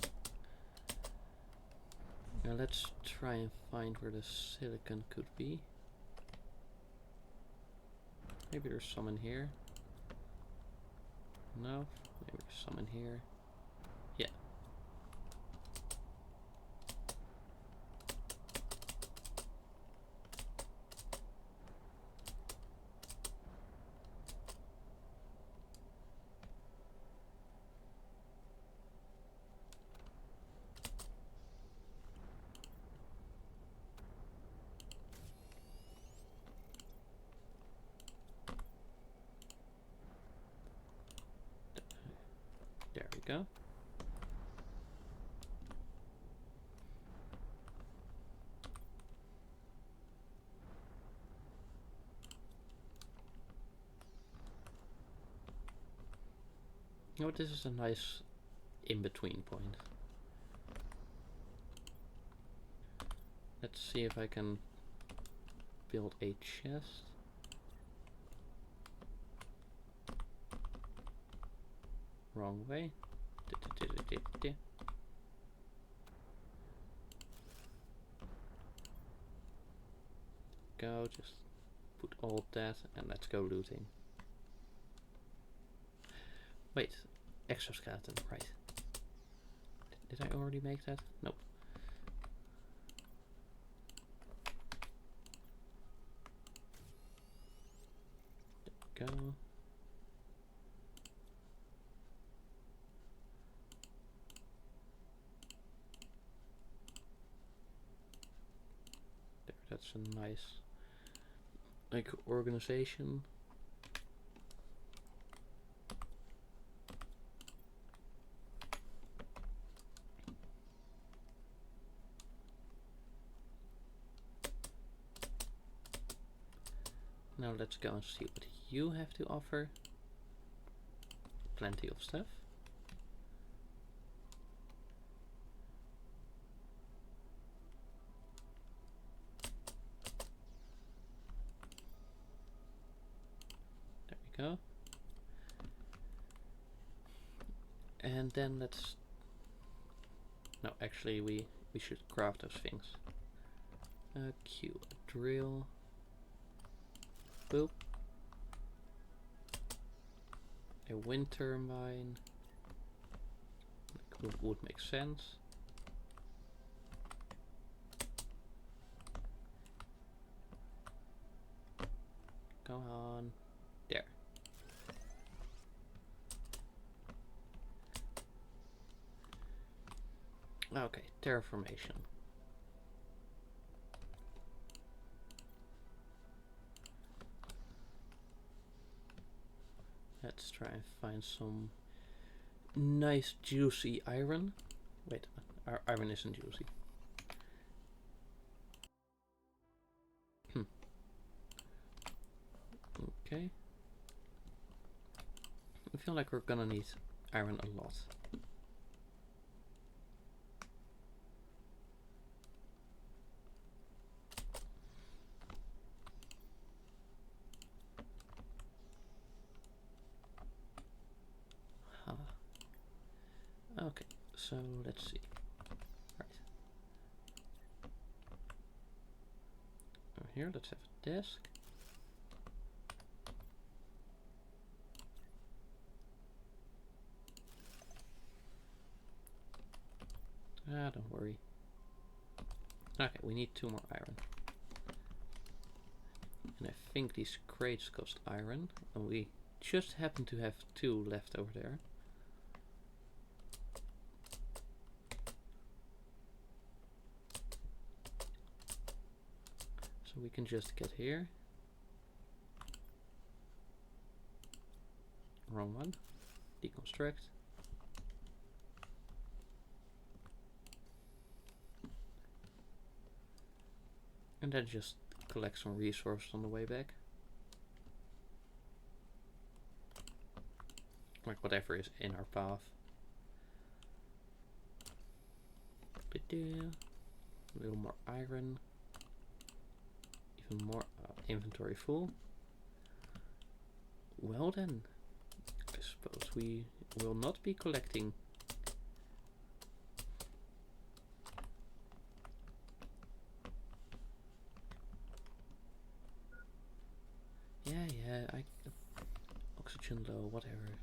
Now let's try and find where the silicon could be. Maybe there's some in here. No, maybe there's some in here. Yeah. There we go. Oh, this is a nice in-between point. Let's see if I can build a chest. Wrong way. Go, just put all that and let's go looting. Wait, exoskeleton, right. Did I already make that? Nope. There we go. There, that's a nice, like, organization. Now let's go and see what you have to offer. Plenty of stuff. There we go. And then let's... No, actually we should craft those things. Q, a drill. Boop. A wind turbine. Would make sense. Go on. There. Okay, terraformation. Let's try and find some nice juicy iron. Wait, our iron isn't juicy. feel like we're gonna need iron a lot. Huh. Okay, so let's see. Right. Over here, let's have a desk. Ah, don't worry. Okay, we need 2 more iron. And I think these crates cost iron, and we just happen to have 2 left over there. So we can just get here. Wrong one. Deconstruct. And then just collect some resources on the way back. Like whatever is in our path. A little more iron. Even more inventory full. Well then, I suppose we will not be collecting. Yeah, oxygen low, whatever.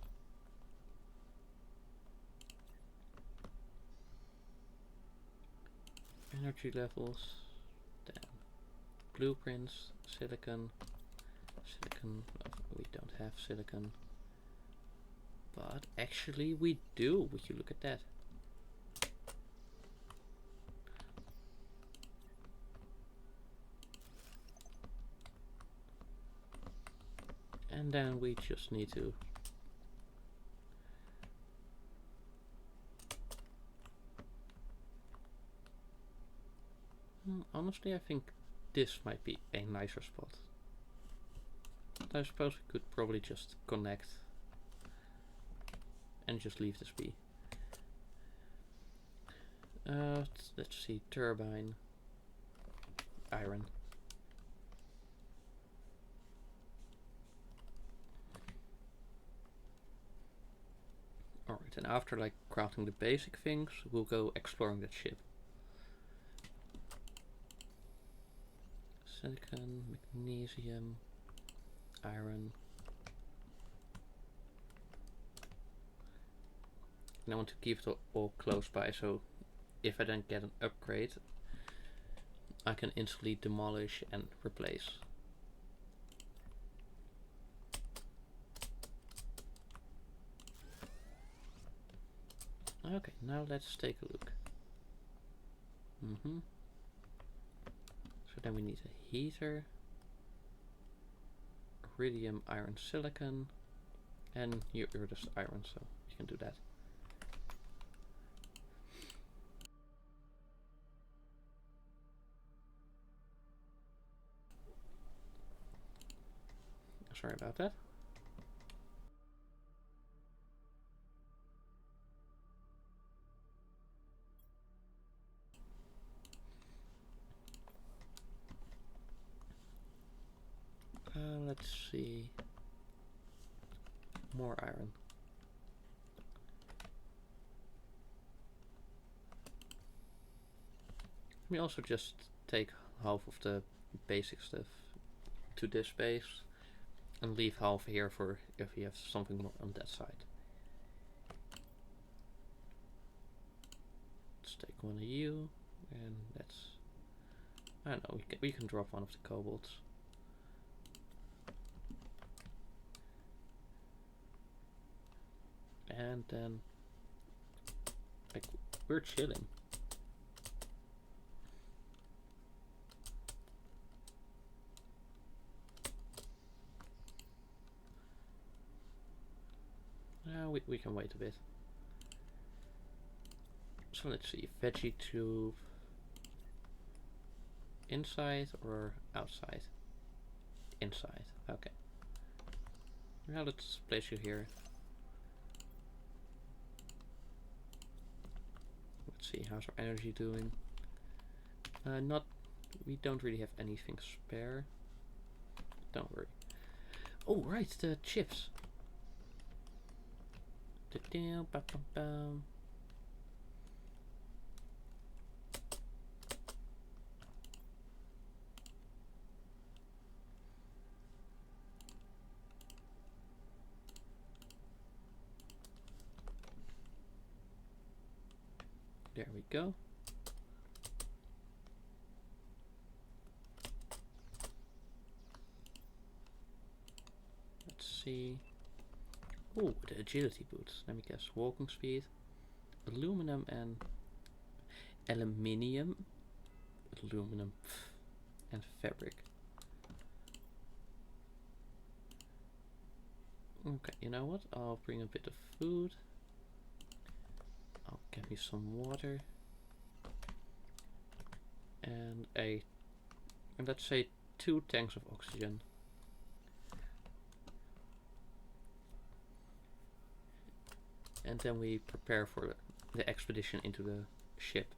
Energy levels, damn. Blueprints, silicon, we don't have silicon. But actually we do, would you look at that. And then we just need to honestly, I think this might be a nicer spot. I suppose we could probably just connect and just leave this be. Let's see, turbine, iron. Alright, and after like crafting the basic things, we'll go exploring that ship. Silicon, magnesium, iron. And I want to keep it all close by, so if I don't get an upgrade, I can instantly demolish and replace. Okay, now let's take a look. So then we need a heater, iridium, iron, silicon, and you're just iron, so you can do that. Sorry about that. Let's see. More iron. Let me also just take half of the basic stuff to this base and leave half here for if you have something more on that side. Let's take one of you, and that's, I don't know, we can drop one of the cobalts. And then, like, we're chilling. We can wait a bit. So let's see, veggie tube. Inside or outside? Inside, okay. Now let's place you here. Let's see, how's our energy doing? Not. We don't really have anything spare. Don't worry. Oh, right, the chips. There we go. Let's see. Oh, the agility boots. Let me guess. Walking speed, aluminum and aluminium, aluminum and fabric. Okay, you know what? I'll bring a bit of food. I'll get me some water. And let's say 2 tanks of oxygen. And then we prepare for the expedition into the ship.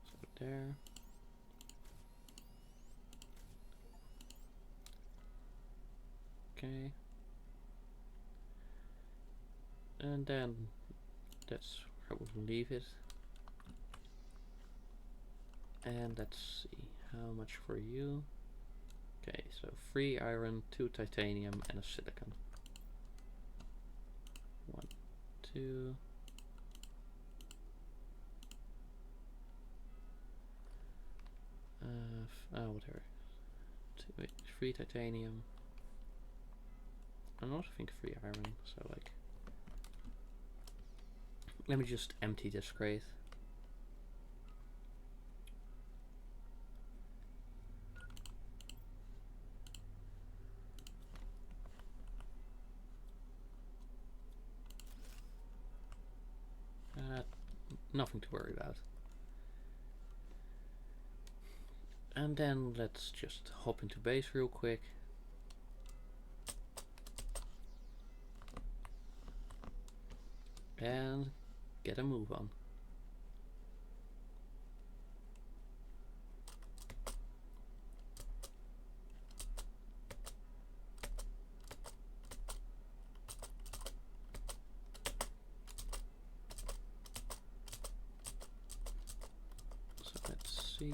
So there. Okay. And then that's where we'll leave it. And let's see, how much for you? Okay, so 3 iron, 2 titanium, and a silicon. 1, 2. Whatever. 3 titanium. I also think 3 iron, so like. Let me just empty this crate. Nothing to worry about. And then let's just hop into base real quick. And get a move on. So let's see.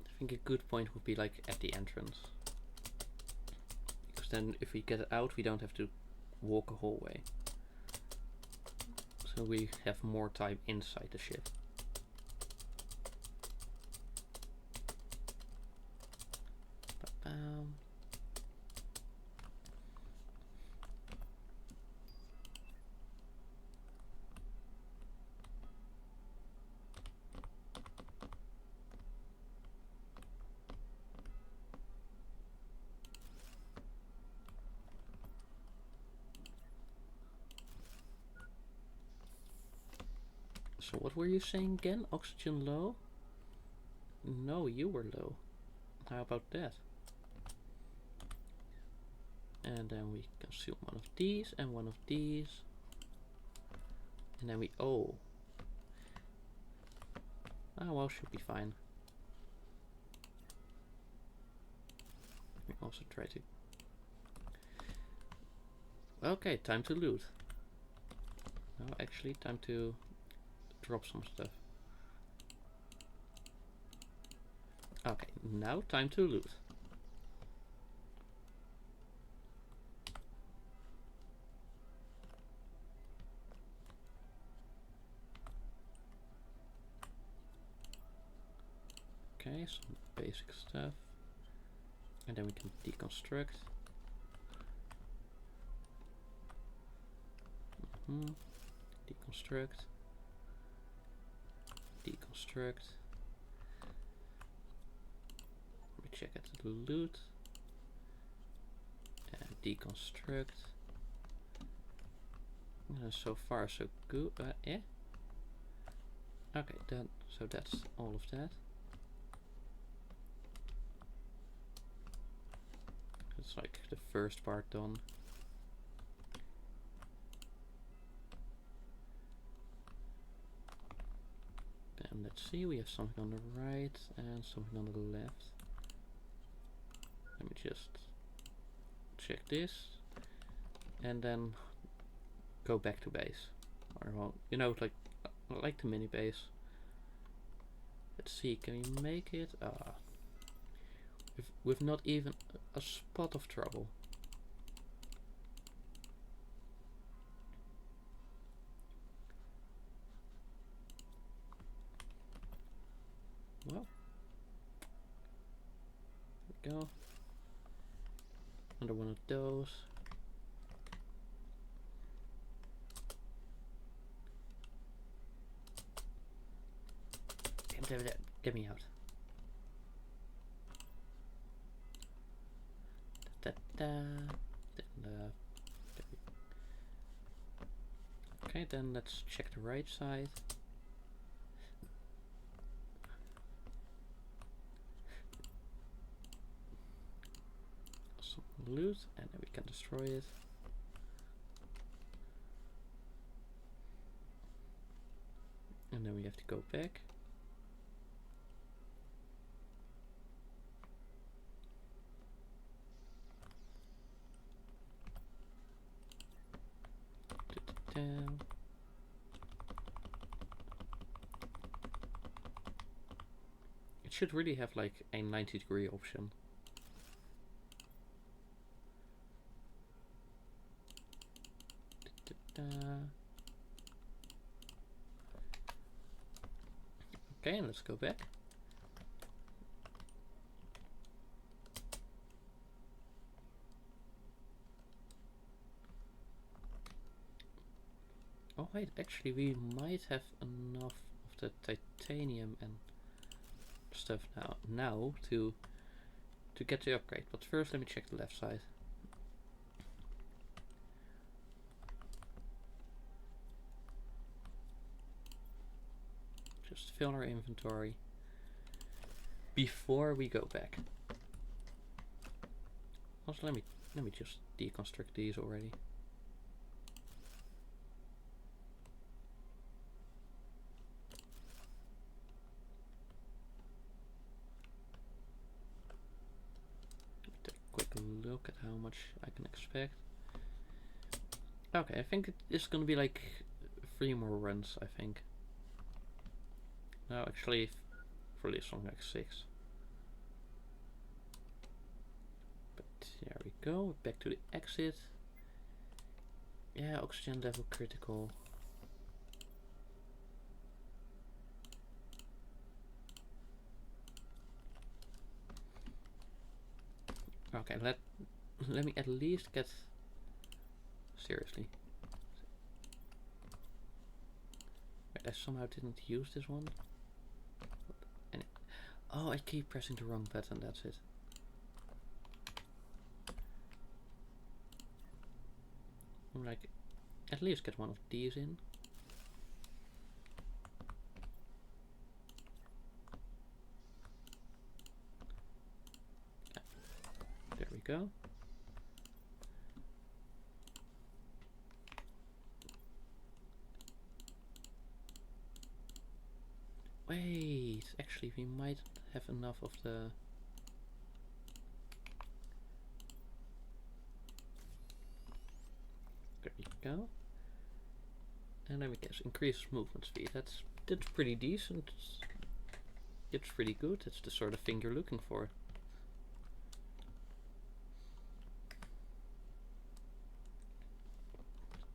I think a good point would be like at the entrance. Because then if we get out, we don't have to walk a whole way. So we have more time inside the ship. Ba-bam. So what were you saying again? Oxygen low? No, you were low. How about that? And then we consume one of these and one of these. And then we, oh. Ah, well, should be fine. We also try to... Okay, time to loot. No, actually, time to drop some stuff. Okay, now time to loot. Okay, some basic stuff. And then we can deconstruct. Deconstruct. Deconstruct. Let me check at the loot. And deconstruct. So far so good. Yeah. Okay, then so that's all of that. It's like the first part done. Then let's see, we have something on the right and something on the left. Let me just check this and then go back to base. Or well, you know, like the mini base. Let's see, can we make it? With not even a spot of trouble. Well, there we go. Another one of those. Damn, get me out. Okay, then let's check the right side. Some loot, and then we can destroy it. And then we have to go back. It should really have like a 90-degree option. Okay, let's go back. Oh wait, actually we might have enough of the titanium and stuff now to get the upgrade. But first let me check the left side. Just fill our inventory before we go back. Also let me just deconstruct these already. Look at how much I can expect. Okay, I think it's gonna be like 3 more runs, I think. No, actually, for this one, like 6. But there we go, back to the exit. Yeah, oxygen level critical. Okay, let me at least get seriously. I somehow didn't use this one. And oh, I keep pressing the wrong button. That's it. I'm like, at least get one of these in. There we go. Wait, actually we might have enough of the... There we go. And then we guess increase movement speed. That's pretty decent. It's pretty good. It's the sort of thing you're looking for.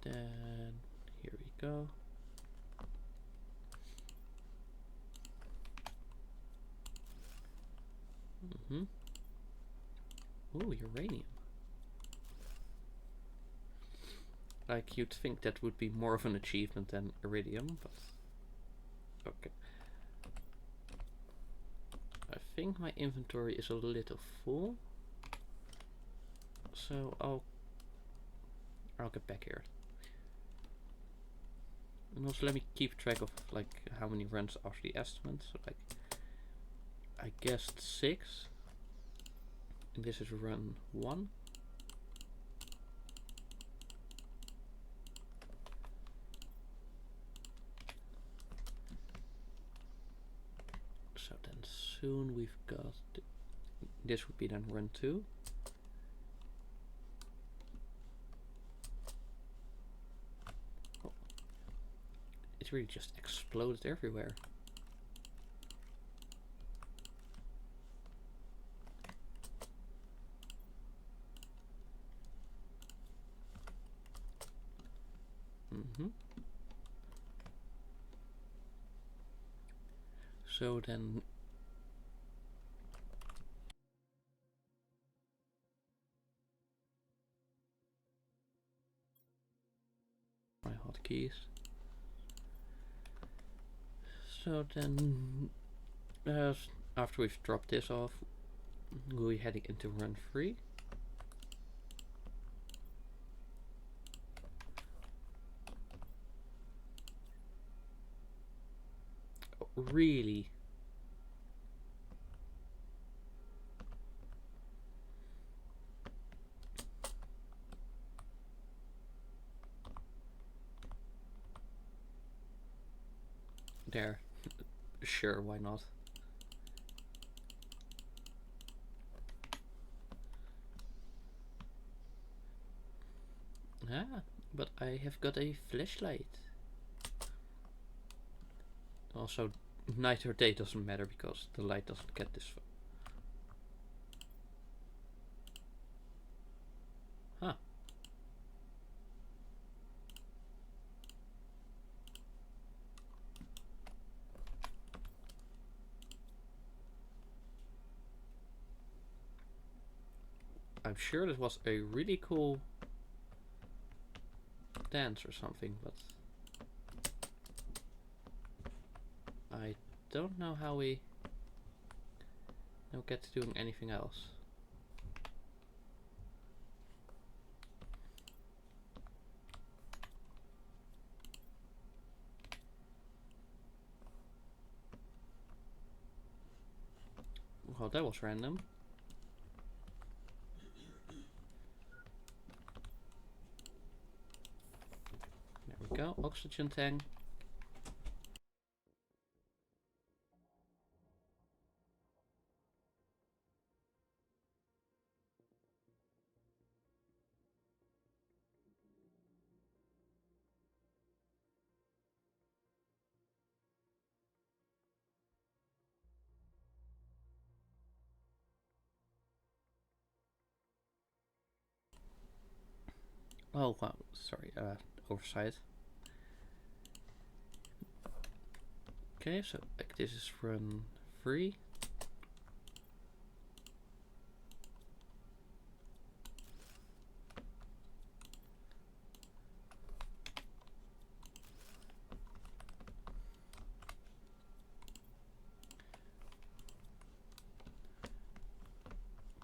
Then here we go. Ooh, uranium. Like, you'd think that would be more of an achievement than iridium, but okay. I think my inventory is a little full, so I'll get back here. And also let me keep track of like how many runs after the estimate. So like, I guessed 6. And this is run 1. soon we've got... This would be then run 2. Oh. It really just exploded everywhere. So then my hotkeys. So then after we've dropped this off, we'll be heading into run 3. Oh, really? There. Sure, why not? Ah, but I have got a flashlight. Also, night or day doesn't matter because the light doesn't get this far. Huh. I'm sure this was a really cool dance or something, but I don't know how we now get to doing anything else. Well, that was random. There we go, oxygen tank. Oh, wow, sorry, oversight. Okay, so like this is run 3.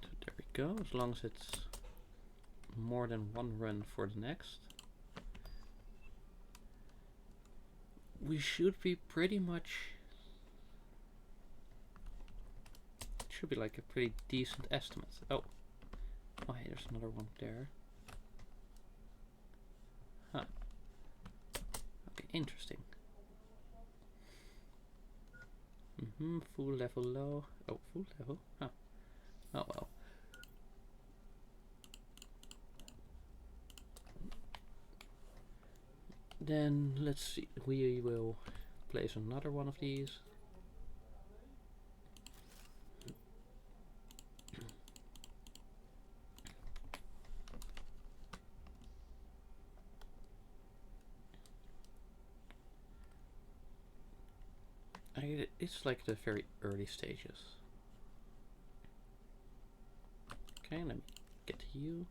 So there we go, as long as it's more than one run for the next, we should be pretty much, should be like a pretty decent estimate. Oh, hey, there's another one there. Huh. Okay, interesting. Full level low. Oh, full level? Huh. Oh well. Then let's see, we will place another one of these. It's like the very early stages. Okay, let me get to you.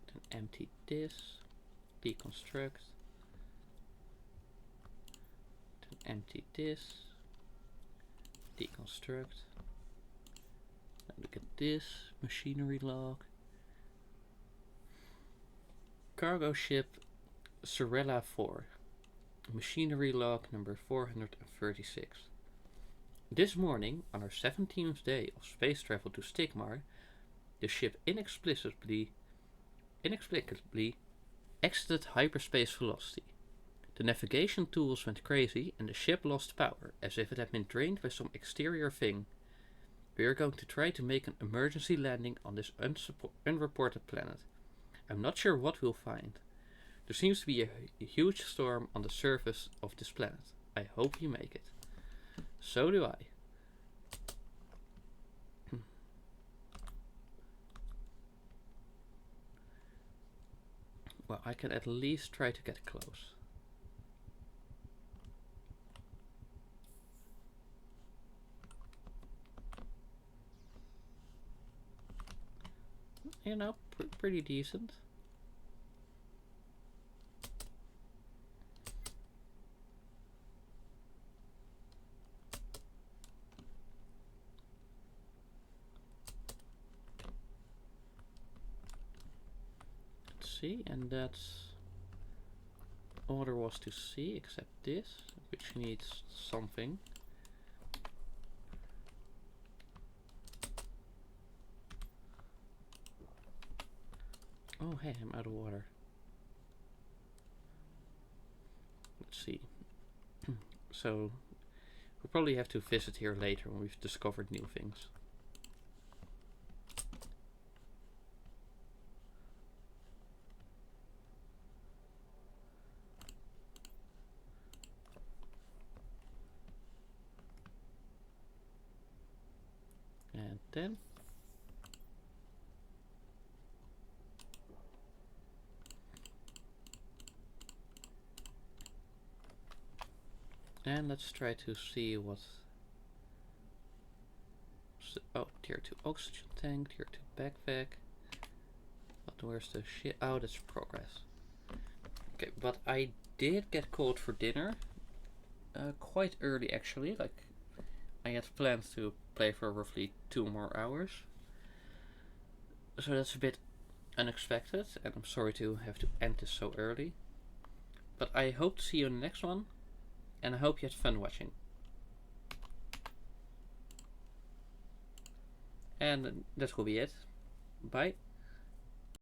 Then empty this, deconstruct. Then empty this, deconstruct. Then look at this, machinery log. Cargo ship Sorella 4, machinery log number 436. This morning, on our 17th day of space travel to Stigmar, the ship inexplicably exited hyperspace velocity. The navigation tools went crazy and the ship lost power, as if it had been drained by some exterior thing. We are going to try to make an emergency landing on this unreported planet. I'm not sure what we'll find. There seems to be a huge storm on the surface of this planet. I hope you make it. So do I. Well, I can at least try to get close. You know, pretty decent. Let's see, and that's all there was to see except this, which needs something. Oh hey, I'm out of water. Let's see. So we'll probably have to visit here later when we've discovered new things. And then and let's try to see what. Oh, tier 2 oxygen tank, tier 2 backpack. But where's the shit? Oh, that's progress. Okay, but I did get called for dinner. Quite early actually. Like, I had plans to play for roughly 2 more hours. So that's a bit unexpected, and I'm sorry to have to end this so early. But I hope to see you in the next one, and I hope you had fun watching. And that will be it. Bye.